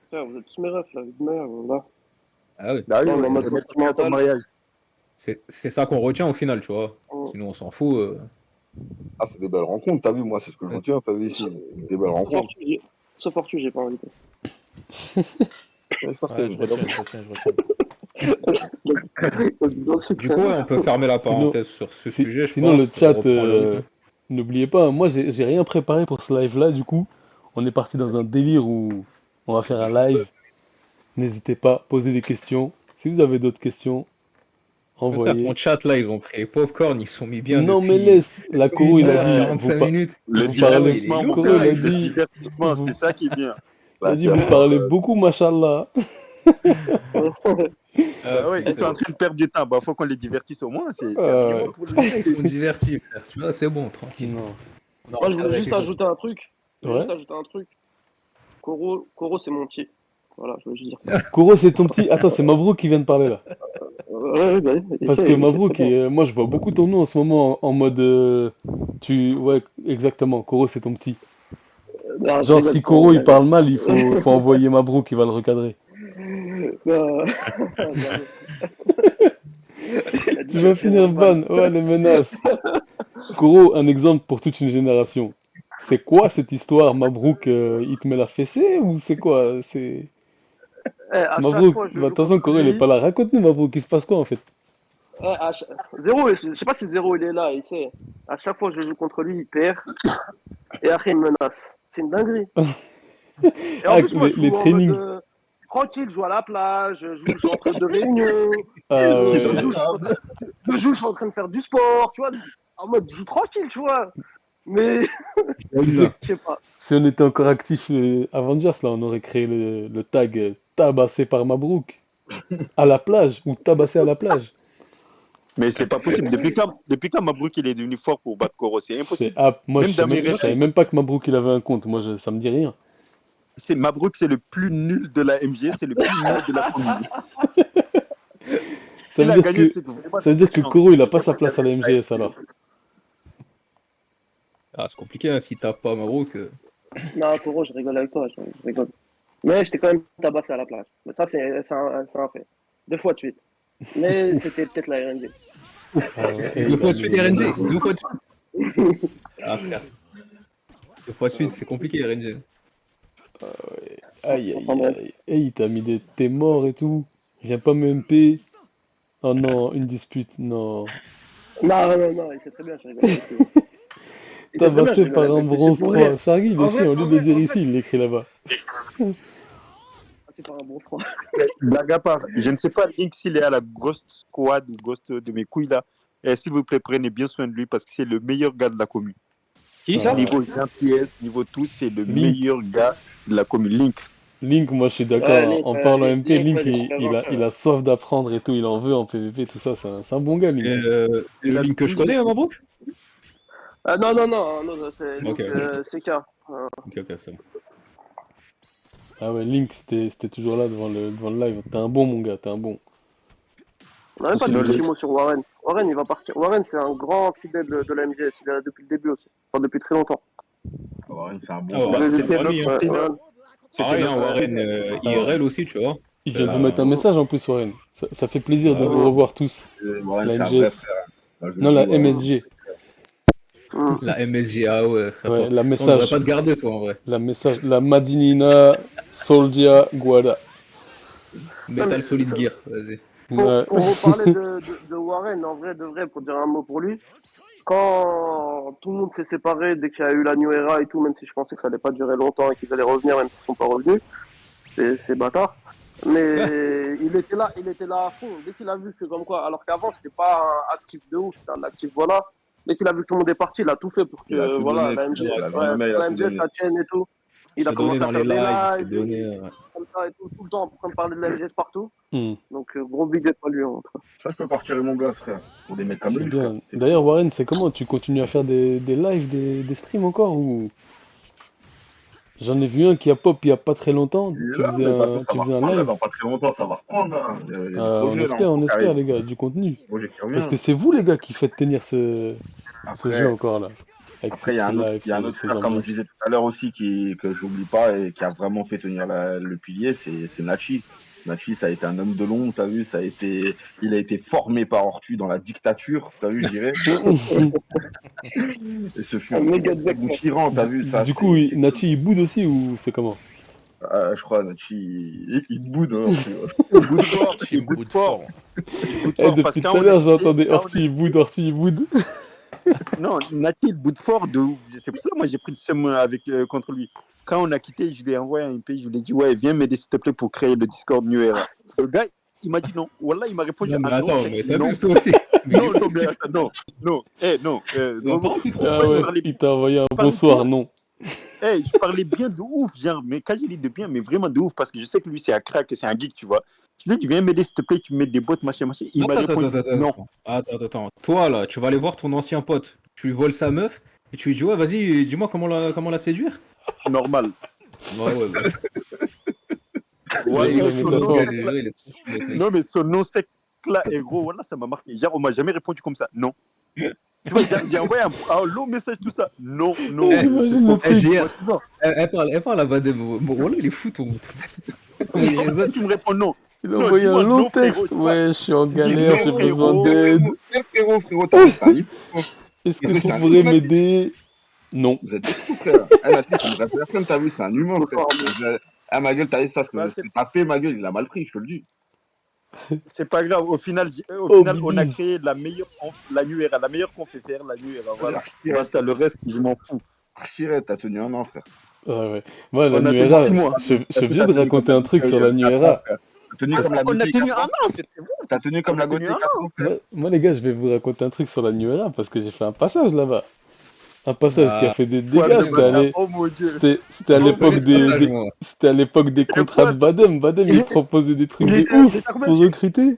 Frère, vous êtes tous mes refs là, de merde, là. Ah oui, Bah oui, Là, on est ouais, en mode on est sentimental. à ton mariage. c'est ça qu'on retient au final, tu vois. Ouais. Sinon, on s'en fout. Ah, c'est des belles rencontres, t'as vu, moi, c'est ce que je retiens, t'as vu ici. Des belles rencontres. Sauf Ortu, j'ai pas invité. J'espère Ouais, que je retiens, je retiens, je retiens. Du coup, ouais, on peut fermer la Sinon, parenthèse sur ce sujet, je sinon le pense. On chat, reprend le rythme. n'oubliez pas, moi j'ai rien préparé pour ce live-là, du coup, on est parti dans un délire où on va faire un live. N'hésitez pas, posez des questions. Si vous avez d'autres questions, Mais frère, ton envoyez. chat là, ils ont pris les popcorn, ils sont mis bien Non mais depuis laisse, la Koro 1 il a heure, dit, 45 minutes. Le vous parlez, Il est divertissement, lourd, mon Koro il frère. a Le dit, divertissement, vous, c'est ça qui est bien. il a Bah, dit tiens, vous parlez beaucoup, machallah. Ah, Bah ouais, ils sont en putain. train de perdre du temps. Bah, faut qu'on les divertisse au moins. C'est un Ouais, minimum. pour le moment, ils sont divertis, frère. Tu vois, c'est bon, tranquille. Non. Non, Moi, je c'est voulais vrai, juste quelque chose. ajouter un truc. Ouais. Koro, c'est mon petit. Voilà, je veux juste dire ça. Koro c'est ton petit. Attends, c'est Mabrouk qui vient de parler là. Ouais, bah, Parce que Mabrouk, moi je vois beaucoup ton nom en ce moment en mode. Ouais, exactement, Koro c'est ton petit. Non, je Genre rigole, si c'est pas Koro vrai, il parle mal, faut envoyer Mabrouk, il va le recadrer. Non, jamais. Il a dit Tu que vas je fais finir mal. ban, ouais les menaces. Koro, un exemple pour toute une génération. C'est quoi cette histoire, Mabrouk, il te met la fessée ou c'est quoi? C'est À chaque Mabrouk. fois, je Bah, de joue toute façon, contre Koro il est lui. pas là. Raconte-nous Mabrouk, il se passe quoi en fait? Zéro, je sais pas si Zéro il est là, il sait. À chaque fois que je joue contre lui, il perd. Et après, il me menace. C'est une dinguerie. Et en Ah, plus, moi, je les joue en mode trainings. tranquille, je joue à la plage, je suis en train de réunion, Ah je joue, ouais. je suis en train de faire du sport, tu vois. En mode, je joue tranquille, tu vois. Mais, Tu sais, je sais pas. si on était encore actif Avengers, là, on aurait créé le tag tabassé par Mabrouk à la plage ou tabassé à la plage. Mais c'est pas possible. Depuis quand Mabrouk il est devenu fort pour battre Koro, c'est impossible. Moi, Même dans mes je rêves, c'est savais même impossible. pas que Mabrouk il avait un compte. Moi, ça me dit rien. Mabrouk, c'est le plus nul de la MG, c'est le plus nul de la commune. Ça Il veut a dire gagné, que c'est que vraiment, ça veut c'est dire que chance. Koro il a pas sa place à la MGS alors. Ah, c'est compliqué, hein, si t'as pas Mabrouk. Non, Koro, je rigole avec toi, je rigole. Mais j'étais quand même tabassé à la plage. Mais ça, c'est un fait. 2 fois de suite. Mais c'était peut-être la RNG. Ah ouais, et 2 il a fois de mis suite les RNG, menaces. 2 fois de suite. Ah, frère. 2 fois de suite, c'est compliqué RNG. Aïe Enfin aïe bref. aïe. Et il t'a mis des t'es mort et tout. Viens pas me MP. Oh non, une dispute, non. Non, il sait très bien, je rigole avec lui. Il sait très bien, je Tabassé rigole par un avec lui. C'est bronze pour 3. rire. Shargy, il est En vrai, chiant, au lieu en de le vrai, dire en ici, vrai, il l'écrit là-bas. c'est pas un bon froid. Blague à part, je ne sais pas Link s'il est à la Ghost Squad ou Ghost de mes couilles là. Et s'il vous plaît, prenez bien soin de lui parce que c'est le meilleur gars de la commune. Qui ça? Niveau gentillesse, niveau tout, c'est le Link. meilleur gars de la commune. Link. Link, moi je suis Ouais, d'accord. Link, En parlant MP, Link, ouais, Link, il est super gentil. il a soif d'apprendre et tout. Il en veut en PvP, tout ça. C'est un bon gars, Link. Le link que je connais, hein, Mabrouk? Non, c'est Ok, Link ok. CK. Ok, c'est bon. Ah ouais, Link, c'était toujours là devant le live. T'es un bon, mon gars, t'es un bon. On n'a même pas Si dit vous un petit voulez. mot sur Warren. Warren, il va partir. Warren, c'est un grand fidèle de la MGS. Il est là depuis le début aussi. Enfin, depuis très longtemps. Warren, c'est un bon Ah, joueur. Warren, c'est un C'était bon ami. notre, Hein. Ouais, Warren. c'était Pareil, hein, notre Warren, Ah, IRL aussi, tu vois. il C'est vient de vous mettre un un... message en plus, Warren. Ça fait plaisir de Bah vous ouais. revoir tous. Warren, La c'est un vrai MGS. frère. Moi, je le Non, dis, la Warren. MSG. La MSG, ah ouais, frère, Ouais, toi. la Toi, on devrait message. pas te garder, toi, en vrai. La message. La Madinina Soldia Guada. Non, Metal mais Solid Gear, vas-y. Ouais. pour reparler de Warren, en vrai, de vrai, pour dire un mot pour lui, quand tout le monde s'est séparé, dès qu'il y a eu la New Era et tout, même si je pensais que ça allait pas durer longtemps et qu'ils allaient revenir, même s'ils sont pas revenus, c'est bâtard. Mais il était là à fond. Dès qu'il a vu que comme quoi, alors qu'avant c'était pas un actif de ouf, c'était un actif voilà. Dès qu'il a vu que tout le monde est parti, il a tout fait pour Il a que tout voilà, donné, la frère. MG, Il a ouais, vu pour il que a la tout MG donné. ça tienne et tout. Il Il a s'est donné commencé à dans faire les des lives, il s'est lives, donné... comme ça et tout le temps en train de parler de la MGS partout. Hmm, Donc gros big up à lui en tout cas. Ça, je peux pas retirer mon gars, frère. Pour des mecs comme c'est lui, frère. bien. C'est D'ailleurs, Warren, c'est comment? Tu continues à faire des lives, des streams encore ou... J'en ai vu un qui a pop il y a pas très longtemps. il est là, mais de toute façon, ça Tu va faisais un reprendre, là, live. dans pas très longtemps, ça va reprendre, là. Il y a du projet, là, On encore qui espère, arrive. les gars, du contenu. Projet qui Parce revient. que c'est vous, les gars, qui faites tenir ce jeu Après, encore là. Avec ces après, petits lives, il y a un autre ces frère, comme je ambiances. disais tout à l'heure aussi, que j'oublie pas et qui a vraiment fait tenir le pilier, c'est Nachi. Nachi, ça a été un homme de l'ombre, t'as vu, il a été formé par Ortu dans la dictature, t'as vu, je dirais. Et ce fut Un un méga très bon exact. tyran, t'as vu, ça, Du coup, Nachi, il boude aussi ou c'est comment? je crois, Nachi, il boude, hein, Ortu. Il boude fort, Orti il boude boude fort, fort. il boude Eh, fort parce depuis que tout à l'heure, j'entendais quand on Orti, a il boude, quitté, Orti, il boude. non, Nati, il boude fort de ouf. C'est pour ça que moi j'ai pris le seum avec, contre lui. Quand on a quitté, je lui ai envoyé un MP, je lui ai dit, ouais, viens m'aider s'il te plaît pour créer le Discord New Era. Le gars, il m'a dit non. Wallah, il m'a répondu Non, mais ah non, attends, c'est mais non. t'abuses toi aussi. Mais Non, il est non, fou, mais ce attends, non, non, non, Non, Drogo, par contre, il est trop Ah moi je ouais, parlais, il t'a envoyé un je parlais bonsoir, bien, non. je parlais bien de ouf, genre, mais quand j'ai dit de bien, mais vraiment de ouf, parce que je sais que lui c'est un crack et c'est un geek, tu vois. Je lui ai dit, viens m'aider s'il te plaît, tu me mets des bottes, machin, machin. Il m'a répondu non. Attends. Toi, là, tu vas aller voir ton ancien pote, tu lui voles sa meuf, et tu lui dis, ouais, vas-y, dis-moi comment la séduire. Normal. Ouais, bah. Ouais, La son nom métaphore. sec là. Il est trop fou, le mec. Non, mais son nom sec là, et gros, voilà, ça m'a marqué. Genre, on m'a jamais répondu comme ça. Non. Tu vois, j'ai envoyé un long message, tout ça. Non, non, Eh, J'imagine le c'est truc. JR, traumatisant. elle parle à Badem. Bon, voilà, il est fou, ton. Mais Il comment ça, raisonne. tu me réponds non? Il a Non, envoyé un dis-moi long non, frérot. texte. Ouais, je suis en Tu dis galère, non, j'ai besoin frérot. d'aide. frérot, t'as vu, c'est un niveau. Est-ce que Frérot, tu c'est un pourrais humain. m'aider? Non. Vous êtes des fous, frère. Nachi, c'est une vraie personne, t'as vu, c'est un humain, frère. Bonsoir. Ma gueule, t'as vu ça, ce Bah, que t'as fait, ma gueule, il a mal pris, je te le dis. c'est pas grave. Au final, Oh, on a bibise. créé la meilleure conf, la New Era, la meilleure qu'on fait faire, la New Era. Voilà. Archirette, Basta, le reste, je m'en fous. t'as tenu un an, frère. Ouais. Moi, la On a New tenu Era, 6 mois. je suis T'as obligé de tenu comme raconter la un truc BPI, sur la New 4 ans, Era. frère. T'as tenu comme la On a BPI, tenu 4 un ans. an, en fait. C'est vrai. T'as tenu comme On la a tenu Gauthier un 4 an. ans, frère. Moi, les gars, je vais vous raconter un truc sur la New Era parce que j'ai fait un passage là-bas. Un passage qui a Ah, fait des Poil dégâts. de bâtard. Oh mon dieu. C'était à je l'époque connais ce passage, moi. c'était à l'époque des Et contrats de Fouad, Badem. Badem, il proposait des trucs Il de était ouf à pour recruter.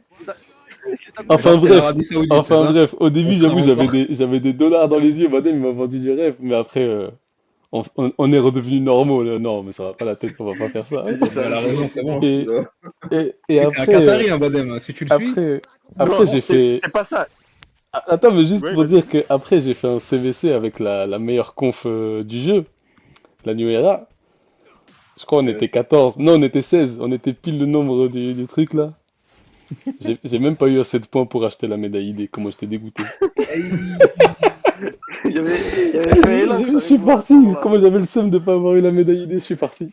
Je crois que c'était l'Arabie Saoudite, c'est Enfin ça? bref, au début, Contrat j'avoue, en or. j'avais des dollars dans les yeux. Badem, il m'a vendu du rêve, mais après, on est redevenus normaux là. Non, mais ça va pas la tête, on va pas faire ça. il Mais elle a raison, c'est bon. Et, et Et c'est un après, Qatari, hein, Badem. Si tu le suis, après, non, après j'ai fait. c'est pas ça. Attends, mais juste Oui, pour vas-y. dire que après j'ai fait un CVC avec la meilleure conf du jeu, la New Era. Je crois on était 14. Non, on était 16. On était pile le nombre du truc là. J'ai même pas eu assez de points pour acheter la médaille ID. Comment j'étais dégoûté. Il y avait fait Elan, Je suis parti. Comment j'avais le seum de pas avoir eu la médaille ID, je suis parti.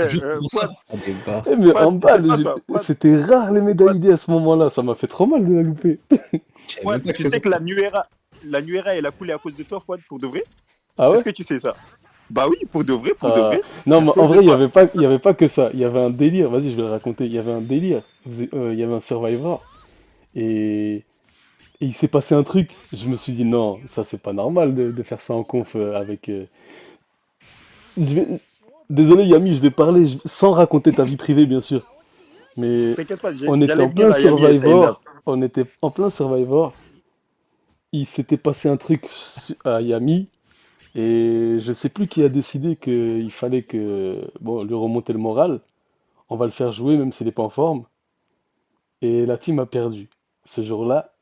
juste pour ça. Fouad, Ah, des barres. Eh, mais Fouad, en tu bas, sais pas ça. Fouad, c'était rare les médailles Fouad, ID à ce moment-là. Ça m'a fait trop mal de la louper. Je savais même Fouad, pas que tu c'était sais que la New Era, elle a coulé à cause de toi, Fouad, pour de vrai? Ah Est-ce ouais? que tu sais ça? Bah oui, pour de vrai, pour de Ah, vrai. non, mais Au en vrai, départ, il y avait pas que ça. Il y avait un délire. Vas-y, je vais le raconter. Il y avait un délire. Il y avait un Survivor. Et, et il s'est passé un truc. Je me suis dit, non, ça, c'est pas normal de faire ça en conf avec. Je vais- Désolé, Yami, je vais parler sans raconter ta vie privée, bien sûr. Mais t'inquiète pas, on était j'allais en plein venir à Yami et Saïda. Survivor. On était en plein Survivor. Il s'était passé un truc à Yami. Et je sais plus qui a décidé qu'il fallait que, bon, lui remonter le moral. On va le faire jouer même s'il n'est pas en forme. et la team a perdu. Ce jour-là,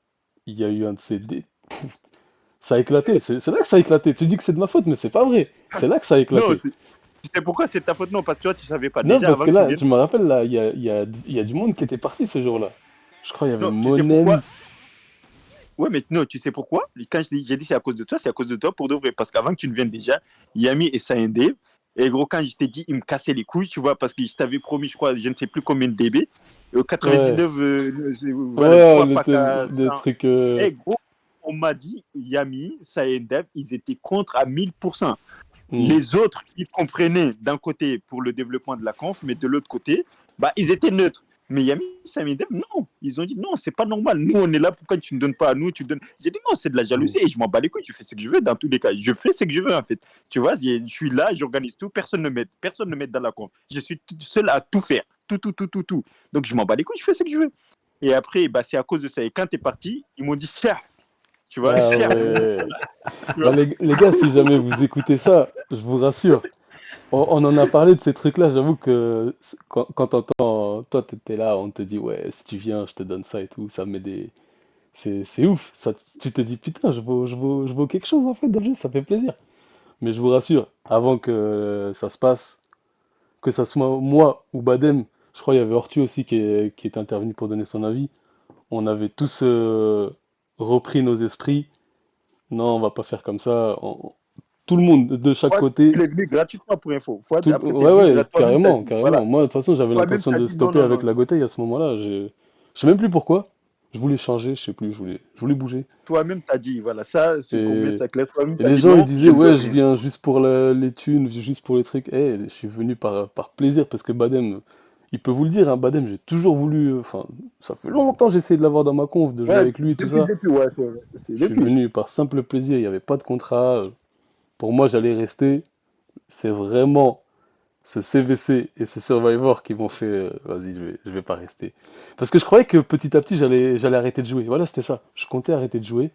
il y a eu un de ces ça a éclaté, c'est là que ça a éclaté. Tu dis que c'est de ma faute, mais c'est pas vrai. C'est là que ça a Non, éclaté. tu sais pourquoi c'est de ta faute? Non, parce que toi, tu savais pas. Non, Déjà, parce avant que que tu là, viennes. je me rappelle, là, il y a du monde qui était parti ce jour-là. Je crois qu'il y avait Non, tu sais pourquoi? Monem. Ouais, mais non, tu sais pourquoi? Quand j'ai dit c'est à cause de toi, c'est à cause de toi pour de vrai. Parce qu'avant que tu ne viennes déjà, Yami et Saïndé, et gros, quand je t'ai dit, ils me cassaient les couilles, tu vois, parce que je t'avais promis, je crois, je ne sais plus combien de DB. Et au Ouais, 99, voilà, ouais, 3 on packs était à des 100. trucs. Et gros, on m'a dit, Yami, Saïndé, ils étaient contre à 1000%. Hmm, Les autres, ils comprenaient d'un côté pour le développement de la conf, mais de l'autre côté, bah, ils étaient neutres. Mais Yami, Sami Dem, non. Ils ont dit non, c'est pas normal. Nous, on est là, pourquoi tu ne donnes pas à nous, tu donnes. J'ai dit non, c'est de la hmm, jalousie et je m'en bats les couilles, je fais ce que je veux dans tous les cas. Je fais ce que je veux en fait. Tu vois, je suis là, j'organise tout, personne ne m'aide dans la conf. Je suis tout seul à tout faire. Tout, tout, tout, tout, tout. Donc je m'en bats les couilles, je fais ce que je veux. Et après, bah, c'est à cause de ça. Et quand tu es parti, ils m'ont dit cher, tu vois, ah cher. ouais. Tu Bah, vois. les gars, si jamais vous écoutez ça, je vous rassure. On en a parlé de ces trucs-là. J'avoue que quand t'entends, toi, t'étais là, on te dit, ouais, si tu viens, je te donne ça et tout. Ça met des. C'est ouf. Ça, tu te dis, putain, je vaux quelque chose en fait dans le jeu, ça fait plaisir. Mais je vous rassure, avant que ça se passe, que ça soit moi ou Badem, je crois qu'il y avait Ortu aussi qui est intervenu pour donner son avis. On avait tous repris nos esprits. Non, on va pas faire comme ça. Tout le monde de chaque Fouad, côté. il est venu gratuitement pour info. Fouad, après, t'es Ouais, venu ouais, gratuitement. Toi-même, t'as carrément, dit, carrément. voilà. Moi, de toute façon, j'avais Toi-même, l'intention t'as de dit non, stopper non, avec non. la Gotei à ce moment-là. Je sais même plus pourquoi. Je voulais changer, je sais plus, je voulais bouger. Toi-même, t'as dit, voilà, ça, c'est pour mettre Et, ça clair. Toi-même, et t'as les dit gens, ils non, disaient, je ne veux ouais, je rien. viens juste pour les thunes, juste pour les trucs. Eh, je suis venu par plaisir parce que Badem, il peut vous le dire, hein, Badem, j'ai toujours voulu. Enfin, ça fait longtemps que j'essaie de l'avoir dans ma conf, de jouer Ouais, avec lui et tout depuis, ça. depuis, ouais, c'est Je suis depuis. venu par simple plaisir, il n'y avait pas de contrat. Pour moi, j'allais rester. C'est vraiment ce CVC et ce Survivor qui m'ont fait, vas-y, je vais pas rester. Parce que je croyais que petit à petit, j'allais arrêter de jouer. Voilà, c'était ça. Je comptais arrêter de jouer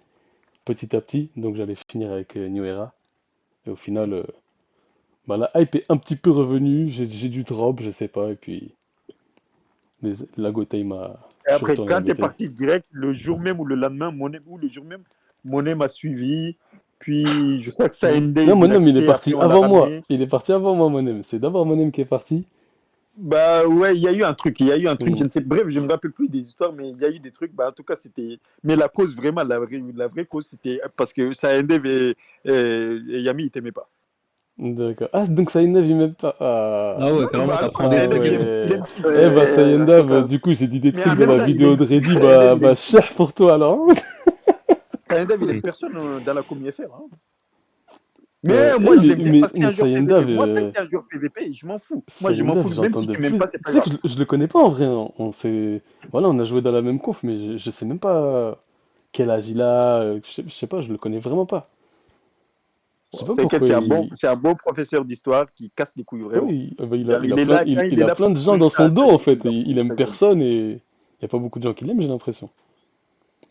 petit à petit, donc j'allais finir avec New Era. Et au final, bah, la hype est un petit peu revenue. J'ai dû drop, je sais pas. Et puis, la Gotei m'a. Et Je suis après, retourné à la quand t'es Gotei. parti direct, le jour même ou le lendemain, ou le jour même, Monet m'a suivi. Puis, je crois que ça Non, Dave, il a Monem, il est quitté. Après, parti on l'a avant moi. ramené. Il est parti avant moi, Monem. C'est d'abord Monem qui est parti. Bah ouais, il y a eu un truc, il y a eu un truc, Hmm. je ne sais, bref, je me rappelle plus des histoires, mais il y a eu des trucs, bah en tout cas c'était, mais la cause vraiment, la vraie cause c'était parce que ça et Yami ils t'aimaient pas. D'accord. Ah, donc ça énerve même pas. Ah Ah, ouais, Non, carrément, bah t'apprends non, des ah trucs. Il ouais. aime qui? Eh bah ça y est, C'est ça. du coup j'ai dit des Mais trucs en dans même la temps, vidéo de Reddy, Saïndeb, bah cher pour toi alors. Il Hmm. aime personne dans la communauté FR, hein. Ouais. Mais Eh moi je l'aime bien parce que c'est mais un joueur Sayendav, PVP. Moi tant que c'est un joueur PVP, je m'en fous. Moi je m'en Sayendav, fous, même j'entends si de tu m'aimes plus. pas, Tu c'est pas sais que grave. je le connais pas en vrai, hein. Voilà, on a joué dans la même conf, mais je sais même pas quel âge il a. Je sais pas, je le connais vraiment pas. Je sais Bon, pas t'inquiète, pourquoi il. c'est un bon professeur d'histoire qui casse les couilles Ouais, vraiment. il a Il est plein, là, quand il il est a là plein pour de gens courir, dans son dos ça en gueule, fait. il va Il aime ta gueule. personne et il y a pas beaucoup de gens qui l'aiment, j'ai l'impression.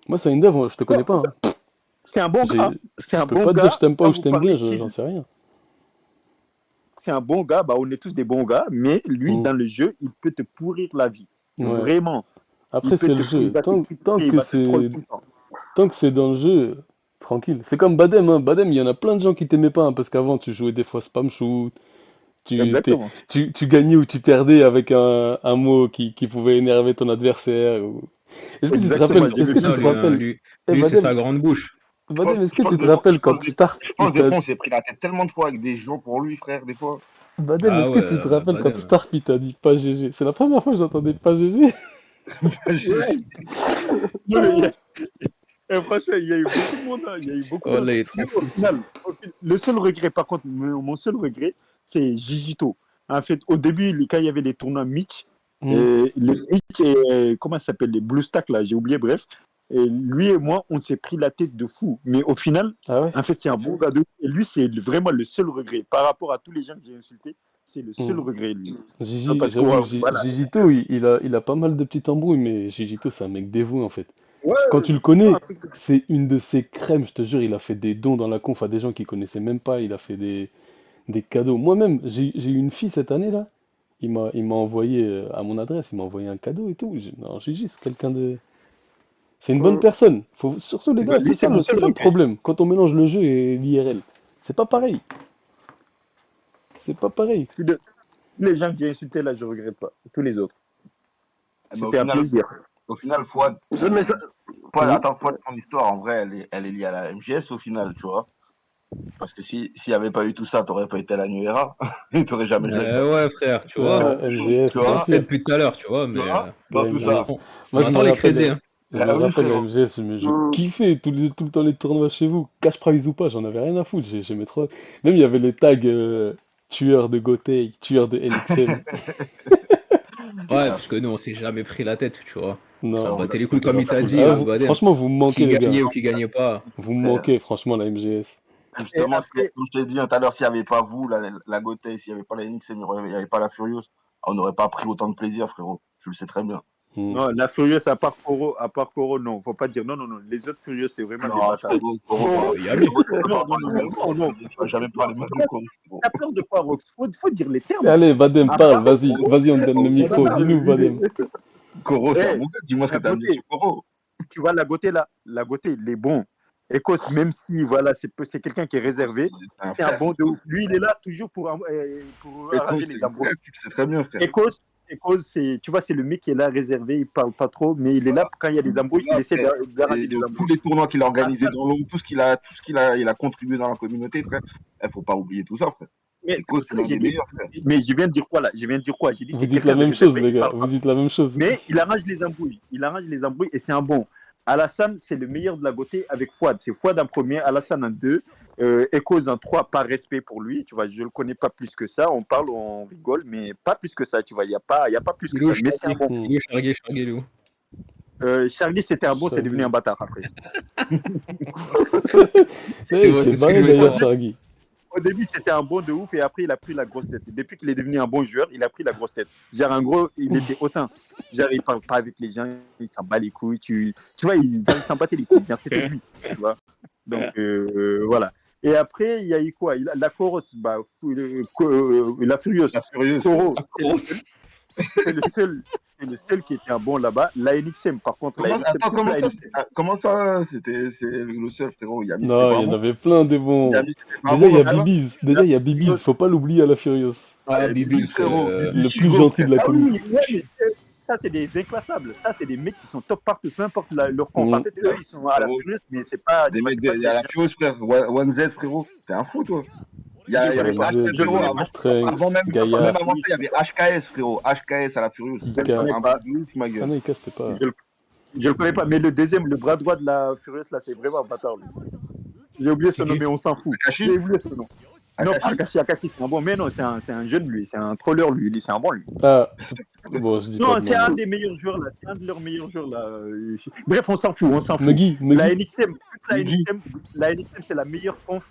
Moi, Sayendav, moi, je te connais Bon, pas, hein. c'est un bon gars. C'est Je un peux bon pas te dire je gars. t'aime pas Quand ou je vous t'aime bien, parlez j'en kill, sais rien. c'est un bon gars. Bah, on est tous des bons gars. Mais lui, Hmm. dans le jeu, il peut te pourrir la vie. Ouais. Vraiment. Après, c'est le Il jeu. va te critiquer, il va te troll tout le temps. Tant que c'est dans le jeu, tranquille. C'est comme Badem, hein. Badem, il y en a plein de gens qui t'aimaient pas, hein, parce qu'avant, tu jouais des fois spam shoot, Exactement. tu gagnais ou tu perdais avec un mot qui pouvait énerver ton adversaire. Est-ce que tu te rappelles, Exactement. J'ai est-ce vu que C'est tu plein ça, te de lui, trucs. hein, rappelles, lui, eh lui c'est Badem, sa grande bouche. Badem, est-ce que Je tu pense te des fois, rappelles quand Stark, je pense des fois, on s'est pris la tête tellement de fois avec des gens pour lui, frère, des fois. Badem, Ah est-ce que ouais, tu te rappelles quand Badem. Stark, il t'a dit pas GG? C'est la première fois que j'entendais pas GG. Ouais. Non, mais et franchement, il y a eu beaucoup de monde, hein. Il y a eu beaucoup de Oh monde. là, il est Mais trop fou, ça. le seul regret, par contre, mon seul regret, c'est Gigito. En fait, au début, quand il y avait les tournois Mitch, Hmm. les Mitch et comment ça s'appelle, les Blue Stack, là, j'ai oublié, bref. Et lui et moi, on s'est pris la tête de fou. Mais au final, Ah ouais? en fait, c'est un bon gars de. Et lui, c'est vraiment le seul regret. Par rapport à tous les gens que j'ai insultés, c'est le seul Hmm. regret, lui. Gigi, Parce que, j'avoue, ouais, voilà. Gigito, il a pas mal de petites embrouilles, mais Gigito, c'est un mec dévoué en fait. Ouais, Quand tu le non, un connais, truc de- c'est une de ses crèmes, je te jure, il a fait des dons dans la conf à des gens qu'il connaissait même pas, il a fait des cadeaux. Moi-même, j'ai eu une fille cette année-là, il m'a envoyé à mon adresse, il m'a envoyé un cadeau et tout. Non, Gigi, c'est quelqu'un de. C'est une bonne personne. Surtout les gars, Lui, c'est mon c'est seul ça le regret. problème. Quand on mélange le jeu et l'IRL, c'est pas pareil. C'est pas pareil. Tous les gens qui ont insulté là, je regrette pas. Tous les autres. Mais C'était un plaisir. au final, Fouad, Mais ça- Fouad, Oui. attends, Fouad, ton histoire, en vrai, elle est liée à la MGS au final, tu vois. Parce que s'il n'y avait pas eu tout ça, t'aurais pas été à la New Era. T'aurais jamais joué avec Ouais, frère, tu vois. MGS, Tu bien vois, C'est sûr. depuis tout à l'heure, tu vois, tu mais vois, La dans tout MGS. ça. on Moi, je me attend les rappelle, crédits, hein. je me Ah oui, rappelle la frérot. MGS, mais je Mm. kiffais tout le temps les tournois chez vous. Cash prize ou pas, j'en avais rien à foutre. J'aimais trop. Même il y avait les tags tueur de Gotei, tueur de NXM. Ouais, parce que nous, on s'est jamais pris la tête, tu vois. Non, On Ah, on battait a les couilles, c'était de comme la il t'a foule. dit, Ah, Badem. franchement, vous me manquez, Qui les gars. gagnait ou qui gagnait pas. Vous me frère. manquez, franchement, la MGS. Et Justement, après, comme je t'ai dit tout à l'heure, s'il n'y avait pas vous, la Gotei, s'il n'y avait pas la NX, il n'y avait pas la Furious, on n'aurait pas pris autant de plaisir, frérot. Tu le sais très bien. Hmm. non, la Furieuse, à part Koro, non, faut pas dire non, non, non. Les autres Furieux, c'est vraiment des Non, bâtards. frérot, Koro, Yami. Frérot, tu peux non, pas non, parler non, de non, non. Tu vas jamais parler mal de Koro, frérot. T'as peur de quoi, Rox? Faut dire les termes. Allez, Badem, À parle, part vas-y, Koro, vas-y, on te donne le les micro. bâtards. Dis-nous, Badem. Koro, c'est un Eh, bon gars. Dis-moi ce la que t'as amené beauté, sur Koro. tu vois, la beauté là, la beauté, il est bon. Écosse, même si voilà, c'est quelqu'un qui est réservé, C'est un c'est un frère. bon de ouf. Lui, il est là toujours pour Et arranger c'est les un embrouilles. frère, tu le sais très bien, frère. Écosse, tu vois, c'est le mec qui est là réservé, il parle pas trop, mais il est là quand il y a des embrouilles, il essaie d'arranger Et des dans tous embrouilles. les tournois qu'il a organisés Hassan, dans l'ombre, il a contribué dans la communauté, frère. Faut pas oublier tout ça, frère. mais c'est Eko, pour c'est ça que l'un j'ai des dit, meilleurs, frère. mais je viens de dire quoi là? Je viens de dire quoi? J'ai dit Vous c'est dites la quelqu'un de même chose, réservé, les il gars. parle Vous pas. dites la même chose. Mais il arrange les embrouilles. Il arrange les embrouilles et c'est un bon. Alassane, c'est le meilleur de la beauté avec Fouad. C'est Fouad en premier, Alassane en deux, Echoes en trois, par respect pour lui. Tu vois, je le connais pas plus que ça. On parle, on rigole, mais pas plus que ça. Tu vois, il y a pas plus que Il est où, ça. Mais c'est un Chargé? bon. Hmm. Il est où, Chargé? Chargé, il est où? Charlie, c'était un bon, c'est Charlie. devenu un bâtard après. C'est Il bon, s'est c'est ce que je barré voulais d'ailleurs, savoir. Shargi. Au début, c'était un bon de ouf et après, il a pris la grosse tête. Depuis qu'il est devenu un bon joueur, il a pris la grosse tête. Genre, en gros, il était hautain. Genre, il parle pas avec les gens, il s'en bat les couilles. Tu vois, il s'en battait les couilles. Genre, c'était lui. Tu vois. Donc, voilà. Et après, il y a eu quoi? La Coros, bah, la Furieuse. La Furieuse. Koro, Ah, c'est le seul. C'est le seul qui était un bon là-bas. La NXM, par contre, la NXM, toute la NXM. Comment ça, c'est le seul, frérot. Yami, c'était Non, pas il y en bon. avait plein des bons. Yami, c'était pas Déjà, bon. il y a Ah non, Bibiz. la Déjà, il y a Bibiz. Furieuse. Faut pas l'oublier à la Furious. Ah, Bibi, frérot. Le plus Hugo, gentil de la Ah communauté. oui, ouais, mais ça, c'est des inclassables. Ça, c'est des mecs qui sont top partout, peu importe leur conf. Mhm. En fait, eux, ils sont à la Frérot. Furieuse, mais c'est pas, tu vois, c'est pas Il y des a la gens. Furieuse, frère. One Z, frérot. T'es un fou, toi. Il y Je avait connais pas. pas Z, Je frérot. connais pas. Trunks, Même Gaillard. avant ça, il y avait HKS, frérot. HKS à la Furieuse. Je le Ga- connais Un pas. peu de ouf, ma Ah gueule. non, Ika, c'était pas. Je le connais pas. Mais le deuxième, le bras droit de la Furieuse, là, c'est vraiment un bâtard, lui. J'ai oublié son nom, mais on s'en fout. Akashi. J'ai oublié son nom. Non, pas Akashi, c'est un bon. Mais non, c'est un jeune, lui. C'est un troller, lui. C'est un bon, lui. Ah, bon, je dis pas Non, de c'est nom. un des meilleurs joueurs, là. C'est un de leurs meilleurs joueurs, là. Bref, on s'en fout. On s'en fout. Muggy, La Muggy. NXM, la NXM, c'est la meilleure conf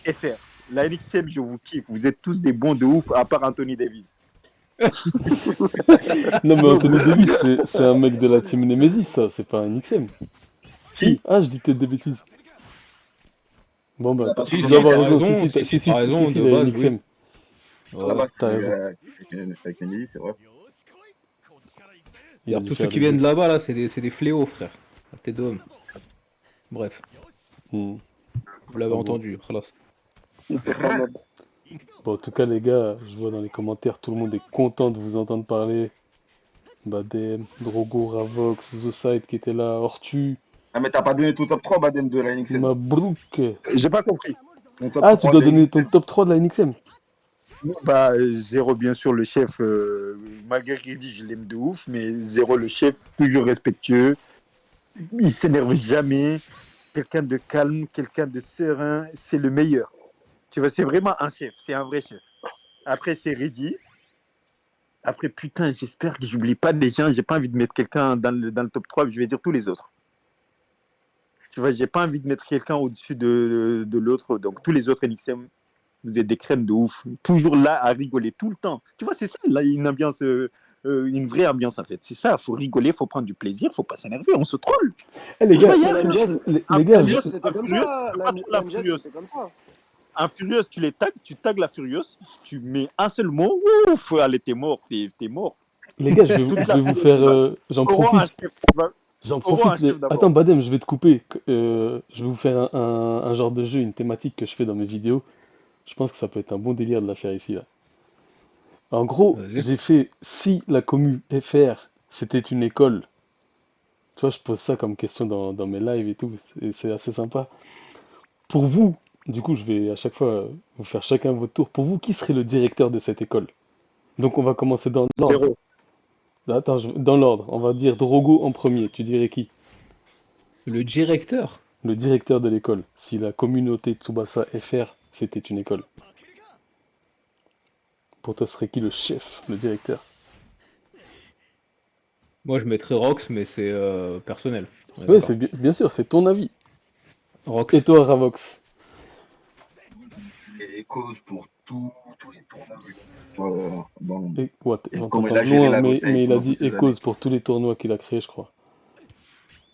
FR. La NXM, je vous kiffe. Vous êtes tous des bons de ouf, à part Anthony Davis. Non, mais Anthony Davis, c'est un mec de la team Nemesis, ça. C'est pas un XM. Si. Ah, je dis peut-être des bêtises. Bon, bah, Si, tu si, dois avoir t'as raison. raison, Si, t'as raison, il de a base, une XM. Ouais. Là-bas, T'as raison. avec Emily, c'est vrai. Il a Regarde, dû tous faire ceux qui des viennent de là-bas, là, c'est des fléaux, frère. À tes d'homme. Bref, Hmm. vous l'avez Ah bon. entendu, khalas. Bon, en tout cas, les gars, je vois dans les commentaires, tout le monde est content de vous entendre parler. Badem, Drogo, Ravox, The Side qui était là, Ortu, Ah, mais t'as pas donné ton top 3, Badem, de la NXM. Mabrouk. J'ai pas compris. Ton top Ah, tu 3 dois de la donner ton NXM. top 3 de la NXM. Bah, Zéro, bien sûr, le chef, malgré qu'il dit je l'aime de ouf, mais Zéro, le chef, toujours respectueux. Il s'énerve jamais. Quelqu'un de calme, quelqu'un de serein. C'est le meilleur. Tu vois, c'est vraiment un chef. C'est un vrai chef. Après, c'est Reddy. Après, putain, j'espère que j'oublie pas des gens. J'ai pas envie de mettre quelqu'un dans le top 3, je vais dire tous les autres. Tu vois, j'ai pas envie de mettre quelqu'un au-dessus de l'autre. Donc, tous les autres NXM, vous êtes des crèmes de ouf. Toujours là à rigoler tout le temps. Tu vois, c'est ça, là, une ambiance, une vraie ambiance en fait. C'est ça, faut rigoler, faut prendre du plaisir, faut pas s'énerver, on se troll. Eh les Tu vois, gars, il y a La un MGS, les gars, MGS, c'était comme ça. pas trop la La MGS, Furieuse. c'était comme ça. un Furious, tu les tags, tu tags la Furious, tu mets un seul mot, ouf, allez, t'es mort, t'es mort. Les gars, Toute je la vais vous Furious, faire. tu vas. J'en Oro un profite. chef, J'en Oro un profite. chef Attends, d'abord. Badem, je vais te couper. Je vais vous faire un genre de jeu, une thématique que je fais dans mes vidéos. Je pense que ça peut être un bon délire de la faire ici, là. En gros, Vas-y. j'ai fait si la commu FR c'était une école. Tu vois, je pose ça comme question dans mes lives et tout, et c'est assez sympa. Pour vous, du coup, je vais à chaque fois vous faire chacun votre tour. Pour vous, qui serait le directeur de cette école? Donc, on va commencer dans l'ordre. Zéro. Attends, dans l'ordre. On va dire Drogo en premier. Tu dirais qui? Le directeur. Le directeur de l'école. Si la communauté Tsubasa FR c'était une école. Pour toi, ce serait qui le chef, le directeur? Moi, je mettrais Rox, mais c'est personnel. On est Oui, d'accord. c'est bien sûr, c'est ton avis. Rox. Et toi, Ravox? Et cause pour tous les tournois. Bon. Et, ouais, Et on comment il t'entend a géré loin, la mais Gotham il a pendant dit toutes ces années. Echoes pour tous les tournois qu'il a créés, je crois.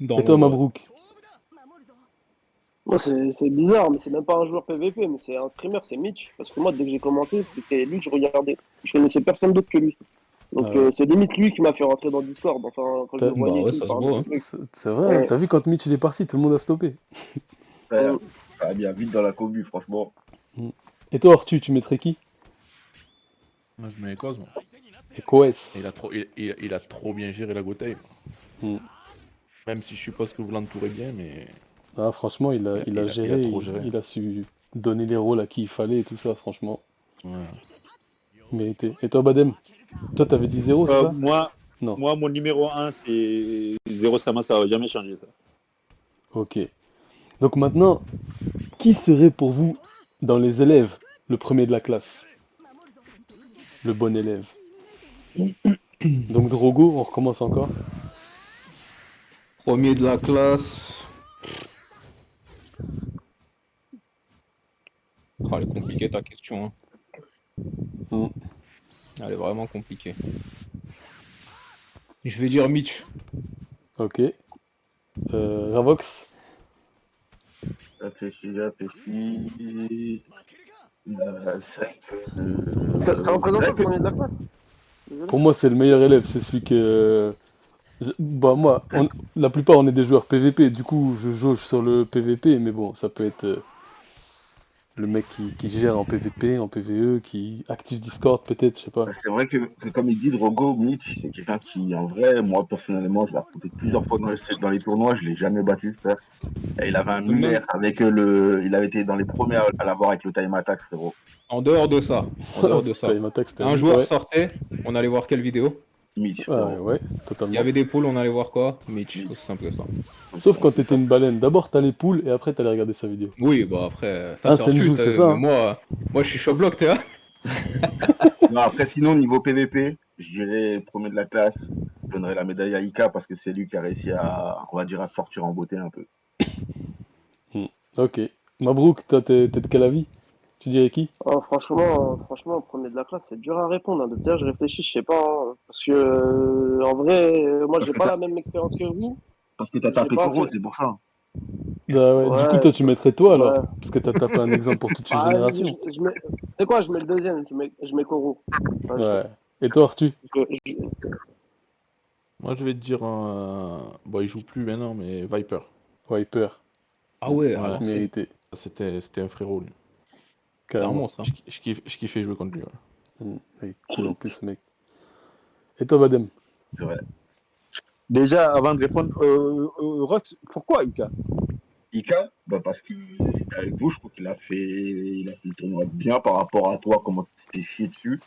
Dans Et toi, l'ombre. Mabrouk? Moi, c'est bizarre, mais c'est même pas un joueur PVP, mais c'est un streamer, c'est Mitch. Parce que moi, dès que j'ai commencé, c'était lui que je regardais. Je connaissais personne d'autre que lui. Donc, Ah ouais. c'est limite lui qui m'a fait rentrer dans Discord. Enfin, quand je le T'as- Bah voyais, et ouais, tout, il ça se parlait voit. des Hein. trucs. C'est vrai, hein, Ouais. t'as vu quand Mitch il est parti, tout le monde a stoppé. Frère, ça a bien vite dans la commu, franchement. Mm. Et toi, Arthur, tu mettrais qui? Moi, je mets Cosmo. Echoes. Il a trop bien géré la Gotham. Mm. Même si je suppose que vous l'entourez bien, mais Ah, franchement, il a il a géré, trop géré. il a su donner les rôles à qui il fallait et tout ça, franchement. Ouais. Mérité. Et toi, Badem? Toi, t'avais dit 0, c'est ça? Moi, Non. mon numéro 1, c'est Zéro Sama, ça va jamais changer ça. Ok. Donc maintenant, qui serait pour vous, dans les élèves, le premier de la classe? Le bon élève. Donc Drogo, on recommence encore. Premier de la classe. Oh, elle est compliquée ta question. Hein. Mm. Elle est vraiment compliquée. Je vais dire Mitch. Ok. Ravox? Réfléchis. Ça représente le Répète. premier de la classe? Désolé. Pour moi, c'est le meilleur élève. C'est celui que. Bah, moi, la plupart, on est des joueurs PVP. Du coup, je jauge sur le PVP. Mais bon, ça peut être le mec qui gère en PVP, en PVE, qui active Discord, peut-être, je sais pas. C'est vrai que comme il dit, Drogo, Mitch, c'est quelqu'un qui, en vrai, moi personnellement, je l'ai affronté plusieurs fois dans les tournois, je l'ai jamais battu, frère. Et il avait un Même muller avec il avait été dans les premiers à l'avoir avec le time attack, frérot. en dehors de ça. En dehors de ça. Time Attack, c'était Un lui. joueur Ouais. sortait, on allait voir quelle vidéo? Mitch, Ouais, frérot. ouais, Il y totalement. avait des poules, on allait voir quoi? Mitch, aussi simple que ça. Sauf quand t'étais une baleine. D'abord, t'as les poules et après, t'allais regarder sa vidéo. Oui, bah après, ça Ah, c'est Ortu, Senju, c'est ça, mais hein. moi je suis shoplock, tu vois. Non, après, sinon, niveau PVP, je dirais premier de la classe, je donnerais la médaille à Ika parce que c'est lui qui a réussi on va dire, à sortir en beauté un peu. Ok. Mabrouk, toi, t'es de quel avis? Tu dirais qui? Oh, franchement, premier de la classe, c'est dur à répondre. Hein. D'ailleurs, je réfléchis, je sais pas. Hein, parce que, en vrai, moi, Parce j'ai que pas t'as la même expérience que vous. t'as J'ai tapé pas Koro, fait. c'est pour ça. Bah ouais, du coup, Ouais, toi, tu mettrais toi alors. ouais. Parce que t'as tapé un exemple pour toute une Bah, génération. c'est quoi, je mets le deuxième, je mets Koro. Ouais, Ouais. Et toi, Artu? Moi, je vais te dire bon, il joue plus maintenant, mais Viper. Viper. Ah ouais, Ouais, alors c'est Mérité. c'était un frérot, lui. un Carrément. monstre. Hein. Je kiffais jouer contre lui. Ouais. Il est cool en plus, ce mec. Et toi, Badem? C'est vrai. Déjà, avant de répondre, Rox, pourquoi Ika? Ika, bah parce que avec vous, je trouve il a fait le tournoi bien par rapport à toi, comment tu t'es chié dessus.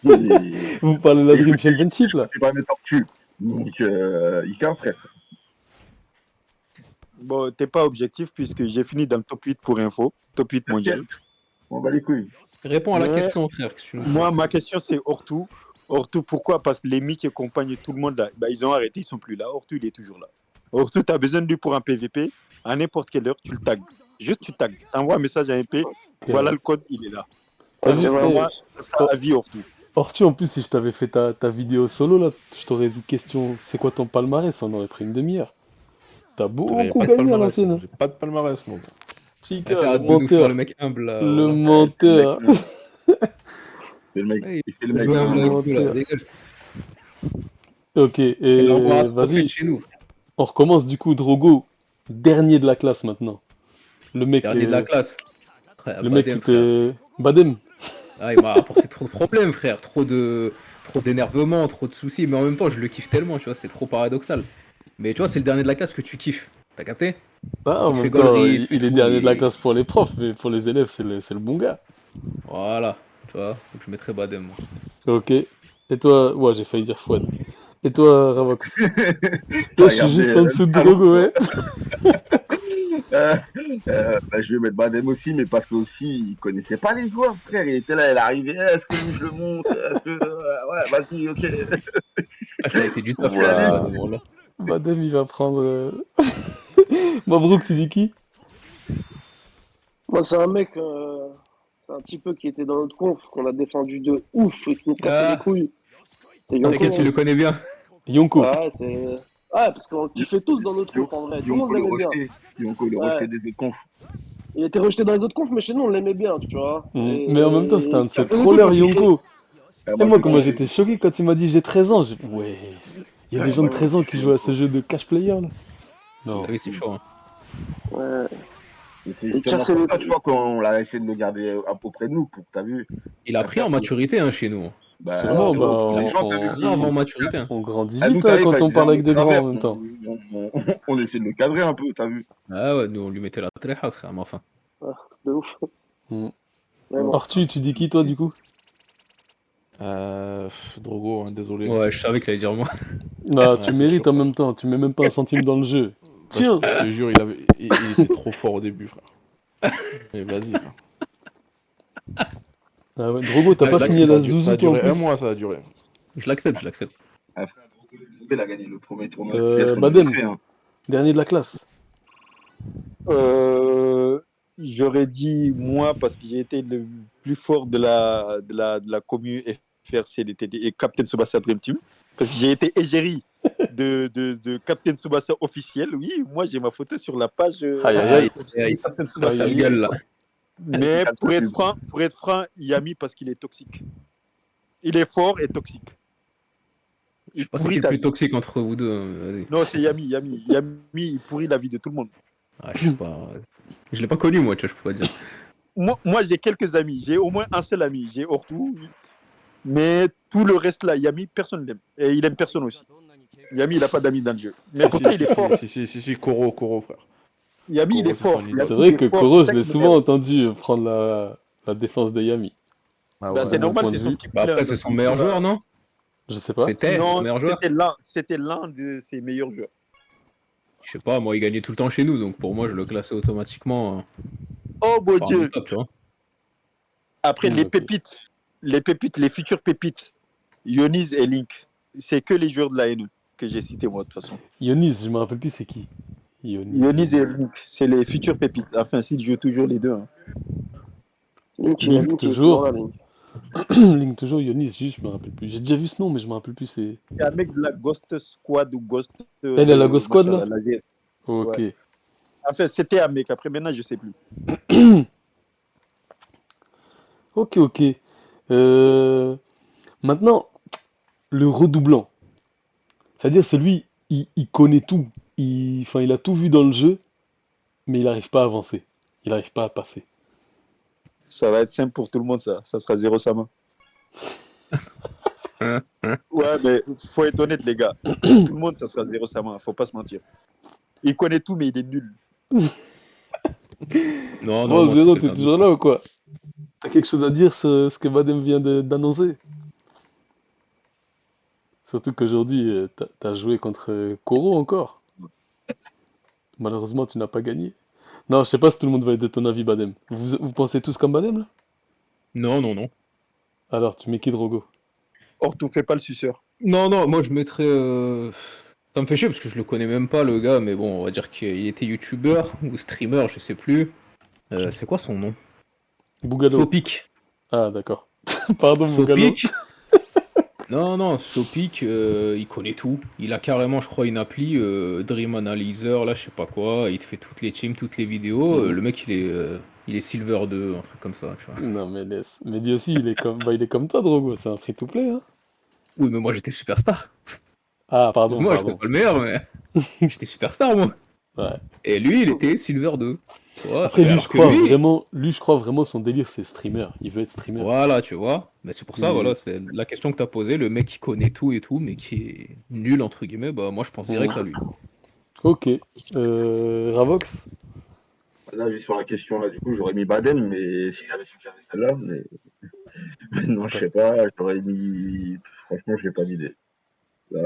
Et, Vous parlez de la et Dream Championship, là? c'est pas mes tortues. Donc, Ika, frère. Bon, t'es pas objectif puisque j'ai fini dans le top 8 pour info, top 8 mondial. On va les couilles. Réponds à la Mais question, frère. Que tu nous moi, ma question c'est Ortu. Ortu, pourquoi? Parce que les mi qui accompagnent tout le monde là, bah, ils ont arrêté, ils sont plus là. Ortu, il est toujours là. Ortu, tu as besoin de lui pour un PVP, à n'importe quelle heure, tu le tags. Juste tu tags. T'envoies un message à MP, voilà le code, il est là. T'as Ouais, vu? c'est vrai. Pour moi, ça sera à vie Ortu. Ortu, en plus, si je t'avais fait ta vidéo solo, là, je t'aurais dit question, c'est quoi ton palmarès? On aurait pris une demi-heure. T'as J'avais beaucoup pas de gagné à palmarès, l'ancienne. moi. Hein. J'ai pas de palmarès, moi. Chica, Arrête le de nous faire menteur. le mec humble là. Le Voilà. menteur. C'est le mec, Ouais, il fait le il mec. joue humble avec nous là. menteur. Dégage. Ok, Et l'armoire à et trophées de vas-y, chez nous. on recommence du coup. Drogo, dernier de la classe maintenant. Le mec, Dernier de la classe. Frère, le mec qui Badem, frère. te... Badem. Ah, il m'a apporté trop de problèmes, frère. Trop d'énervement, trop de soucis. Mais en même temps, je le kiffe tellement, tu vois. C'est trop paradoxal. Mais tu vois, c'est le dernier de la classe que tu kiffes. T'as capté? Ah, en Il fait même temps, gaulerie, il fait il est tout. dernier de la classe pour les profs, mais pour les élèves, c'est le bon gars. Voilà. Tu vois. Donc je mettrais Badem, moi. Ok. Et toi, ouais, j'ai failli dire Fouad. Et toi, Ravox? Toi, T'as je suis regardé juste en dessous de talent, Drogo, toi. ouais. Bah, je vais mettre Badem aussi, mais parce que aussi, il connaissait pas les joueurs, frère. Il était là, il arrivait. Est-ce que lui, je le monte? Est-ce que. Ouais, vas-y, ok. Ah, ça a été du taf, Vas-y, là, pour allez. Ouah. Badem, voilà. Badem, il va prendre. Mabrouk, tu dis qui? Moi, c'est un mec, c'est un petit peu qui était dans notre conf, qu'on a défendu de ouf et qui nous cassait les Ah, couilles. C'est t'inquiète, tu Yonko. le connais bien. Yonko. Ouais, c'est. Ouais, parce qu'on le kiffait tous dans notre conf en vrai. Tout le monde Yonko le l'aimait bien. rejeté. Yonko le Ouais. rejeté des autres confs. Il était rejeté dans les autres confs, mais chez nous, on l'aimait bien, tu vois. Mais en même temps, c'était Et un il de ces cassait les couilles trollers, parce qu'il créait. Yonko. Ah, Et moi, je moi, le comment kiffais. j'étais choqué quand il m'a dit j'ai 13 ans. Ouais, il y a des Ah, gens de moi, je 13 ans qui kiffais jouent à Yonko. ce jeu de cash player là. Ah Non. oui, c'est chaud. Hein. Ouais. Et c'est Il justement cassait pour les ça, tu couilles. vois, qu'on a essayé de le garder à peu près de nous, pour t'as vu. Il a pris en maturité hein, chez nous. Bah, Sûrement, bah, frérot, les gens, t'as vu, Grave en maturité. Hein. on grandit à nous, vite hein, t'arrives quand avec on des parle armes de avec des grands travers, en même temps. on essaie de le cadrer un peu, t'as vu. Ah ouais, nous on lui mettait la tréha, frère, mais enfin. Ah, de ouf. Mm. Mais bon. Ortu, tu dis qui toi du coup? Drogo, hein, désolé. Ouais, je savais qu'il allait dire moi. Bah, Ouais, tu c'est mérites chaud. en même temps, tu mets même pas un centime dans le jeu. Bah, je Tiens! te jure, il était trop fort au début, frère. Mais vas-y, frère. Ah ouais, Drogo, t'as Ah, pas je fini l'accepte. la Ça zouzou a toi en duré un plus? mois, ça a duré. Je l'accepte, je l'accepte. Ah, frère, il a gagné le premier tournoi FPS qu'on avait Badem, fait. Hein. dernier de la classe. J'aurais dit moi parce que j'ai été le plus fort de la commu FRC DTD et Captain Tsubasa Dream Team. Parce que j'ai été égérie de Captain Tsubasa officiel. Oui, moi j'ai ma photo sur la page Aïe aïe Aïe, aïe. officielle de aïe, Captain la Tsubasa. sale gueule là. Mais pour être franc, Yami parce qu'il est toxique. Il est fort et toxique. Je Il sais pas c'est qui pourrit le ta plus vie. toxique entre vous deux. Vas-y. Non, c'est Yami. Yami, il pourrit la vie de tout le monde. Ah, je sais pas. Je l'ai pas connu moi, tu vois, je peux pas dire. Moi j'ai quelques amis. J'ai au moins un seul ami. J'ai Ortou. Mais tout le reste là, Yami, personne l'aime. Et il aime personne aussi. Yami, il n'a pas d'amis dans le jeu. Mais pourtant, il est fort. Koro, frère. Yami, il est Koro, c'est fort. son C'est idole. Yami, vrai il est que fort. Koro, C'est je ça l'ai qui m'énerve. souvent entendu prendre la défense de Yami. Ah Bah, ouais. c'est De mon normal, point c'est de son vue. petit Bah poulain. après, c'est Donc, son il meilleur va- joueur, non? Je sais pas. C'était son Non, meilleur joueur? c'était l'un de ses meilleurs joueurs. Je sais pas, moi il gagnait tout le temps chez nous, donc pour moi je le classais automatiquement Oh mon parmi les Dieu. top, tu vois. Après, Ok. les futures pépites, Yonis et Link, c'est que les joueurs de la NE que j'ai cités moi de toute façon. Yonis, je me rappelle plus c'est qui. Yonis et Link, c'est les futures pépites. Enfin, s'ils jouent toujours les deux. Hein. Link, Link il est toujours toujours. là, Link. Link toujours, Yonis, juste, je me rappelle plus. J'ai déjà vu ce nom, mais je me rappelle plus c'est. C'est un mec de la Ghost Squad ou Ghost Elle est à la Ghost Squad machin, là? là, la ZS. Ok. Ouais. Enfin, c'était un mec. Après, maintenant, je sais plus. Ok, ok. Maintenant, le redoublant. C'est-à-dire, celui, il connaît tout. Enfin, il a tout vu dans le jeu, mais il n'arrive pas à avancer. Il n'arrive pas à passer. Ça va être simple pour tout le monde, ça. Ça sera zéro Sama. Ouais, mais faut être honnête, les gars. Pour tout le monde, ça sera zéro Sama. Faut pas se mentir. Il connaît tout, mais il est nul. Non, non, Bon, moi c'est Zéro, t'es quelqu'un toujours d'autre. là ou quoi? T'as quelque chose à dire sur ce que Badem vient d'annoncer? Surtout qu'aujourd'hui, t'as joué contre Koro encore. Malheureusement, tu n'as pas gagné. Non, je sais pas si tout le monde va être de ton avis, Badem. Vous pensez tous comme Badem, là? Non, non, non. Alors, tu mets qui, Drogo? Orto, fais pas le suceur. Non, non, moi je mettrais. Ça me fait chier parce que je le connais même pas, le gars, mais bon, on va dire qu'il était youtubeur ou streamer, je sais plus. C'est quoi son nom? Bougalo. Sopic. Ah, d'accord. Pardon, Bougalo. Sopic. Non, Sopic, il connaît tout. Il a carrément, je crois, une appli, Dream Analyzer, là, je sais pas quoi. Il te fait toutes les teams, toutes les vidéos. Le mec, il est Silver 2, un truc comme ça, tu vois. Non, mais laisse. Mais lui aussi, il est comme toi, Drogo, c'est un free-to-play, hein. Oui, mais moi, j'étais superstar. Ah, pardon, Moi, j'étais pardon. pas le meilleur, mais j'étais superstar, moi. Ouais. Et lui, il était Silver 2. Tu vois. Après, Et alors que lui, lui, je crois vraiment son délire, c'est streamer. Il veut être streamer. voilà, tu vois. Mais c'est pour ça, Il- voilà, c'est la question que t'as posée. Le mec qui connaît tout et tout, mais qui est nul, entre guillemets, bah, moi, je pense direct à lui. Ok. Ravox? Là, juste sur la question, là, du coup, j'aurais mis Baden, mais si j'avais su que j'avais celle-là, mais non, je sais pas, j'aurais mis. Franchement, j'ai pas d'idée. Là,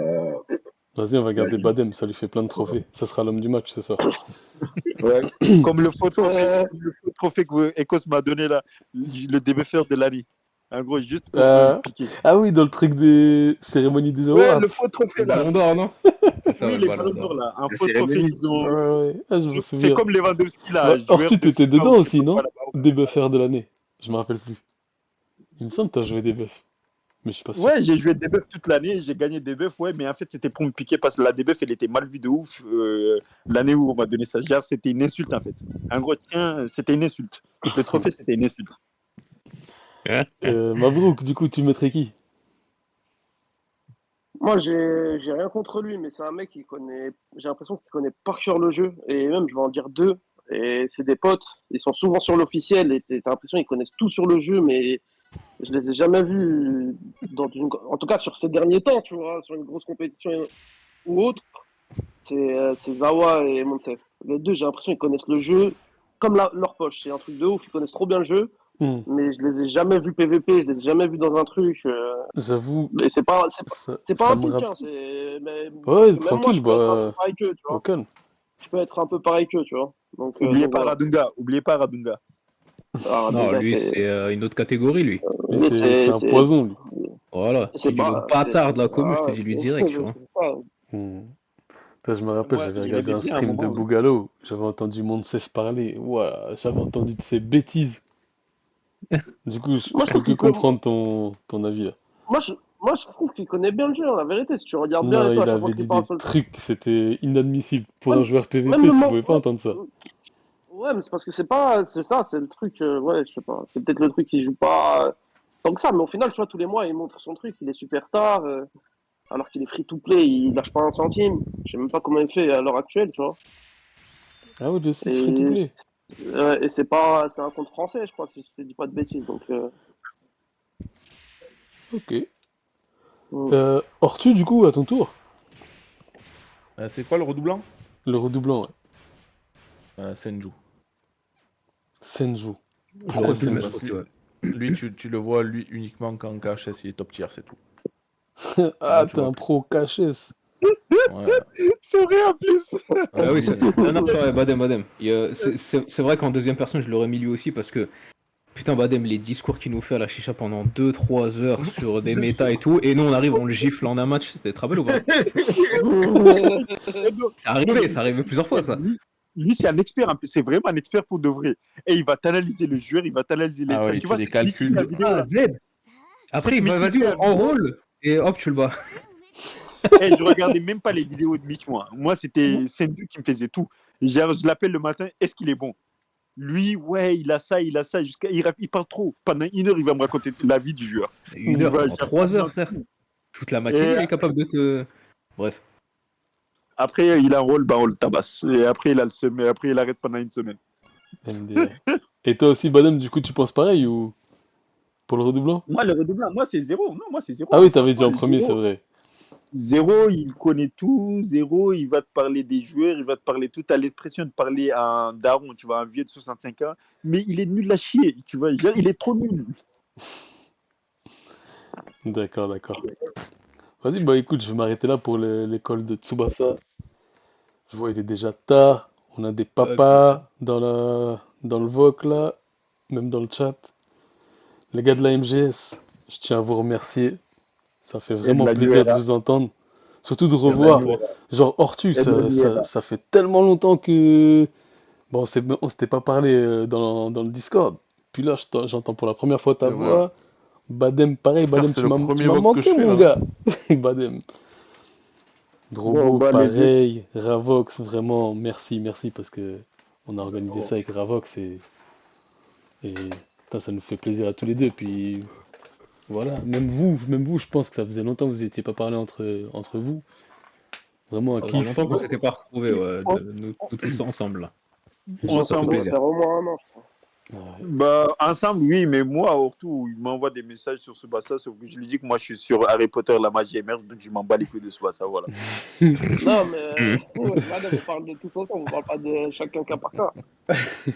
Vas-y, on va là, garder je Badem, ça lui fait plein de trophées. Ça sera l'homme du match, c'est ça. Ouais, comme le faux trophée que Ecos m'a donné là, le DBFR de l'année. En gros, juste pour me piquer. Ah oui, dans le truc des cérémonies des Ouais, awards. le faux trophée Le là. ballon d'or, non? C'est ça, Oui, ouais, le les ballon ballons d'or. d'or là. Un La faux trophée, cérémonie. ils ont. Ouais, ah, je me C'est souviens. comme Lewandowski là, Bah, joueur Ortu, de t'étais FIFA dedans ou je sais aussi, pas non? quoi là-bas. DBFR de l'année. Je me rappelle plus. Il me semble que t'as joué des buffs. Mais je suis pas sûr. Ouais, j'ai joué DBF toute l'année, j'ai gagné DBF, ouais, mais en fait c'était pour me piquer parce que la DBF elle était mal vue de ouf. L'année où on m'a donné ça, genre, c'était une insulte en fait. En gros, tiens, c'était une insulte. Le trophée c'était une insulte. Mabrouk, du coup, tu mettrais qui? Moi, j'ai rien contre lui, mais c'est un mec qui connaît. J'ai l'impression qu'il connaît par cœur le jeu. Et même, je vais en dire deux. Et c'est des potes. Ils sont souvent sur l'officiel. Et t'as l'impression qu'ils connaissent tout sur le jeu, mais je les ai jamais vus en tout cas sur ces derniers temps, tu vois, sur une grosse compétition ou autre. C'est Zawa et Monsef. Les deux, j'ai l'impression qu'ils connaissent le jeu comme leur poche. C'est un truc de ouf. Ils connaissent trop bien le jeu. Hmm, Mais je les ai jamais vus PVP. Je les ai jamais vus dans un truc. J'avoue, Mais c'est pas ça un me pic, rappelle. hein, parce Ouais, que même moi, tranquille, je peux être un peu bah, pareil qu'eux, tu au vois. calme. Je peux être un peu pareil qu'eux, tu vois. Oubliez Donc pas voilà. Radunga, oubliez pas Radunga. Ah, Non, Dunga, lui, c'est une autre catégorie, lui. Lui, mais c'est un poison, lui. Voilà. c'est Tu dis le pas, bâtard de la commu, je te ah, dis lui direct, tu vois. c'est ça. Hmm. Putain, je me rappelle, Moi, j'avais il regardé rêvait un bien à un stream de moment. Bougalo. J'avais entendu Monsef parler. Voilà, j'avais entendu de ces bêtises. Du coup, Moi, je je peux trouve que qu'il connaît, comprendre ton avis là. moi, je trouve qu'il connaît bien le jeu, hein, la vérité. Si tu regardes bien Non, et tout, à il chaque fois avait qu'il dit parle des sur le. trucs, c'était inadmissible. Pour un Même, joueur même PVP, le tu mot. pouvais pas entendre ça. Ouais, mais c'est parce que c'est ça, c'est le truc, ouais, je sais pas. C'est peut-être le truc qui joue pas tant que ça, mais au final, tu vois, tous les mois, il montre son truc, il est superstar, alors qu'il est free to play, il lâche pas un centime. Je sais même pas comment il fait à l'heure actuelle, tu vois. Ah ouais, le 6 free to Et, play. et c'est un compte français, je crois, si je te dis pas de bêtises. Donc, Ok. mm. Ortu, du coup, à ton tour. C'est quoi le redoublant? Le redoublant, ouais. Senju. Senju. J'aurais Pourquoi pu le Senju? mettre aussi, ouais. Lui, tu le vois lui uniquement quand KHS il est top tier, c'est tout. Ah, Sinon, tu t'es vois un plus. pro KHS. Ouais. C'est vrai en plus. Ah oui, C'est- non, ouais, Badem. C'est vrai qu'en deuxième personne, je l'aurais mis lui aussi parce que, putain, Badem, les discours qu'il nous fait à la chicha pendant 2-3 heures sur des méta et tout, et nous on arrive, on le gifle en un match, c'était très belle ou pas? Et donc, Ça arrivait plusieurs fois ça. lui, c'est un expert, c'est vraiment un expert pour de vrai. Et il va t'analyser le joueur, il va t'analyser les Ah ouais, stats. il Tu fait vois, des c'est calculs la de vidéo A à là. Z. Après, il Mais va, il vas-y, fait la on vidéo. roll, et hop, tu le bats. Et je regardais même pas les vidéos de Mitch, moi. Moi, c'était Sendu qui me faisait tout. Genre, je l'appelle le matin, est-ce qu'il est bon? Lui, ouais, il a ça, il parle trop. Pendant 1 heure, il va me raconter la vie du joueur. Une Il heure, va pendant 3 heures, frère. Toute la matinée, Et il est capable de te. Bref. après, il a un rôle, bah, on le tabasse. Et après, il a le seum, et après, il arrête pendant 1 semaine. MDR. Et toi aussi, Badem, du coup, tu penses pareil ou pour le redoublant? Moi, le redoublant, moi, c'est zéro. Non, moi, c'est zéro. Ah Hein. oui, t'avais dit Franchement, en le premier, c'est zéro, vrai. zéro, il connaît tout. Zéro, il va te parler des joueurs, il va te parler tout. Tu as l'impression de parler à un daron, tu vois, un vieux de 65 ans. Mais il est nul à chier, tu vois. Il est trop nul. D'accord, d'accord. Vas-y, bah écoute, je vais m'arrêter là pour l'école de Tsubasa. Je vois, il est déjà tard. On a des Putain. papas dans le VOC là, même dans le chat. Les gars de la MGS, je tiens à vous remercier. Ça fait Et de vraiment la plaisir de nuera. vous entendre. Surtout de Et de la revoir. nuera. Genre, Ortu, Et de la nuera. ça fait tellement longtemps que. Bon, on s'était pas parlé dans le Discord. Puis là, j'entends pour la première fois ta C'est vrai, ouais. voix. Badem, pareil, Frère, Badem, c'est tu le m'as premier tu m'as vote que je manqué, fais, mon là. gars. Badem. Drogo, Bon, bah, les vieux. pareil. Ravox, vraiment, merci, merci, parce que on a organisé ça avec Ravox et putain, ça nous fait plaisir à tous les deux. Puis voilà, même vous, je pense que ça faisait longtemps que vous n'étiez pas parlé entre vous. Vraiment un Ça faisait kiff. longtemps qu'on s'était pas retrouvés, ouais, On- nous tous ensemble là. Genre, ça Ça fait fait Ensemble. Ça doit plaisir. plaisir. faire au moins un an, je crois. Ouais. Bah, ensemble, oui, mais moi, surtout, il m'envoie des messages sur ce Bassa, sauf que je lui dis que moi, je suis sur Harry Potter, la magie émerge, donc je m'en bats les couilles de ce Bassa, voilà. Non, mais madame, on parle de tous ensemble, on parle pas de chacun cas par cas.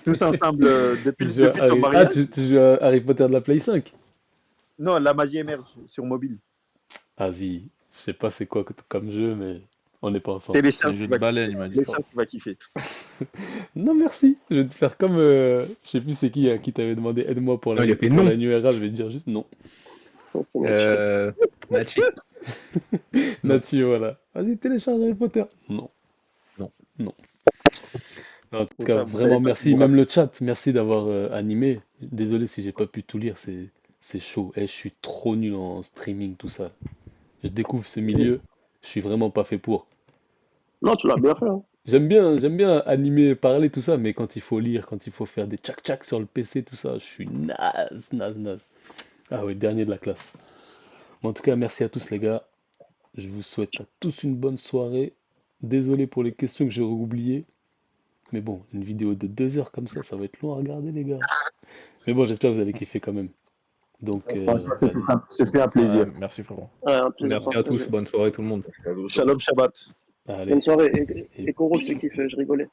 Tous ensemble, Tu joues depuis ton Ah, mariage. tu joues à Harry Potter de la Play 5? Non, la magie émerge sur mobile. Vas-y, je sais pas c'est quoi comme jeu, mais on n'est pas ensemble. C'est un Télécharge, jeu tu de vas baleine, kiffer. il m'a dit. Télécharge, tu vas kiffer. Non, merci. Je vais te faire comme. Je sais plus c'est qui à qui t'avait demandé aide-moi pour Non, il a fait pour non. la NURA, je vais te dire juste non. Nachi. Non. Nature, voilà. Vas-y, télécharge Harry Potter. Non. Non. Non. En tout cas, Putain, vous savez vraiment pas ce que merci. vous Même raflez. le chat, merci d'avoir animé. Désolé si j'ai pas pu tout lire, c'est chaud. Je suis trop nul en streaming, tout ça. Je découvre ce milieu, je suis vraiment pas fait pour. Non, tu l'as bien fait. Hein. J'aime bien animer, parler, tout ça, mais quand il faut lire, quand il faut faire des tchac-tchac sur le PC, tout ça, je suis naze. Ah oui, dernier de la classe. Bon, en tout cas, merci à tous les gars. Je vous souhaite à tous une bonne soirée. Désolé pour les questions que j'ai oubliées. Mais bon, une vidéo de 2 heures comme ça va être long à regarder les gars. Mais bon, j'espère que vous avez kiffé quand même. Donc, Franchement, allez. c'est fait un plaisir. Merci, frérot. Ouais, un plaisir Merci à tous, partagé. bonne soirée tout le monde. Shalom Shabbat. Allez. Bonne soirée. Et Et Koro, je te kiffe, je rigolais.